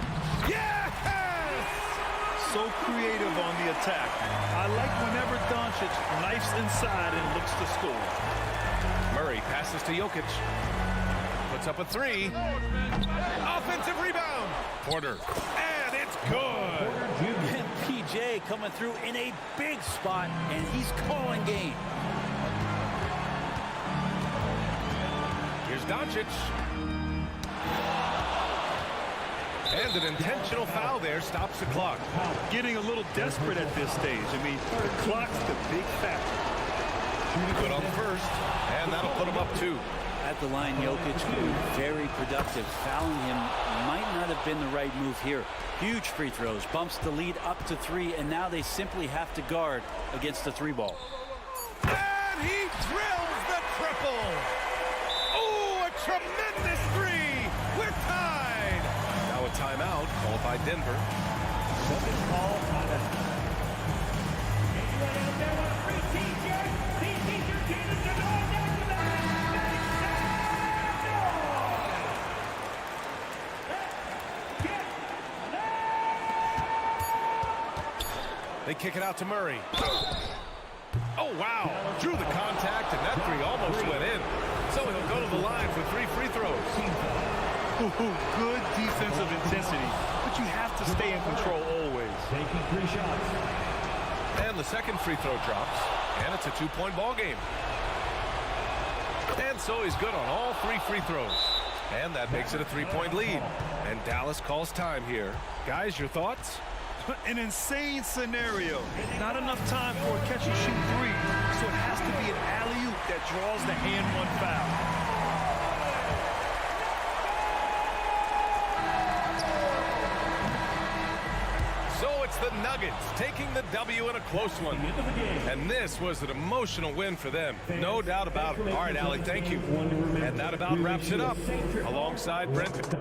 Yes! So creative on the attack. I like whenever Doncic knifes inside and looks to score. Murray passes to Jokic. Puts up a 3. Offensive rebound. Porter. And it's good. And PJ coming through in a big spot, and he's calling game. Here's Doncic. And an intentional foul there stops the clock. Getting a little desperate at this stage. I mean, the clock's the big factor. Good on the first, and that'll put him up 2. At the line, Jokic very productive. Fouling him might not have been the right move here. Huge free throws, bumps the lead up to 3, and now they simply have to guard against the 3 ball. And he drills the triple. Oh, a tremendous 3. We're tied. Now a timeout called by Denver. They kick it out to Murray. Oh, wow. Drew the contact, and that 3 almost went in. So he'll go to the line for 3 free throws. Good defensive intensity, but you have to stay in control always. Taking 3 shots. And the second free throw drops, and it's a 2-point ball game. And so he's good on all 3 free throws. And that makes it a 3-point lead. And Dallas calls time here. Guys, your thoughts? An insane scenario. Not enough time for a catch-and-shoot 3, so it has to be an alley-oop that draws the and-one foul. So it's the Nuggets taking the W in a close one. And this was an emotional win for them. No doubt about it. All right, Allie, thank you. And that about wraps it up alongside Brent.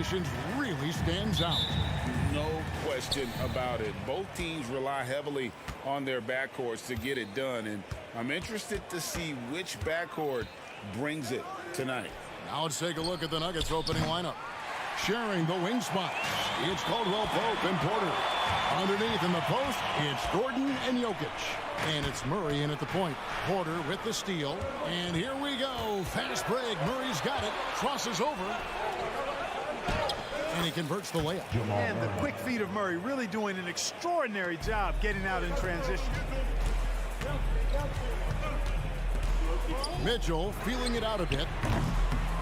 combinations really stands out. No question about it. Both teams rely heavily on their backcourts to get it done, and I'm interested to see which backcourt brings it tonight. Now let's take a look at the Nuggets opening lineup. Sharing the wing spots, it's Caldwell Pope and Porter. Underneath in the post, it's Gordon and Jokic. And it's Murray in at the point. Porter with the steal. And here we go. Fast break. Murray's got it. Crosses over. And he converts the layup. And the quick feet of Murray really doing an extraordinary job getting out in transition. Mitchell feeling it out a bit.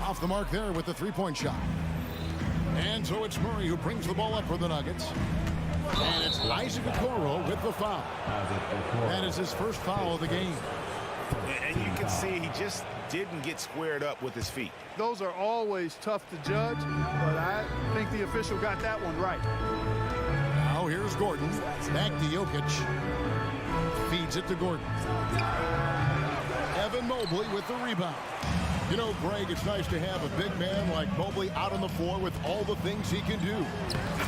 Off the mark there with the three-point shot. And so it's Murray who brings the ball up for the Nuggets. And it's Isaac Okoro with the foul. That is his first foul of the game. And you can see he just didn't get squared up with his feet. Those are always tough to judge, but I think the official got that one right. Now here's Gordon. Back to Jokic. Feeds it to Gordon. Evan Mobley with the rebound. You know, Greg, it's nice to have a big man like Mobley out on the floor with all the things he can do.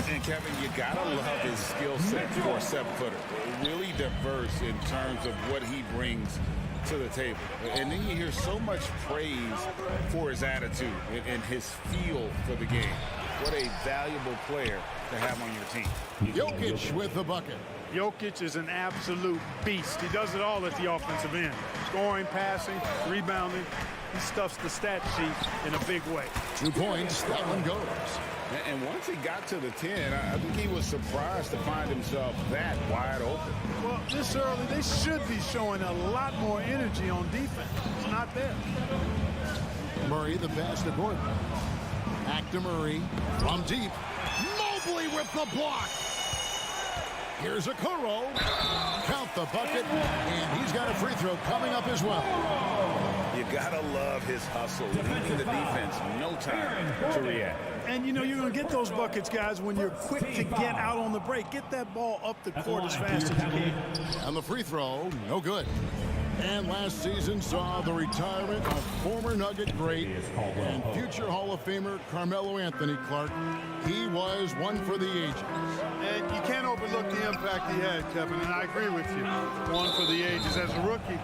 And Kevin, you gotta love his skill set for a 7-footer. Really diverse in terms of what he brings to the table. And then you hear so much praise for his attitude and his feel for the game. What a valuable player to have on your team. Jokic with the bucket. Jokic is an absolute beast. He does it all at the offensive end. Scoring, passing, rebounding. He stuffs the stat sheet in a big way. 2 points. That one goes. And once he got to the 10, I think he was surprised to find himself that wide open. Well, this early, they should be showing a lot more energy on defense. It's not there. Murray, the pass to Gordon. Back to Murray from deep. Mobley with the block. Here's Okoro. Count the bucket, and he's got a free throw coming up as well. You gotta love his hustle, leaving the defense no time to react. And you know you're going to get those buckets, guys, when you're quick to get out on the break. Get that ball up the court as fast as you can. And the free throw, no good. And last season saw the retirement of former Nugget great and future Hall of Famer Carmelo Anthony Clark. He was one for the ages. And you can't overlook the impact he had, Kevin, and I agree with you. One for the ages. As a rookie,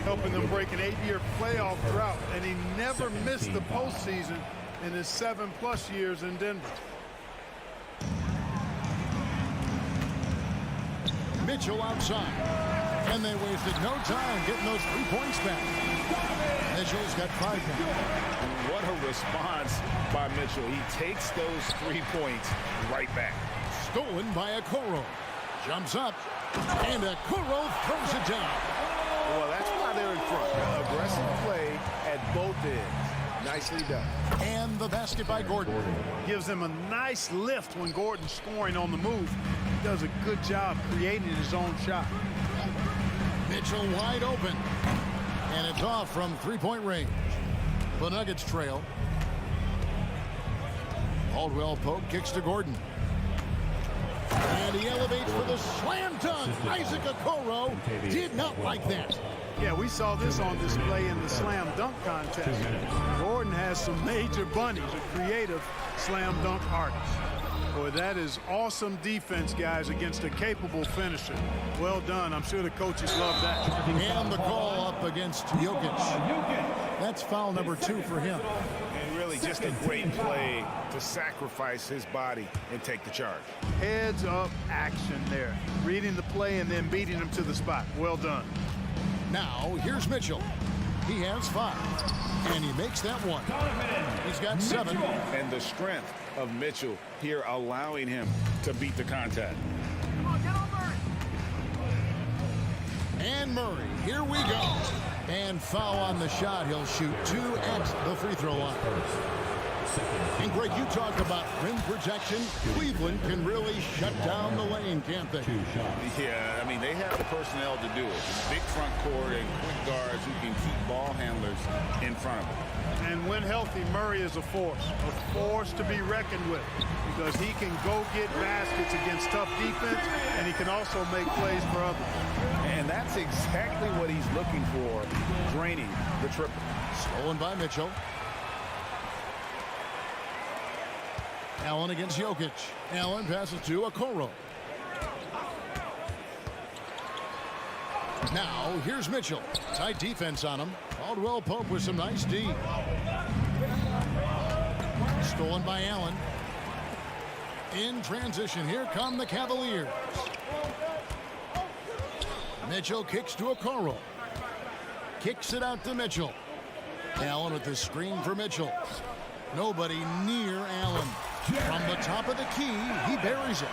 helping them break an 8-year playoff drought, and he never missed the postseason in his 7+ years in Denver. Mitchell outside. And they wasted no time getting those 3 points back. Mitchell's got 5 now. What a response by Mitchell. He takes those 3 points right back. Stolen by Okoro. Jumps up. And Okoro throws it down. Well, that's why they're in front. Aggressive play at both ends. Nicely done. And the basket by Gordon. Gives him a nice lift when Gordon's scoring on the move. He does a good job creating his own shot. Mitchell wide open. And it's off from 3-point range. The Nuggets trail. Caldwell Pope kicks to Gordon. And he elevates for the slam dunk. Isaac Okoro did not like that. Yeah, we saw this on display in the slam dunk contest. Gordon has some major bunnies, a creative slam dunk artist. Boy, that is awesome defense, guys, against a capable finisher. Well done. I'm sure the coaches love that. And the call up against Jokic. That's foul number 2 for him. And really just a great play to sacrifice his body and take the charge. Heads up action there. Reading the play and then beating him to the spot. Well done. Now, here's Mitchell. He has 5. And he makes that one. He's got 7. And the strength of Mitchell here allowing him to beat the contact. Come on, get on Murray. And Murray, here we go. And foul on the shot. He'll shoot 2 at the free throw line. And Greg, you talk about rim protection. Cleveland can really shut down the lane, can't they? Yeah, I mean, they have the personnel to do it. Big front court and quick guards who can keep ball handlers in front of them. And when healthy, Murray is a force to be reckoned with, because he can go get baskets against tough defense, and he can also make plays for others. And that's exactly what he's looking for, draining the triple. Stolen by Mitchell. Allen against Jokic. Allen passes to Okoro. Now, here's Mitchell. Tight defense on him. Caldwell Pope with some nice D. Stolen by Allen. In transition, here come the Cavaliers. Mitchell kicks to Okoro. Kicks it out to Mitchell. Allen with the screen for Mitchell. Nobody near Allen. From the top of the key, he buries it.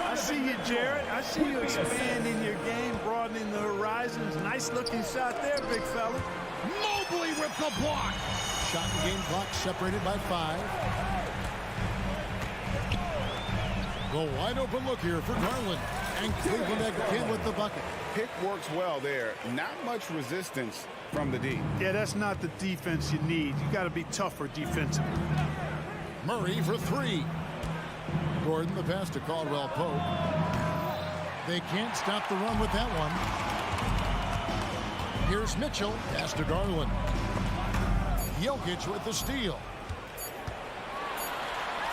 I see you, Jared. I see you expanding your game, broadening the horizons. Nice looking shot there, big fella. Mobley with the block. Shot and game clock separated by 5. The wide open look here for Garland. And Cleveland again with the bucket. Pick works well there. Not much resistance from the D. Yeah, that's not the defense you need. You got to be tougher defensively. Murray for 3. Gordon the pass to Caldwell Pope. They can't stop the run with that one. Here's Mitchell. Pass to Garland. Jokic with the steal.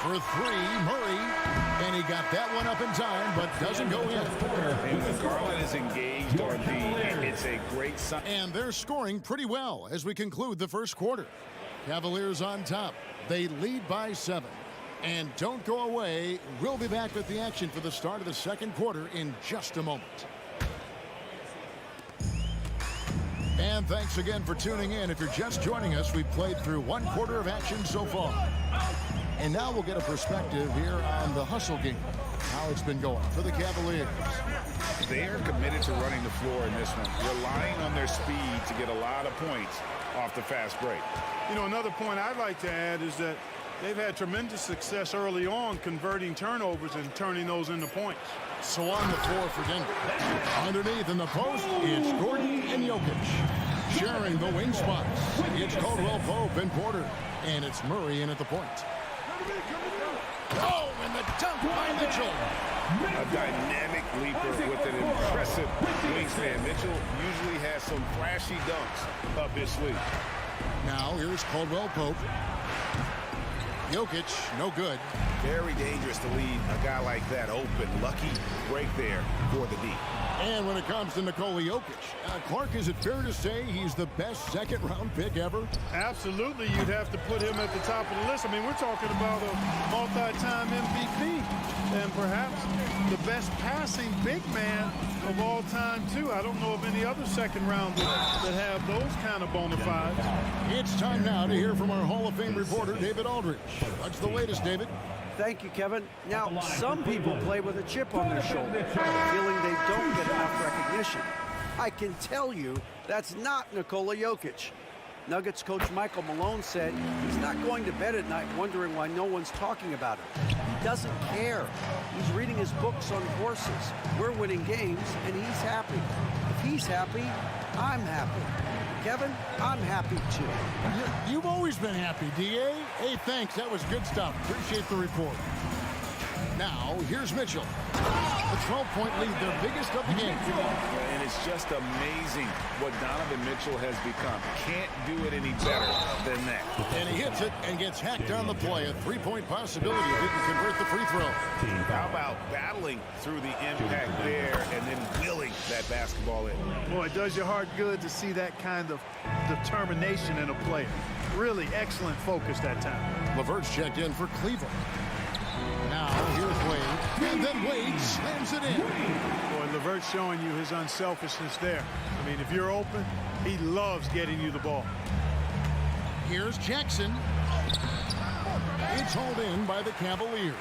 For 3, Murray. And he got that one up in time, but doesn't go in. When Garland is engaged on D, it's a great sign. And they're scoring pretty well as we conclude the first quarter. Cavaliers on top. They lead by 7. And don't go away. We'll be back with the action for the start of the second quarter in just a moment. And thanks again for tuning in. If you're just joining us, we've played through 1 quarter of action so far. And now we'll get a perspective here on the hustle game, how it's been going for the Cavaliers. They are committed to running the floor in this one, relying on their speed to get a lot of points off the fast break. You know, another point I'd like to add is that they've had tremendous success early on converting turnovers and turning those into points. So on the floor for Denver. Underneath in the post, it's Gordon and Jokic. Sharing the wing spots, it's Caldwell Pope and Porter. And it's Murray in at the point. Oh, and the dunk by Mitchell. A dynamic leaper with an impressive wingspan. Mitchell usually has some flashy dunks up his sleeve. Now here's Caldwell Pope. Jokic, no good. Very dangerous to leave a guy like that open. Lucky break there for the D. And when it comes to Nikola Jokic, Clark, is it fair to say he's the best second-round pick ever? Absolutely, you'd have to put him at the top of the list. I mean, we're talking about a multi-time MVP and perhaps the best passing big man of all time, too. I don't know of any other second-rounders that have those kind of bona fides. It's time now to hear from our Hall of Fame reporter, David Aldridge. What's the latest, David? Thank you, Kevin. Now, some people play with a chip on their shoulder, feeling they don't get enough recognition. I can tell you that's not Nikola Jokic. Nuggets coach Michael Malone said he's not going to bed at night wondering why no one's talking about him. He doesn't care. He's reading his books on horses. We're winning games, and he's happy. If he's happy, I'm happy. Kevin, I'm happy too. You've always been happy, D.A. Hey, thanks. That was good stuff. Appreciate the report. Now, here's Mitchell. The 12-point lead, their biggest of the game. And it's just amazing what Donovan Mitchell has become. Can't do it any better than that. And he hits it and gets hacked on the play. A 3-point possibility. Didn't convert the free throw. How about battling through the impact there and then willing that basketball in? Boy, it does your heart good to see that kind of determination in a player. Really excellent focus that time. LeVert's checked in for Cleveland. Now, here's Wade. And then Wade slams it in. Boy, LeVert's showing you his unselfishness there. I mean, if you're open, he loves getting you the ball. Here's Jackson. It's hauled in by the Cavaliers.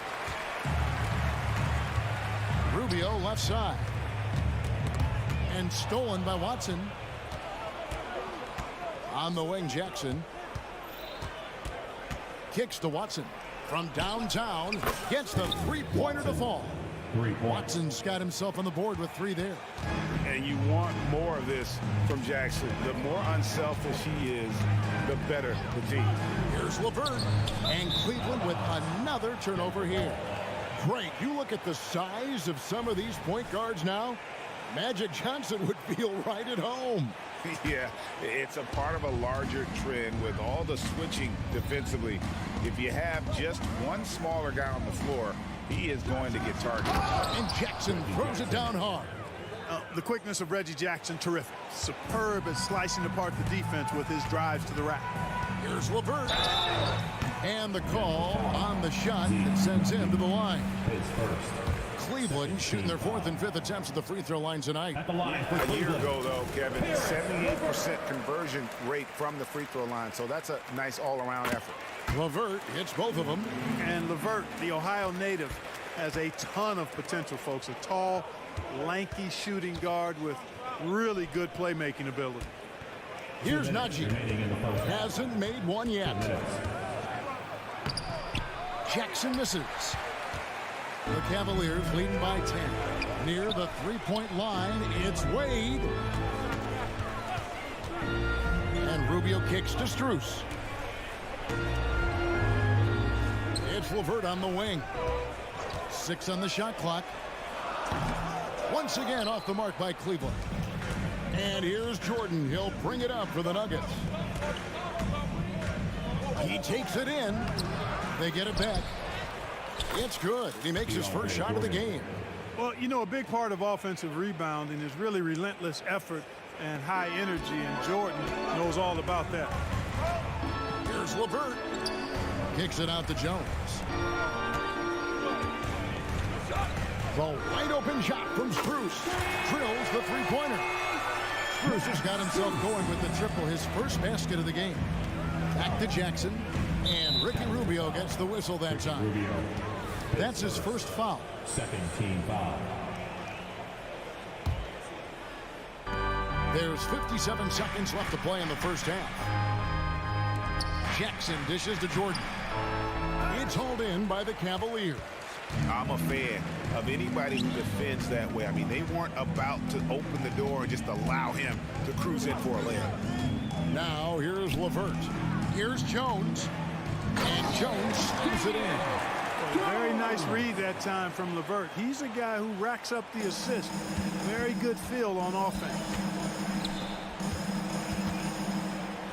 Rubio left side. And stolen by Watson. On the wing, Jackson. Kicks to Watson. From downtown, gets the three-pointer to fall. Watson's got himself on the board with 3 there. And you want more of this from Jackson. The more unselfish he is, the better the team. Here's LeVert. And Cleveland with another turnover here. Great. You look at the size of some of these point guards now. Magic Johnson would feel right at home. Yeah, it's a part of a larger trend with all the switching defensively. If you have just one smaller guy on the floor, he is going to get targeted. And Jackson throws it down hard. The quickness of Reggie Jackson, terrific. Superb at slicing apart the defense with his drives to the rack. Here's LeVert. And the call on the shot that sends him to the line. Cleveland shooting their 4th and 5th attempts at the free throw line tonight. A year ago, though, Kevin, 78% conversion rate from the free throw line. So that's a nice all-around effort. LeVert hits both of them. And LeVert, the Ohio native, has a ton of potential, folks. A tall, lanky shooting guard with really good playmaking ability. Here's Najee. Hasn't made one yet. Jackson misses. The Cavaliers leading by 10. Near the three-point line, it's Wade. And Rubio kicks to Strus. It's LeVert on the wing. 6 on the shot clock. Once again off the mark by Cleveland. And here's Jordan. He'll bring it up for the Nuggets. He takes it in. They get it back. It's good. He makes his first shot of the game. Well, you know, a big part of offensive rebounding is really relentless effort and high energy, and Jordan knows all about that. Here's LeVert. Kicks it out to Jones. The wide open shot from Strus. Drills the three-pointer. Strus has got himself going with the triple, his first basket of the game. Back to Jackson. And Ricky Rubio gets the whistle that time. That's his first foul. Second team foul. There's 57 seconds left to play in the first half. Jackson dishes to Jordan. It's hauled in by the Cavaliers. I'm a fan of anybody who defends that way. I mean, they weren't about to open the door and just allow him to cruise in for a layup. Now here's LeVert. Here's Jones. And Jones steals it in. Very nice read that time from LeVert. He's a guy who racks up the assist. Very good feel on offense.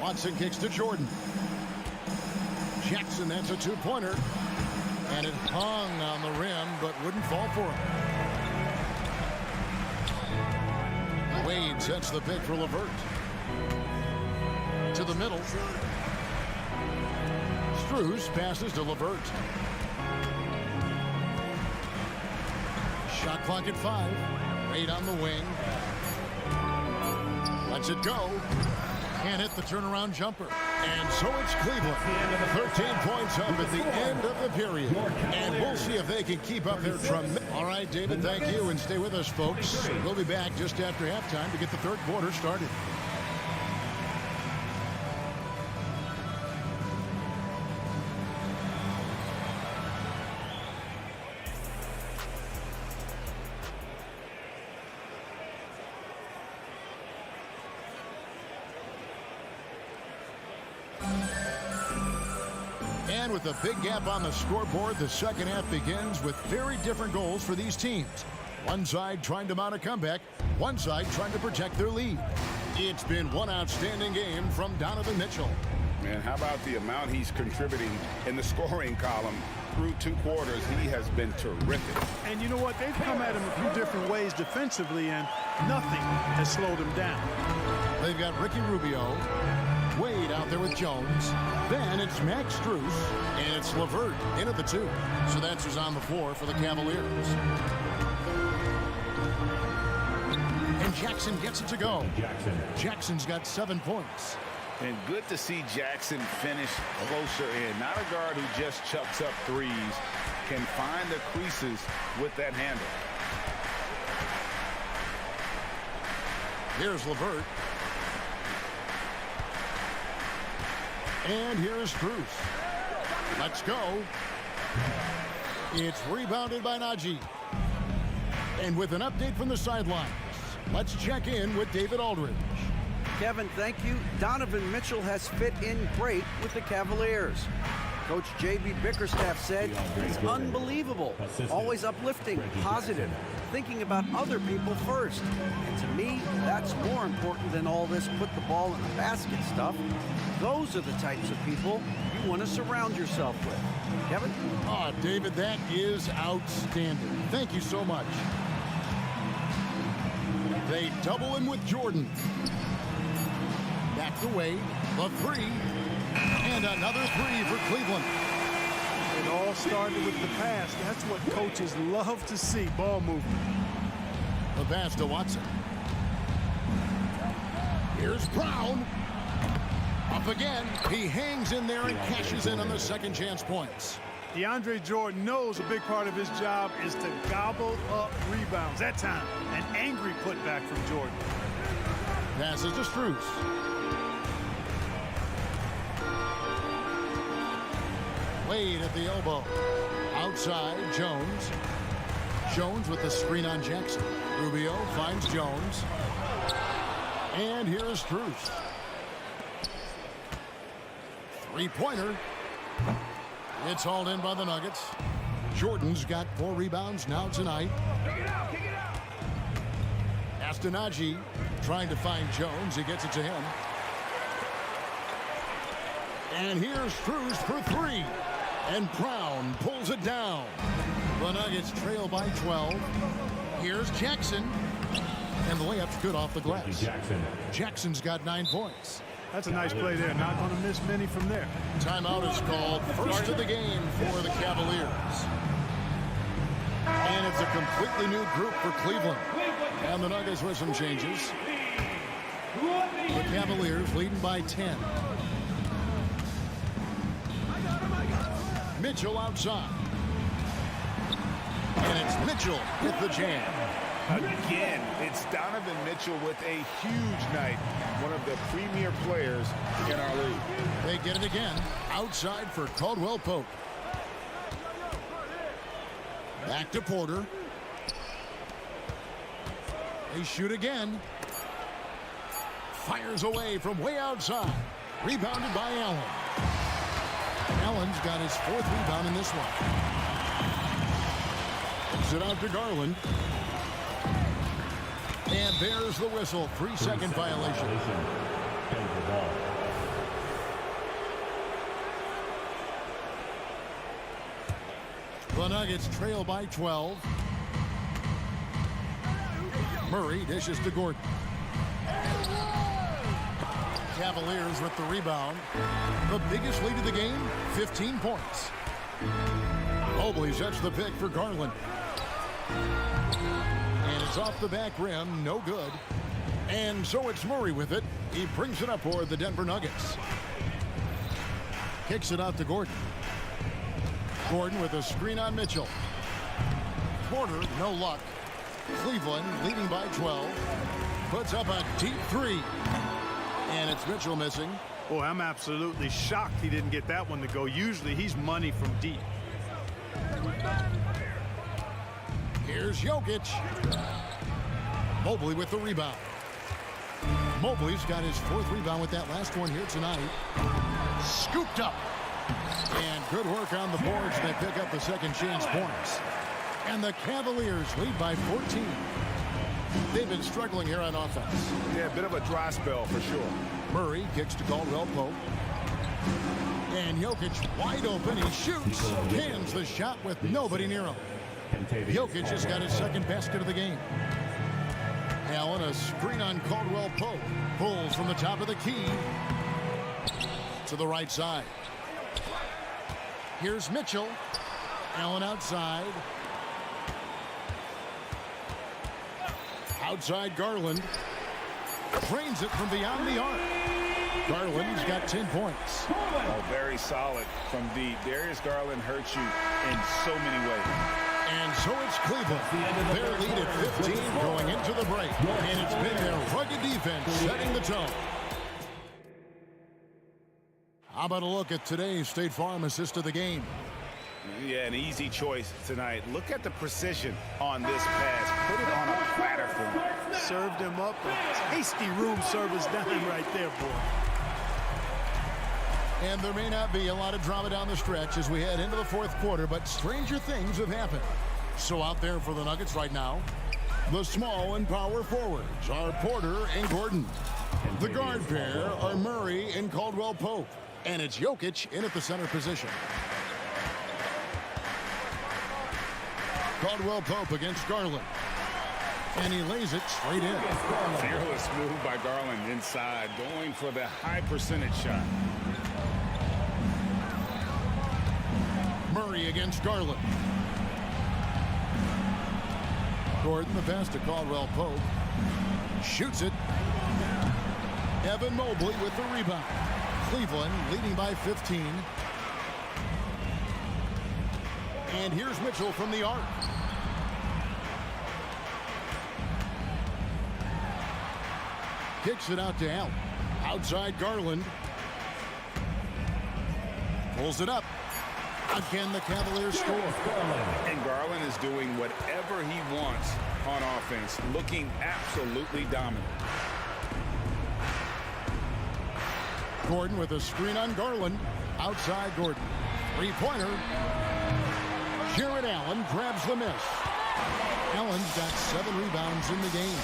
Watson kicks to Jordan. Jackson, that's a two-pointer. And it hung on the rim, but wouldn't fall for him. Wade sets the pick for LeVert. To the middle. Strus passes to LeVert. Shot clock at 5. Wade on the wing. Lets it go. Can't hit the turnaround jumper. And so it's Cleveland. 13 points up at the end of the period. And we'll see if they can keep up their tremendous. All right, David, thank you. And stay with us, folks. We'll be back just after halftime to get the third quarter started. And with a big gap on the scoreboard, the second half begins with very different goals for these teams. One side trying to mount a comeback, one side trying to protect their lead. It's been one outstanding game from Donovan Mitchell. Man, how about the amount he's contributing in the scoring column? Through 2 quarters, he has been terrific. And you know what? They've come at him a few different ways defensively, and nothing has slowed him down. They've got Ricky Rubio, Wade out there with Jones. Then it's Max Strus, and it's LeVert in at the 2. So that's who's on the floor for the Cavaliers. And Jackson gets it to go. Jackson's got 7 points. And good to see Jackson finish closer in. Not a guard who just chucks up threes, can find the creases with that handle. Here's LeVert. And here's Strus. Let's go. It's rebounded by Najee. And with an update from the sidelines, let's check in with David Aldridge. Kevin, thank you. Donovan Mitchell has fit in great with the Cavaliers. Coach J.B. Bickerstaff said he's unbelievable, always uplifting, positive, thinking about other people first. And to me, that's more important than all this put the ball in the basket stuff. Those are the types of people you want to surround yourself with. Kevin? Oh, David, that is outstanding. Thank you so much. They double him with Jordan. Back away, the three, and another three for Cleveland. It all started with the pass. That's what coaches love to see, ball movement. The pass to Watson. Here's Brown. Up again. He hangs in there and cashes in on the second chance points. DeAndre Jordan knows a big part of his job is to gobble up rebounds. That time, an angry putback from Jordan. Passes to Strus. Wade at the elbow. Outside, Jones. Jones with the screen on Jackson. Rubio finds Jones. And here is Strus. Three-pointer. It's hauled in by the Nuggets. Jordan's got 4 rebounds now tonight. Astonagi trying to find Jones. He gets it to him. And here's Strus for 3. And Brown pulls it down. The Nuggets trail by 12. Here's Jackson. And the layup's good off the glass. Jackson's got 9 points. That's a nice play there. Not going to miss many from there. Timeout is called. First of the game for the Cavaliers. And it's a completely new group for Cleveland. And the Nuggets with some changes. The Cavaliers leading by 10. Mitchell outside. And it's Mitchell with the jam. Again, it's Donovan Mitchell with a huge night. One of the premier players in our league. They get it again. Outside for Caldwell Pope. Back to Porter. They shoot again. Fires away from way outside. Rebounded by Allen. Allen's got his 4th rebound in this one. Gives it out to Garland. And there's the whistle. 3-second violation. The Nuggets trail by 12. Murray dishes to Gordon. Cavaliers with the rebound. The biggest lead of the game, 15 points. Mobley sets the pick for Garland. And it's off the back rim, no good. And so it's Murray with it. He brings it up for the Denver Nuggets. Kicks it out to Gordon. Gordon with a screen on Mitchell. Porter, no luck. Cleveland leading by 12. Puts up a deep 3. And it's Mitchell missing. Boy, I'm absolutely shocked he didn't get that one to go. Usually he's money from deep. Here's Jokic. Mobley with the rebound. Mobley's got his 4th rebound with that last one here tonight. Scooped up. And good work on the boards. They pick up the second chance points. And the Cavaliers lead by 14. They've been struggling here on offense. Yeah, a bit of a dry spell for sure. Murray kicks to Caldwell Pope. And Jokic wide open. He shoots. Cans the shot with nobody near him. Jokic just got his 2nd basket of the game. Allen, a screen on Caldwell Pope. Pulls from the top of the key to the right side. Here's Mitchell. Allen outside. Outside Garland. Drains it from beyond the arc. Garland's got 10 points. Oh, very solid from deep. Darius Garland hurts you in so many ways. And so it's Cleveland. Their lead at 15 going into the break. And it's been their rugged defense setting the tone. How about a look at today's State Farm assist of the game? Yeah, an easy choice tonight. Look at the precision on this pass. Put it on a platter for him. Served him up a tasty room service dime right there, boy. And there may not be a lot of drama down the stretch as we head into the fourth quarter, but stranger things have happened. So out there for the Nuggets right now, the small and power forwards are Porter and Gordon. The guard pair are Murray and Caldwell-Pope. And it's Jokic in at the center position. Caldwell-Pope against Garland. And he lays it straight in. Fearless move by Garland inside, going for the high percentage shot. Murray against Garland. Gordon, the pass to Caldwell-Pope. Shoots it. Evan Mobley with the rebound. Cleveland leading by 15. And here's Mitchell from the arc. Kicks it out to Allen. Outside Garland. Pulls it up. Again, the Cavaliers score. And Garland is doing whatever he wants on offense, looking absolutely dominant. Gordon with a screen on Garland. Outside Gordon. Three-pointer. Jared Allen grabs the miss. Allen's got 7 rebounds in the game.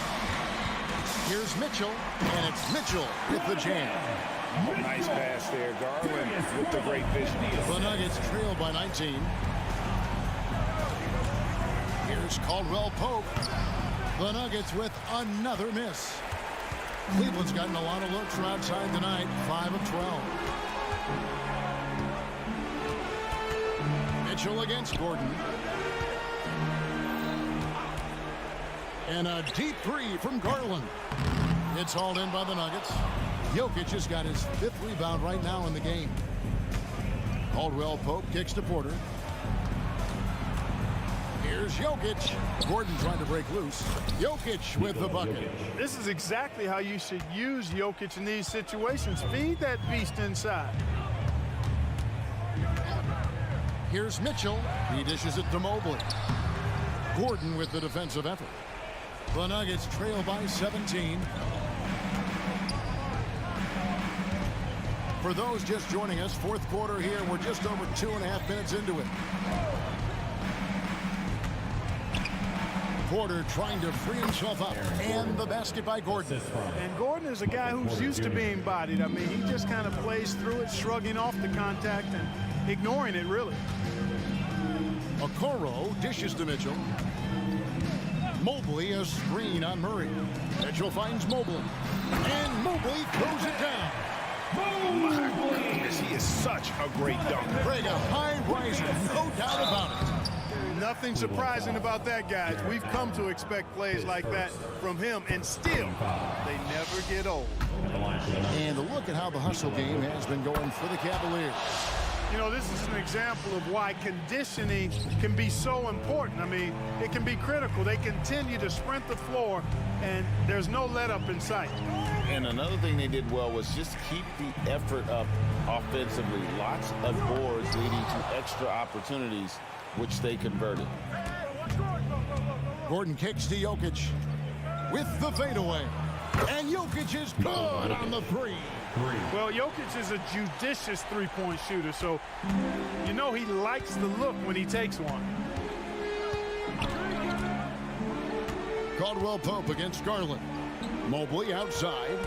Here's Mitchell, and it's Mitchell with the jam. Nice pass there. Garland with the great vision. The Nuggets trail by 19. Here's Caldwell-Pope. The Nuggets with another miss. Cleveland's gotten a lot of looks from outside tonight, 5 of 12. Mitchell against Gordon. And a deep three from Garland. It's hauled in by the Nuggets. Jokic has got his 5th rebound right now in the game. Caldwell-Pope kicks to Porter. Here's Jokic. Gordon trying to break loose. Jokic with the bucket. This is exactly how you should use Jokic in these situations. Feed that beast inside. Here's Mitchell. He dishes it to Mobley. Gordon with the defensive effort. The Nuggets trail by 17. For those just joining us, fourth quarter here. We're just over 2.5 minutes into it. Porter trying to free himself up. And the basket by Gordon. And Gordon is a guy who's used to being bodied. I mean, he just kind of plays through it, shrugging off the contact and ignoring it, really. Okoro dishes to Mitchell. Mobley, a screen on Murray. Mitchell finds Mobley. And Mobley throws it down. My goodness, he is such a great dunker. Greg, a high riser, no doubt about it. Nothing surprising about that, guys. We've come to expect plays like that from him, and still, they never get old. And look at how the hustle game has been going for the Cavaliers. You know, this is an example of why conditioning can be so important. I mean, it can be critical. They continue to sprint the floor, and there's no let up in sight. And another thing they did well was just keep the effort up offensively. Lots of boards leading to extra opportunities, which they converted. Gordon kicks to Jokic with the fadeaway. And Jokic is good on the three. Well, Jokic is a judicious three-point shooter, so you know he likes the look when he takes one. Caldwell-Pope against Garland. Mobley outside.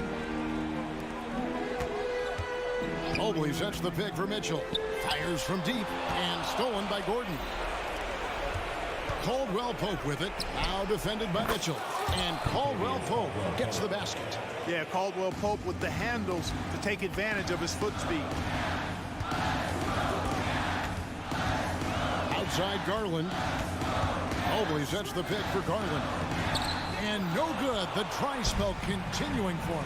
Mobley sets the pick for Mitchell. Fires from deep and stolen by Gordon. Caldwell-Pope with it. Now defended by Mitchell. And Caldwell-Pope gets the basket. Yeah, Caldwell-Pope with the handles to take advantage of his foot speed. Outside Garland. Mobley sets the pick for Garland. And no good. The dry spell continuing for him.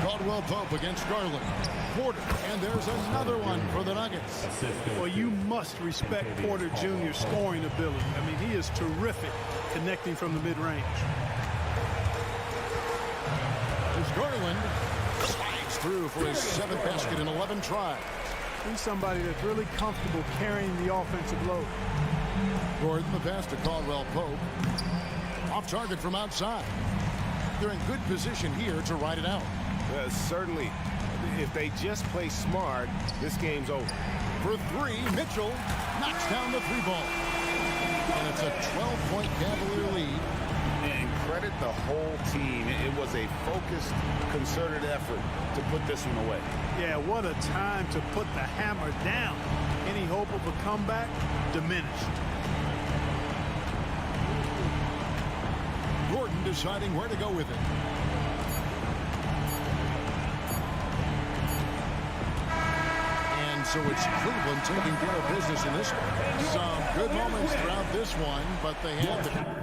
Caldwell-Pope against Garland. Porter, and there's another one for the Nuggets. Well, you must respect Porter Jr.'s scoring ability. I mean, he is terrific connecting from the mid-range. As Garland slides through for his 7th basket in 11 tries. He's somebody that's really comfortable carrying the offensive load. Gordon, the pass to Caldwell-Pope. Off target from outside. They're in good position here to ride it out. Certainly, if they just play smart, this game's over. For three, Mitchell knocks down the three ball. And it's a 12-point Cavalier lead. And credit the whole team. It was a focused, concerted effort to put this one away. Yeah, what a time to put the hammer down. Any hope of a comeback diminished. Gordon deciding where to go with it. And so it's Cleveland taking care of business in this one. Some good moments throughout this one, but they had the...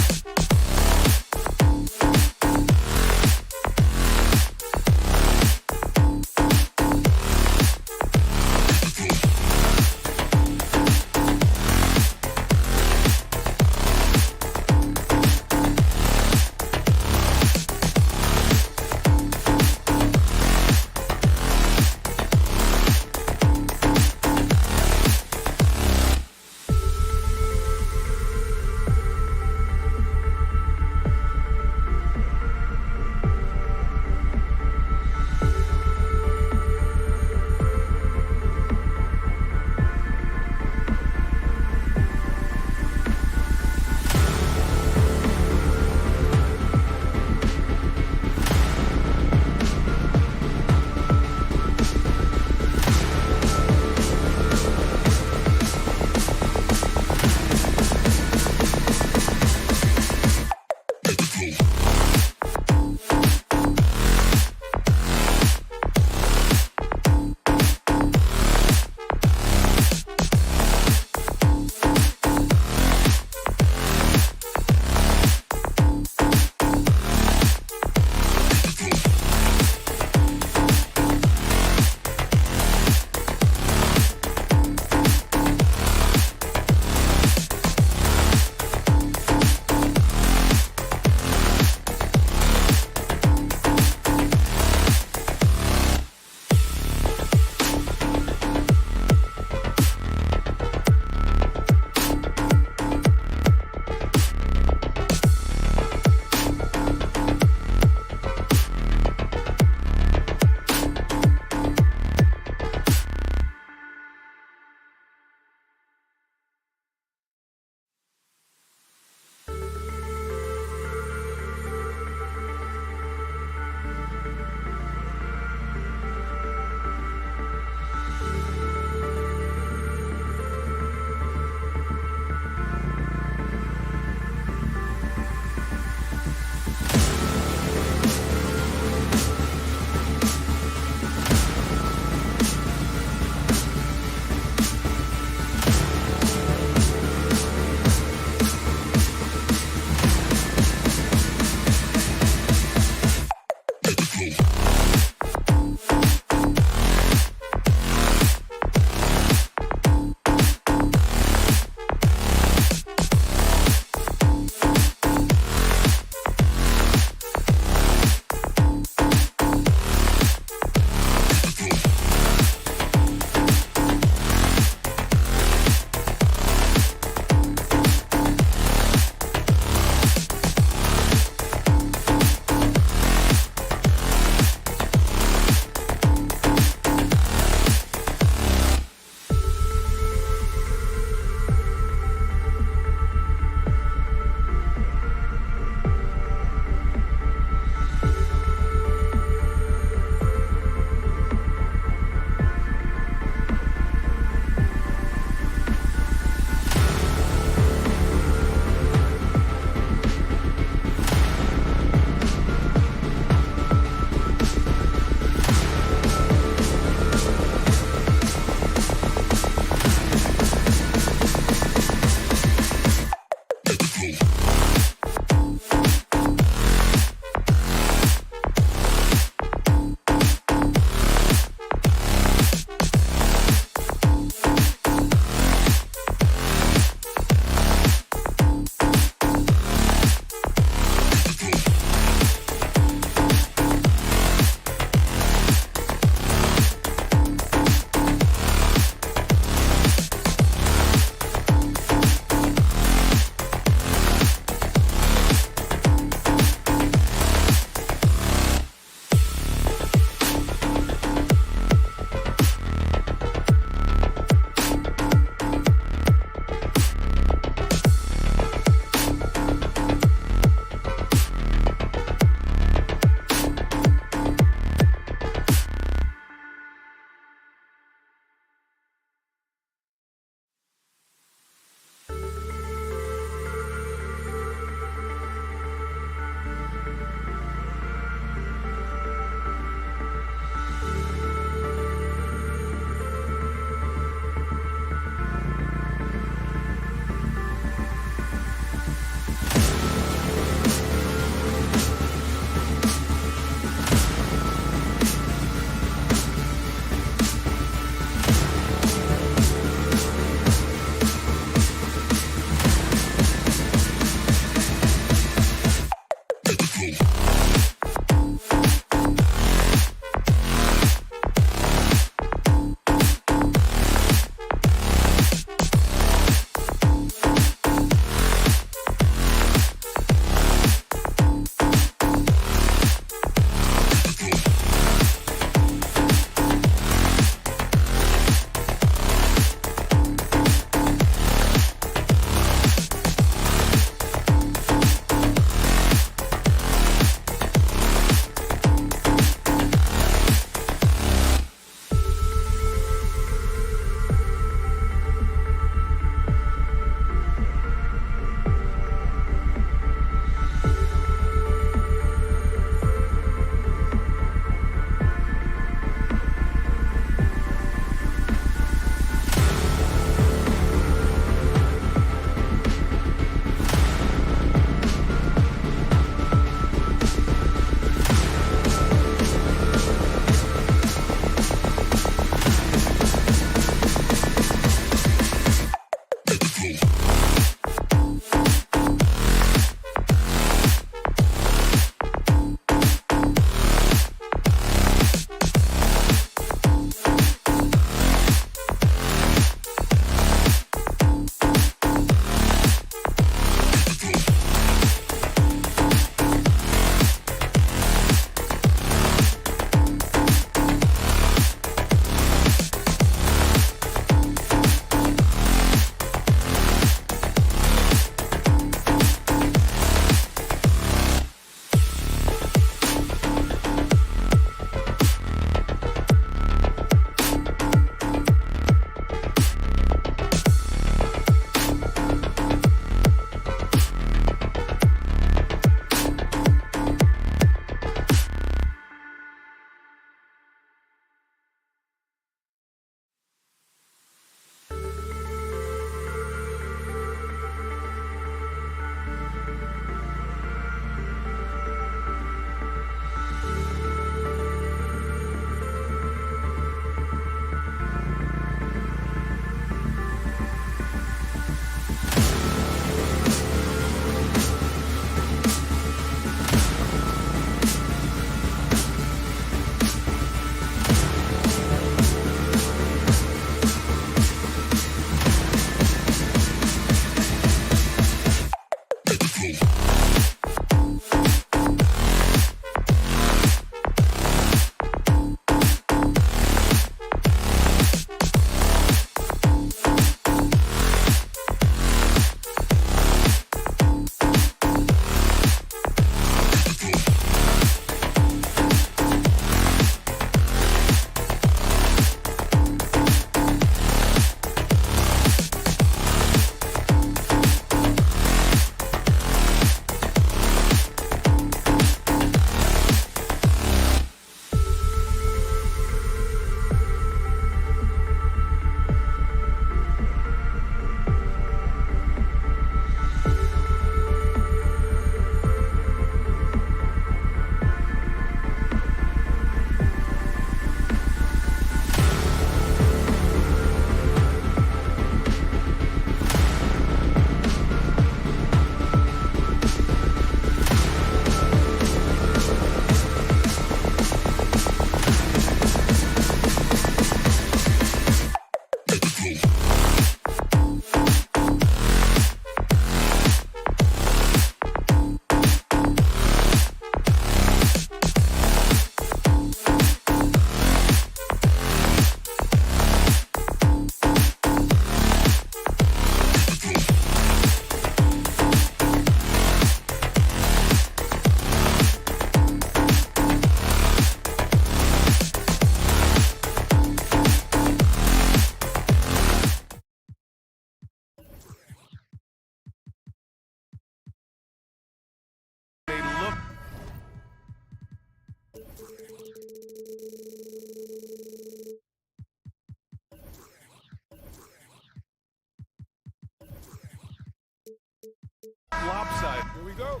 lopsided. Here we go.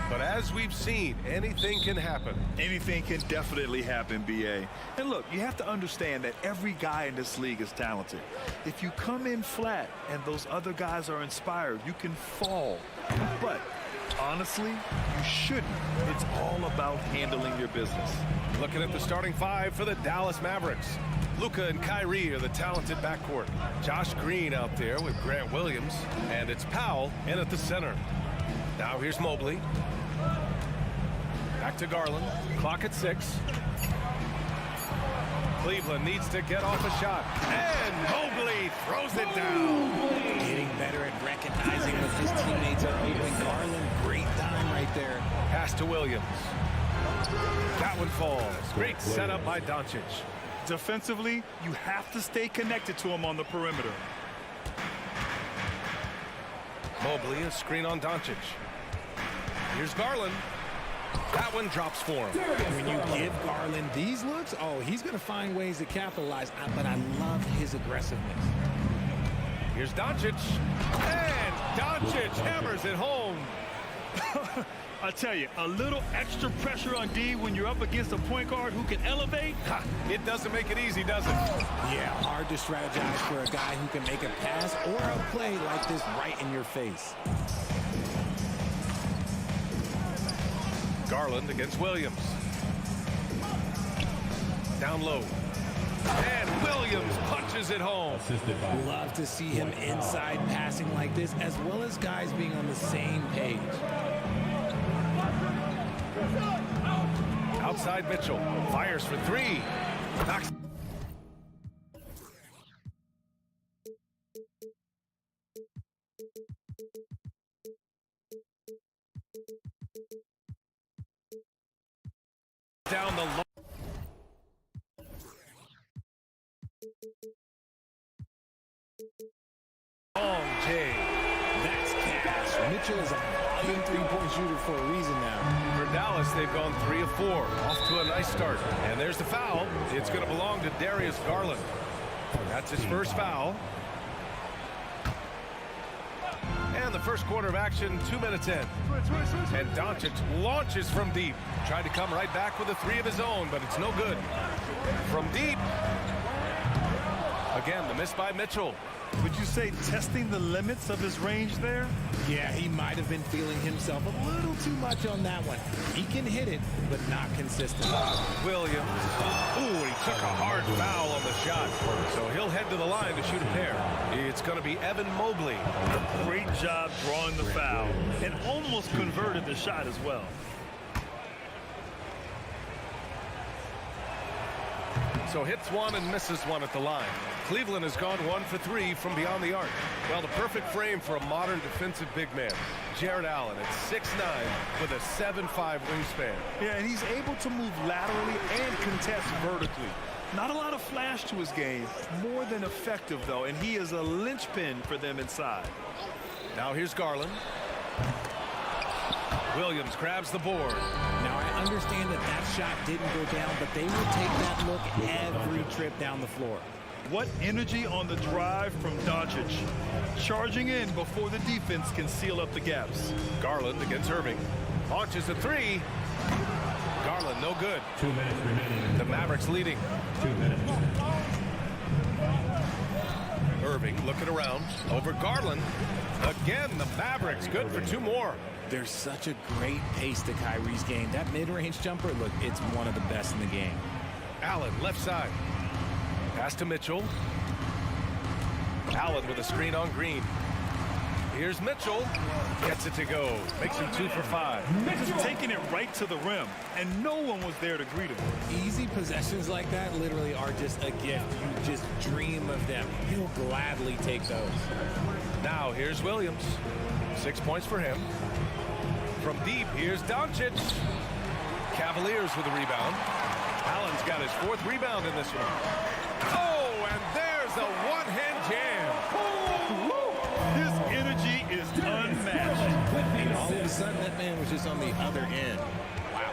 But as we've seen, anything can happen. Anything can definitely happen, BA. And look, you have to understand that every guy in this league is talented. If you come in flat and those other guys are inspired, you can fall. But honestly, you shouldn't. It's all about handling your business. Looking at the starting five for the Dallas Mavericks. Luka and Kyrie are the talented backcourt. Josh Green out there with Grant Williams. And it's Powell in at the center. Now here's Mobley. Back to Garland. Clock at 6. Cleveland needs to get off a shot. And Mobley throws it down. Getting better at recognizing what his teammates are open. Garland, great dime right there. Pass to Williams. That one falls. Great setup by Doncic. Defensively, you have to stay connected to him on the perimeter. Mobley, a screen on Doncic. Here's Garland. That one drops for him. When you give Garland these looks, oh, he's going to find ways to capitalize. But I love his aggressiveness. Here's Doncic. And Doncic hammers it home. I tell you, a little extra pressure on D when you're up against a point guard who can elevate. It doesn't make it easy, does it? Yeah, hard to strategize for a guy who can make a pass or a play like this right in your face. Garland against Williams. Down low. And Williams punches it home. Love to see him inside passing like this, as well as guys being on the same page. Outside Mitchell. Fires for 3. Knocks. Down the low. Long J. That's cash. Mitchell is a volume three-point shooter for a reason now. For Dallas, they've gone 3 of 4. Off to a nice start. And there's the foul. It's going to belong to Darius Garland. That's his first foul. And the first quarter of action, 2 minutes in. And Doncic launches from deep. Tried to come right back with a 3 of his own, but it's no good. From deep. Again, the miss by Mitchell. Would you say testing the limits of his range there? Yeah, he might have been feeling himself a little too much on that one. He can hit it, but not consistent. Williams. Ooh, he took a hard foul on the shot. So he'll head to the line to shoot a pair. It's going to be Evan Mobley. Great job drawing the foul and almost converted the shot as well. So hits one and misses one at the line. Cleveland has gone 1 for 3 from beyond the arc. Well, the perfect frame for a modern defensive big man. Jared Allen at 6'9" with a 7'5" wingspan. Yeah, and he's able to move laterally and contest vertically. Not a lot of flash to his game. More than effective, though, and he is a linchpin for them inside. Now here's Garland. Williams grabs the board. Now, I understand that that shot didn't go down, but they will take that look every trip down the floor. What energy on the drive from Doncic. Charging in before the defense can seal up the gaps. Garland against Irving. Launches a 3. Garland, no good. 2 minutes remaining. The Mavericks leading. 2 minutes. Irving looking around. Over Garland. Again, the Mavericks good for 2 more. There's such a great pace to Kyrie's game. That mid-range jumper, look, it's one of the best in the game. Allen, left side. Pass to Mitchell. Allen with a screen on Green. Here's Mitchell. Gets it to go. Makes him 2 for 5. Just taking it right to the rim, and no one was there to greet him. Easy possessions like that literally are just a gift. You just dream of them. He'll gladly take those. Now here's Williams. 6 points for him. From deep, here's Doncic. Cavaliers with a rebound. Allen's got his 4th rebound in this one. Oh, and there's a one-hand jam. His energy is unmatched. And all of a sudden, that man was just on the other end. Wow.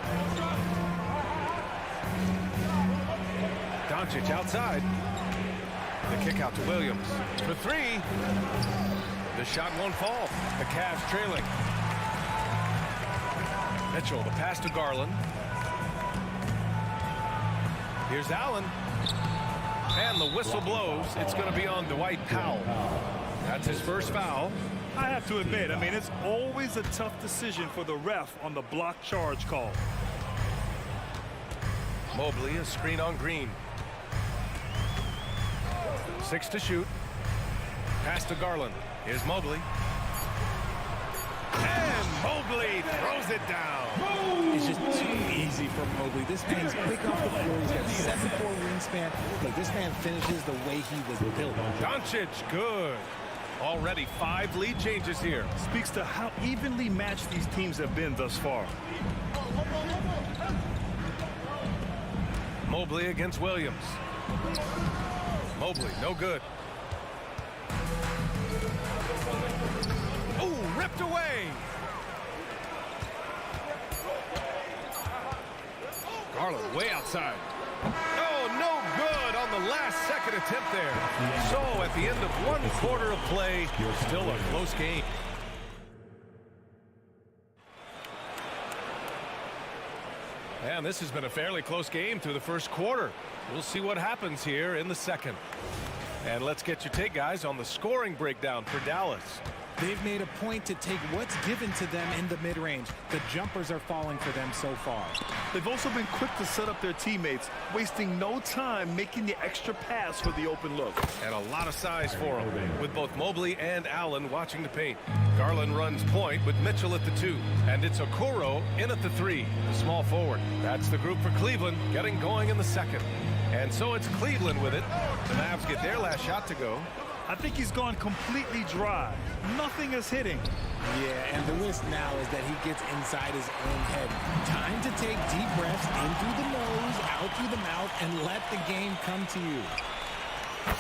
Doncic outside. The kick out to Williams for 3. The shot won't fall. The Cavs trailing. Mitchell, the pass to Garland. Here's Allen. And the whistle blows. It's going to be on Dwight Powell. That's his first foul. I have to admit, I mean, it's always a tough decision for the ref on the block charge call. Mobley, a screen on Green. 6 to shoot. Pass to Garland. Here's Mobley. And Mobley throws it down. It's just too easy for Mobley. This man's quick off the floor. He's got 7'4" wingspan. Look, this man finishes the way he was built. Doncic, good. Already 5 lead changes here. Speaks to how evenly matched these teams have been thus far. Mobley against Williams. Mobley, no good. Oh, ripped away. Garland way outside. Oh, no good on the last second attempt there. So at the end of 1 quarter of play, still a close game. And this has been a fairly close game through the first quarter. We'll see what happens here in the second. And let's get your take, guys, on the scoring breakdown for Dallas. They've made a point to take what's given to them in the mid-range. The jumpers are falling for them so far. They've also been quick to set up their teammates, wasting no time making the extra pass for the open look. And a lot of size for him, with both Mobley and Allen watching the paint. Garland runs point with Mitchell at the 2. And it's Okoro in at the 3, the small forward. That's the group for Cleveland, getting going in the second. And so it's Cleveland with it. The Mavs get their last shot to go. I think he's gone completely dry. Nothing is hitting. Yeah, and the risk now is that he gets inside his own head. Time to take deep breaths in through the nose, out through the mouth, and let the game come to you.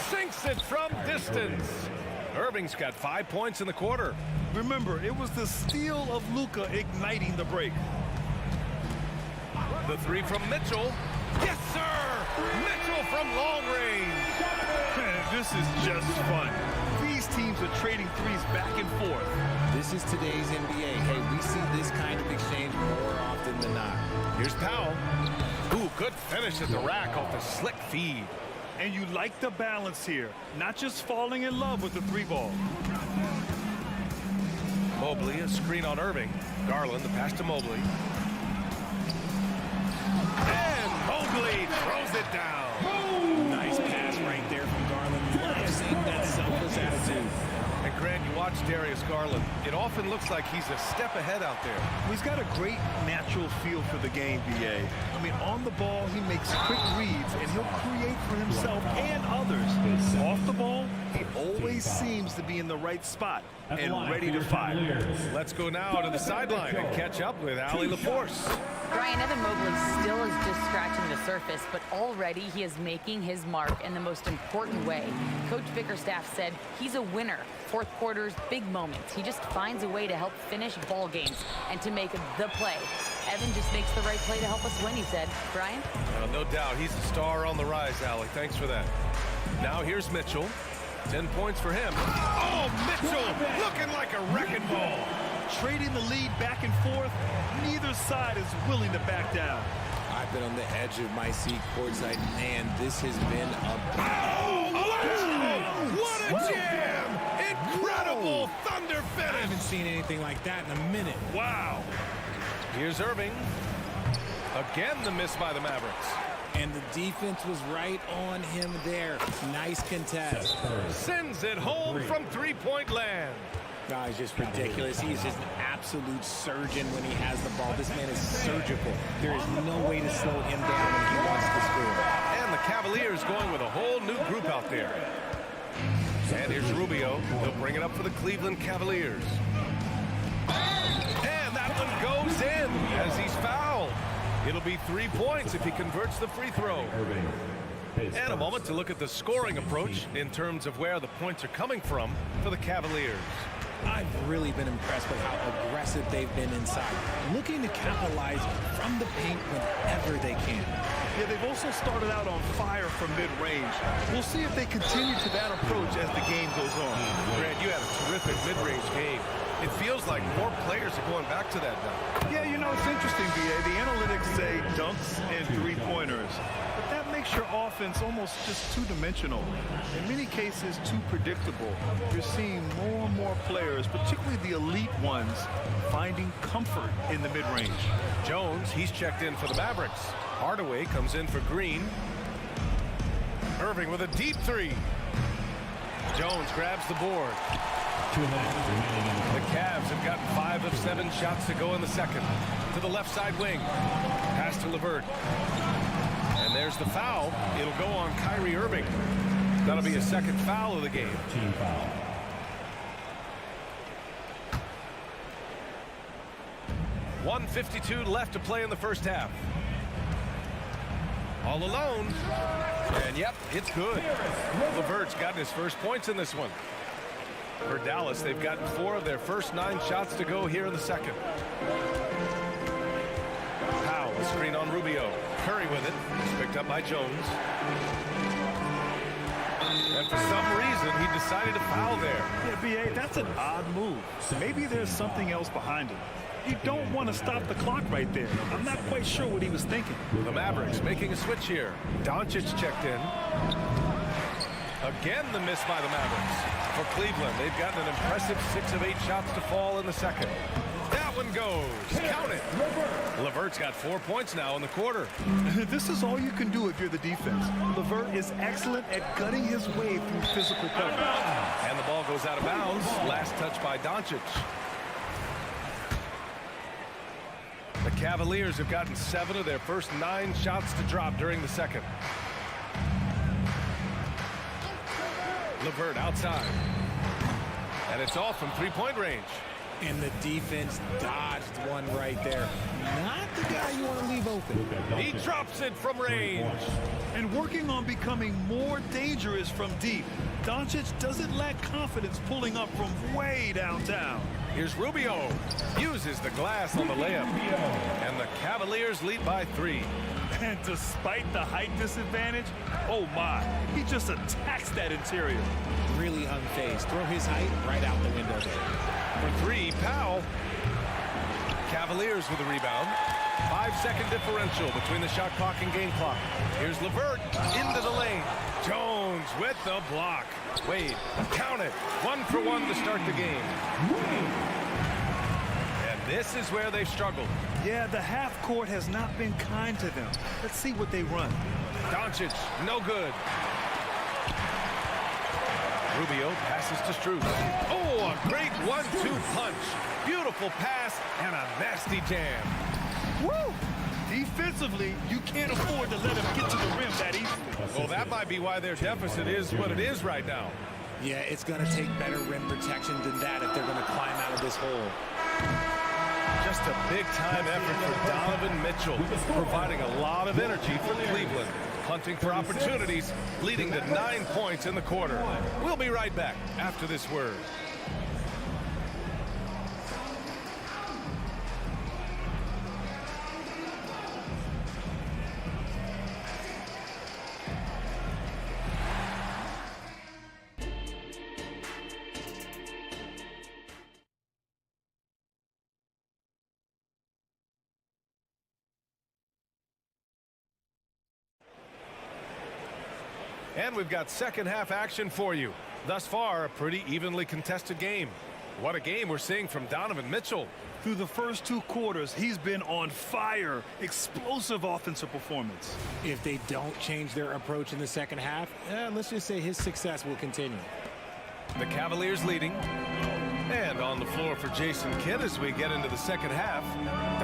Sinks it from distance. Irving's got 5 points in the quarter. Remember, it was the steal of Luka igniting the break. The 3 from Mitchell. Yes, sir! Mitchell from long range. This is just fun. These teams are trading threes back and forth. This is today's NBA. Hey, we see this kind of exchange more often than not. Here's Powell. Ooh, good finish at the rack off the slick feed. And you like the balance here, not just falling in love with the 3-ball. Mobley, a screen on Irving. Garland, the pass to Mobley. And Mobley throws it down. Nice pass right there from Garland. Love seeing that selfless attitude. And Grant, you watch Darius Garland. It often looks like he's a step ahead out there. He's got a great natural feel for the game, BA. I mean, on the ball, he makes quick reads, and he'll create for himself and others. Off the ball, he always seems to be in the right spot and ready to fire. Let's go now to the sideline and catch up with Allie LaForce. Brian, Evan Mobley still is just scratching the surface, but already he is making his mark in the most important way. Coach Bickerstaff said he's a winner. Fourth quarter's big moments. He just finds a way to help finish ball games and to make the play. Evan just makes the right play to help us win, he said. Brian? No doubt. He's a star on the rise, Allie. Thanks for that. Now here's Mitchell. 10 points for him. Oh, Mitchell looking like a wrecking ball. Trading the lead back and forth, neither side is willing to back down. I've been on the edge of my seat courtside, and this has been a... Oh, what a jam! Incredible thunder finish! I haven't seen anything like that in a minute. Wow. Here's Irving. Again, the miss by the Mavericks. And the defense was right on him there. Nice contest. Sends it home from three-point land. No, he's just ridiculous. He's just an absolute surgeon when he has the ball. This man is surgical. There is no way to slow him down when he wants to score. And the Cavaliers going with a whole new group out there. And here's Rubio. He'll bring it up for the Cleveland Cavaliers. And that one goes in as he's fouled. It'll be 3 points if he converts the free throw. And a moment to look at the scoring approach in terms of where the points are coming from for the Cavaliers. I've really been impressed with how aggressive they've been inside, looking to capitalize from the paint whenever they can. Yeah, they've also started out on fire from mid-range. We'll see if they continue to that approach as the game goes on. Grant, you had a terrific mid-range game. It feels like more players are going back to that now. Yeah, you know, it's interesting, B.A. The analytics say dunks and three-pointers. But that makes your offense almost just two-dimensional. In many cases, too predictable. You're seeing more and more players, particularly the elite ones, finding comfort in the mid-range. Jones, he's checked in for the Mavericks. Hardaway comes in for Green. Irving with a deep three. Jones grabs the board. The Cavs have gotten 5 of 7 shots to go in the second. To the left side wing. Pass to LeVert. And there's the foul. It'll go on Kyrie Irving. That'll be a second foul of the game. Team foul. .152 left to play in the first half. All alone. And yep, it's good. LeVert's gotten his first points in this one. For Dallas, they've gotten 4 of their first 9 shots to go here in the second. Powell, screen on Rubio. Curry with it. It's picked up by Jones. And for some reason, he decided to foul there. Yeah, B.A., that's an odd move. Maybe there's something else behind it. You don't want to stop the clock right there. I'm not quite sure what he was thinking. The Mavericks making a switch here. Doncic checked in. Again, the miss by the Mavericks. For Cleveland, they've gotten an impressive 6 of 8 shots to fall in the second. That one goes. Count it. LeVert's got 4 points now in the quarter. This is all you can do if you're the defense. LeVert is excellent at gutting his way through physical coverage. And the ball goes out of bounds. Last touch by Doncic. The Cavaliers have gotten 7 of their first 9 shots to drop during the second. LeVert outside. And it's off from three-point range. And the defense dodged one right there. Not the guy you want to leave open. He drops it from range. And working on becoming more dangerous from deep. Doncic doesn't lack confidence pulling up from way downtown. Here's Rubio. Uses the glass on the layup. And the Cavaliers lead by 3. And despite the height disadvantage, oh my, he just attacks that interior. Really unfazed. Throw his height right out the window there. For 3, Powell. Cavaliers with a rebound. 5-second differential between the shot clock and game clock. Here's LeVert into the lane. Jones with the block. Wade, count it. 1 for 1 to start the game. And this is where they've struggled. Yeah, the half court has not been kind to them. Let's see what they run. Doncic, no good. Rubio passes to Strus. Oh, a great 1-2 punch. Beautiful pass and a nasty jam. Woo! Defensively, you can't afford to let him get to the rim that easily. Well, that might be why their deficit is what it is right now. Yeah, it's going to take better rim protection than that if they're going to climb out of this hole. Just a big-time effort for Donovan Mitchell, providing a lot of energy for Cleveland. Hunting for opportunities, leading to 9 points in the quarter. We'll be right back after this word. And we've got second half action for you. Thus far, a pretty evenly contested game. What a game we're seeing from Donovan Mitchell. Through the first 2 quarters, he's been on fire. Explosive offensive performance. If they don't change their approach in the second half, let's just say his success will continue. The Cavaliers leading. And on the floor for Jason Kidd as we get into the second half.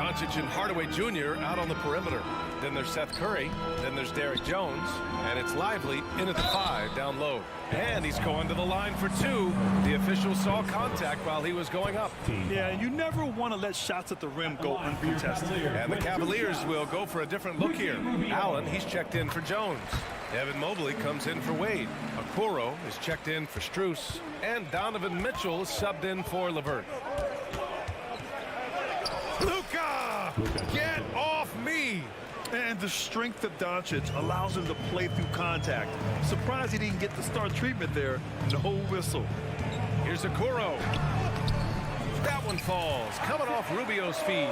Doncic and Hardaway Jr. out on the perimeter. Then there's Seth Curry. Then there's Derrick Jones. And it's Lively in at the 5 down low. And he's going to the line for 2. The official saw contact while he was going up. Yeah, and you never want to let shots at the rim go uncontested. And the Cavaliers will go for a different look here. Allen, he's checked in for Jones. Evan Mobley comes in for Wade. Okoro is checked in for Strus. And Donovan Mitchell is subbed in for LeVert. Luka! Get off me! And the strength of Doncic allows him to play through contact. Surprised he didn't get the start treatment there. No whistle. Here's Okoro. That one falls. Coming off Rubio's feed.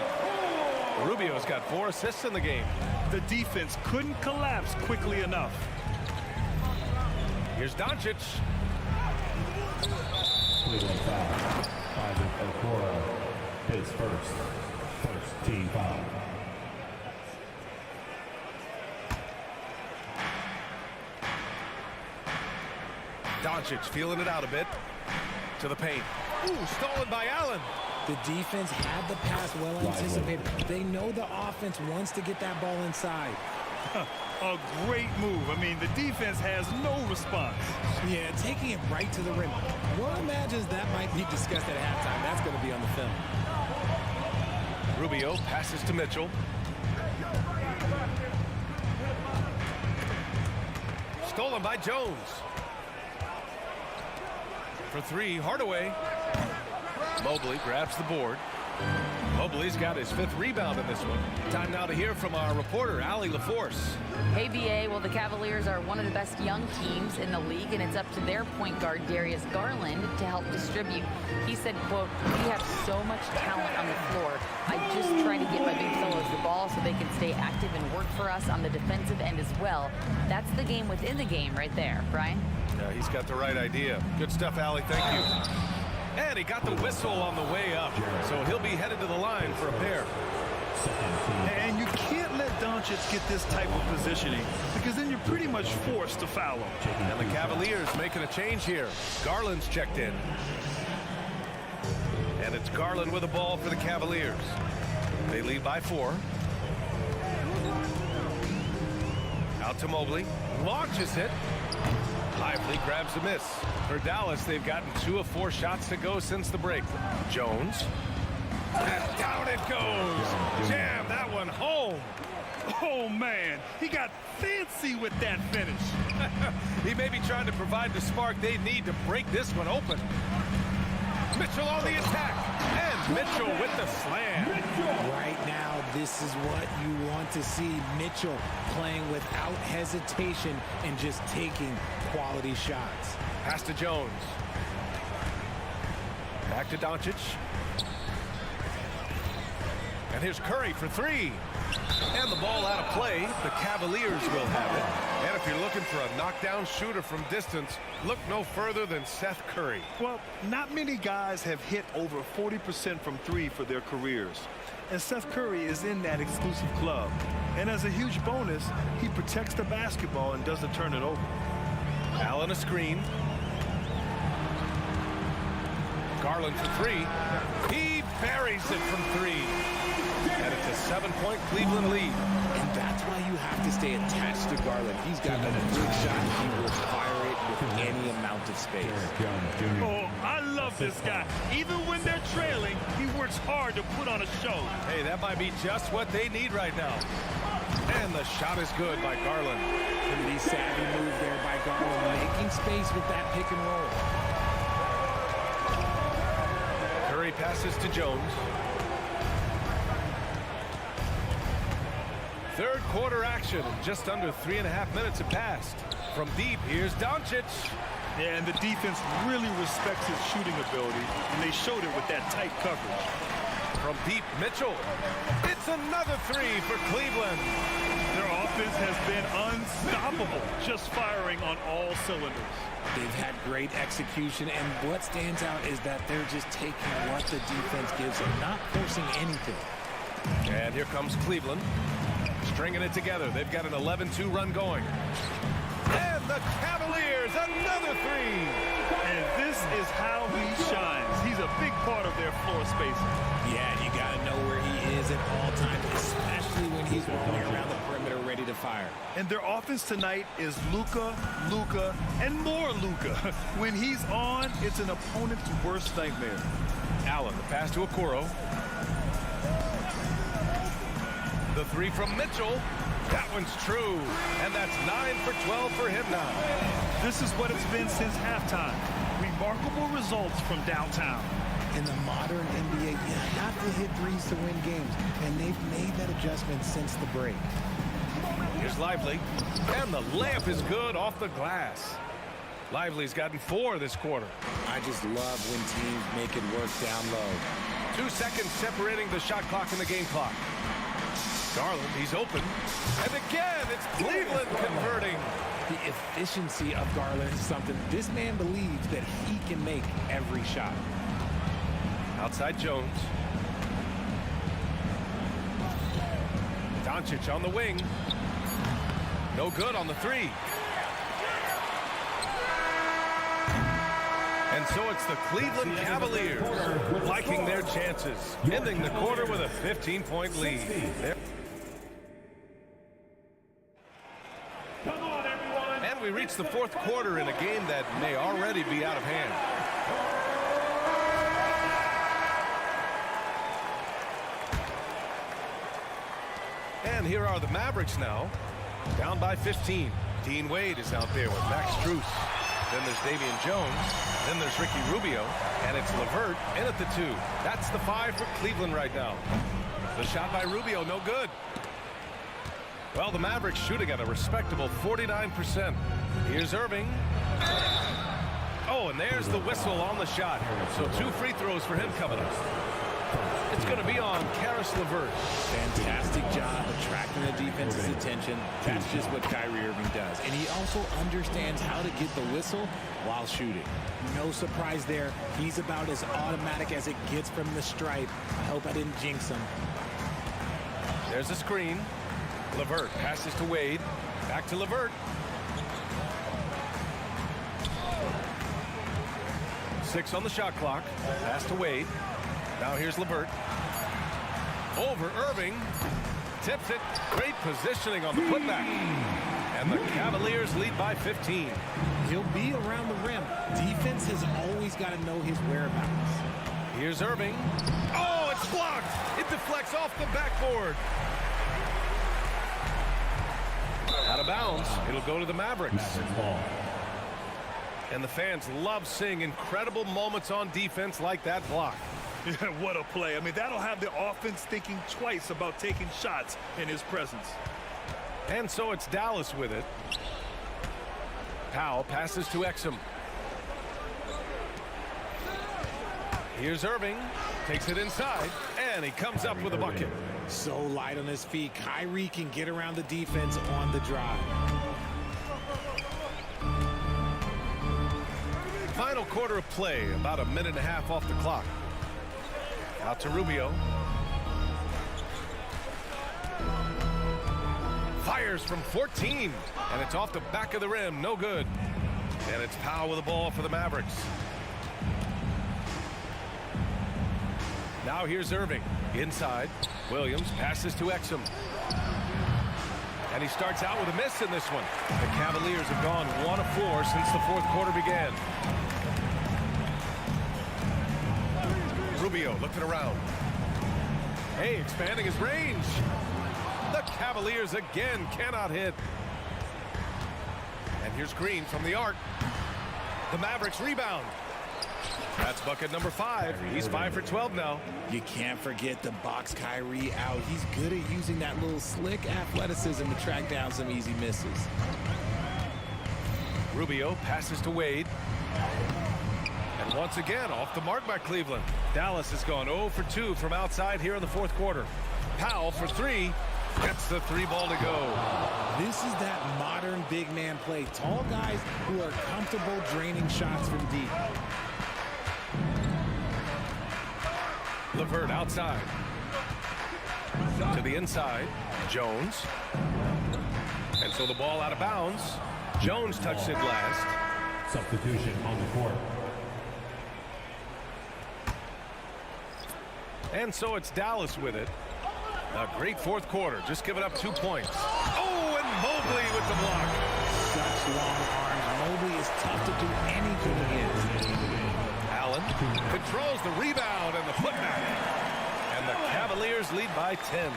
Rubio's got 4 assists in the game. The defense couldn't collapse quickly enough. Here's Doncic. Cleveland foul. Isaac Okoro, his first team foul. Doncic feeling it out a bit. To the paint. Ooh, stolen by Allen. The defense had the pass well anticipated. They know the offense wants to get that ball inside. A great move. I mean, the defense has no response. Yeah, taking it right to the rim. One imagines that might be discussed at halftime. That's going to be on the film. Rubio passes to Mitchell. Stolen by Jones. For 3, Hardaway. Mobley grabs the board. Mobley's got his 5th rebound in this one. Time now to hear from our reporter, Allie LaForce. Hey, BA. Well, the Cavaliers are one of the best young teams in the league, and it's up to their point guard, Darius Garland, to help distribute. He said, quote, "We have so much talent on the floor. I just try to get my big fellows the ball so they can stay active and work for us on the defensive end as well." That's the game within the game right there, Brian. Yeah, he's got the right idea. Good stuff, Allie. Thank you. And he got the whistle on the way up, so he'll be headed to the line for a pair. And you can't let Doncic get this type of positioning because then you're pretty much forced to foul him. And the Cavaliers making a change here. Garland's checked in. And it's Garland with the ball for the Cavaliers. They lead by 4. Out to Mobley. Launches it. Lively grabs a miss. For Dallas, they've gotten 2 of 4 shots to go since the break. Jones. And down it goes. Jam that one home. Oh, man. He got fancy with that finish. He may be trying to provide the spark they need to break this one open. Mitchell on the attack. And Mitchell with the slam. Right now, this is what you want to see. Mitchell playing without hesitation and just taking quality shots. Pass to Jones. Back to Doncic. And here's Curry for 3. And the ball out of play. The Cavaliers will have it. And if you're looking for a knockdown shooter from distance, look no further than Seth Curry. Well, not many guys have hit over 40% from 3 for their careers. And Seth Curry is in that exclusive club. And as a huge bonus, he protects the basketball and doesn't turn it over. Allen a screen. Garland for 3. He buries it from 3. And it's a 7-point Cleveland lead. And that's why you have to stay attached to Garland. He's got a good shot. He will fire it with any amount of space. Oh, I love this guy. Even when they're trailing, he works hard to put on a show. Hey, that might be just what they need right now. And the shot is good by Garland. Pretty savvy move there by Garland, making space with that pick and roll. Curry passes to Jones. Third quarter action. Just under 3.5 minutes have passed. From deep, here's Doncic. Yeah, and the defense really respects his shooting ability, and they showed it with that tight coverage. From deep, Mitchell. It's another 3 for Cleveland. Their offense has been unstoppable, just firing on all cylinders. They've had great execution, and what stands out is that they're just taking what the defense gives them, not forcing anything. And here comes Cleveland. Stringing it together. They've got an 11-2 run going. And the Cavaliers, another 3. And this is how he shines. He's He's a big part of their floor spacing. Yeah, you got to know where he is at all times, especially when he's roaming around the perimeter ready to fire. And their offense tonight is Luka, and more Luka. When he's on, it's an opponent's worst nightmare. Allen, the pass to Okoro. The three from Mitchell. That one's true. And that's 9 for 12 for him now. This is what it's been since halftime. Remarkable results from downtown. In the modern NBA, you have to hit threes to win games, and they've made that adjustment since the break. Here's Lively, and the layup is good off the glass. Lively's gotten 4 this quarter. I just love when teams make it work down low. 2 seconds separating the shot clock and the game clock. Garland, he's open. And again, it's Cleveland converting. The efficiency of Garland is something this man believes that he can make every shot. Outside Jones. Doncic on the wing. No good on the 3. And so it's the Cleveland Cavaliers liking their chances, ending the quarter with a 15-point lead. And we reach the 4th quarter in a game that may already be out of hand. And here are the Mavericks now, down by 15. Dean Wade is out there with Max Strus. Then there's Davian Jones. Then there's Ricky Rubio. And it's LeVert in at the 2. That's the 5 for Cleveland right now. The shot by Rubio, no good. Well, the Mavericks shooting at a respectable 49%. Here's Irving. Oh, and there's the whistle on the shot. So 2 free throws for him coming up. It's going to be on Karis LeVert. Fantastic job attracting the defense's attention. That's just what Kyrie Irving does. And he also understands how to get the whistle while shooting. No surprise there. He's about as automatic as it gets from the stripe. I hope I didn't jinx him. There's a screen. LeVert passes to Wade. Back to LeVert. 6 on the shot clock. Pass to Wade. Now here's LeVert. Over Irving. Tips it. Great positioning on the putback. And the Cavaliers lead by 15. He'll be around the rim. Defense has always got to know his whereabouts. Here's Irving. Oh, it's blocked. It deflects off the backboard. Out of bounds. It'll go to the Mavericks. And the fans love seeing incredible moments on defense like that block. Yeah, what a play. I mean, that'll have the offense thinking twice about taking shots in his presence. And so it's Dallas with it. Powell passes to Exum. Here's Irving. Takes it inside. And he comes up with a bucket. So light on his feet. Kyrie can get around the defense on the drive. Final quarter of play. About a minute and a half off the clock. Out to Rubio. Fires from 14. And it's off the back of the rim. No good. And it's Powell with the ball for the Mavericks. Now here's Irving. Inside. Williams passes to Exum. And he starts out with a miss in this one. The Cavaliers have gone 1 of 4 since the 4th quarter began. Rubio looking around. Hey, expanding his range. The Cavaliers again cannot hit. And here's Green from the arc. The Mavericks rebound. That's bucket number 5. He's 5 for 12 now. You can't forget the box Kyrie out. He's good at using that little slick athleticism to track down some easy misses. Rubio passes to Wade. And once again, off the mark by Cleveland. Dallas has gone 0 for 2 from outside here in the 4th quarter. Powell for 3. Gets the 3 ball to go. This is that modern big man play. Tall guys who are comfortable draining shots from deep. LeVert outside. To the inside. Jones. And so the ball out of bounds. Jones touched it last. Substitution on the court. And so it's Dallas with it. A great fourth quarter. Just giving up 2 points. Oh, and Mobley with the block. Such long arms. Mobley is tough to do anything against. Allen controls the rebound and the putback. And the Cavaliers lead by 10.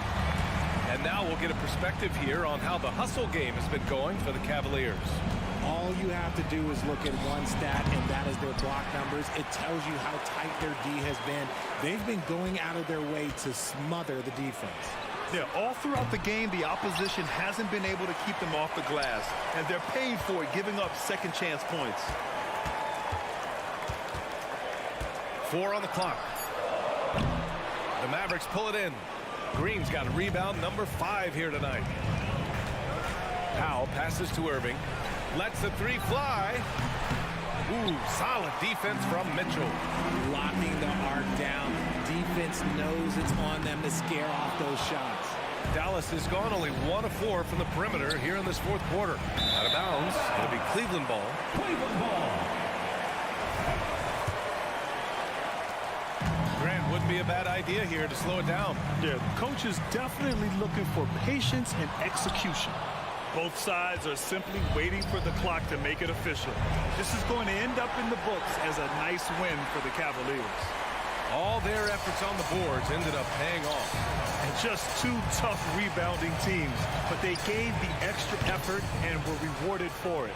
And now we'll get a perspective here on how the hustle game has been going for the Cavaliers. All you have to do is look at one stat, and that is their block numbers. It tells you how tight their D has been. They've been going out of their way to smother the defense. Yeah, all throughout the game, the opposition hasn't been able to keep them off the glass, and they're paying for it, giving up second chance points. 4 on the clock. The Mavericks pull it in. Green's got a rebound, number 5 here tonight. Powell passes to Irving. Lets the 3 fly. Ooh, solid defense from Mitchell. Locking the arc down. Defense knows it's on them to scare off those shots. Dallas has gone only 1 of 4 from the perimeter here in this fourth quarter. Out of bounds. It'll be Cleveland ball. Cleveland ball. Grant wouldn't be a bad idea here to slow it down. Yeah, the coach is definitely looking for patience and execution. Both sides are simply waiting for the clock to make it official. This is going to end up in the books as a nice win for the Cavaliers. All their efforts on the boards ended up paying off. And just 2 tough rebounding teams, but they gave the extra effort and were rewarded for it.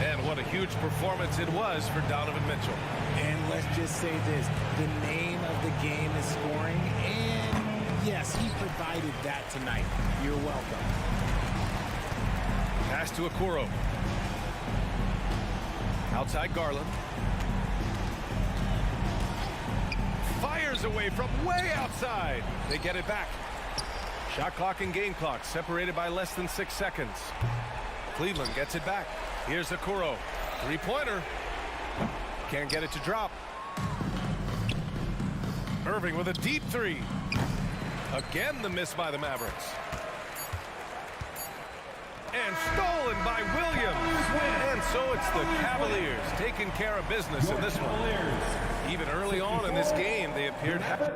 And what a huge performance it was for Donovan Mitchell. And let's just say this, the name of the game is scoring, and yes, he provided that tonight. You're welcome. Pass to Okoro. Outside Garland. Fires away from way outside. They get it back. Shot clock and game clock separated by less than 6 seconds. Cleveland gets it back. Here's Okoro. 3-pointer. Can't get it to drop. Irving with a deep 3. Again the miss by the Mavericks. And stolen by Williams. And so it's the Cavaliers taking care of business in this one. Even early on in this game, they appeared happy.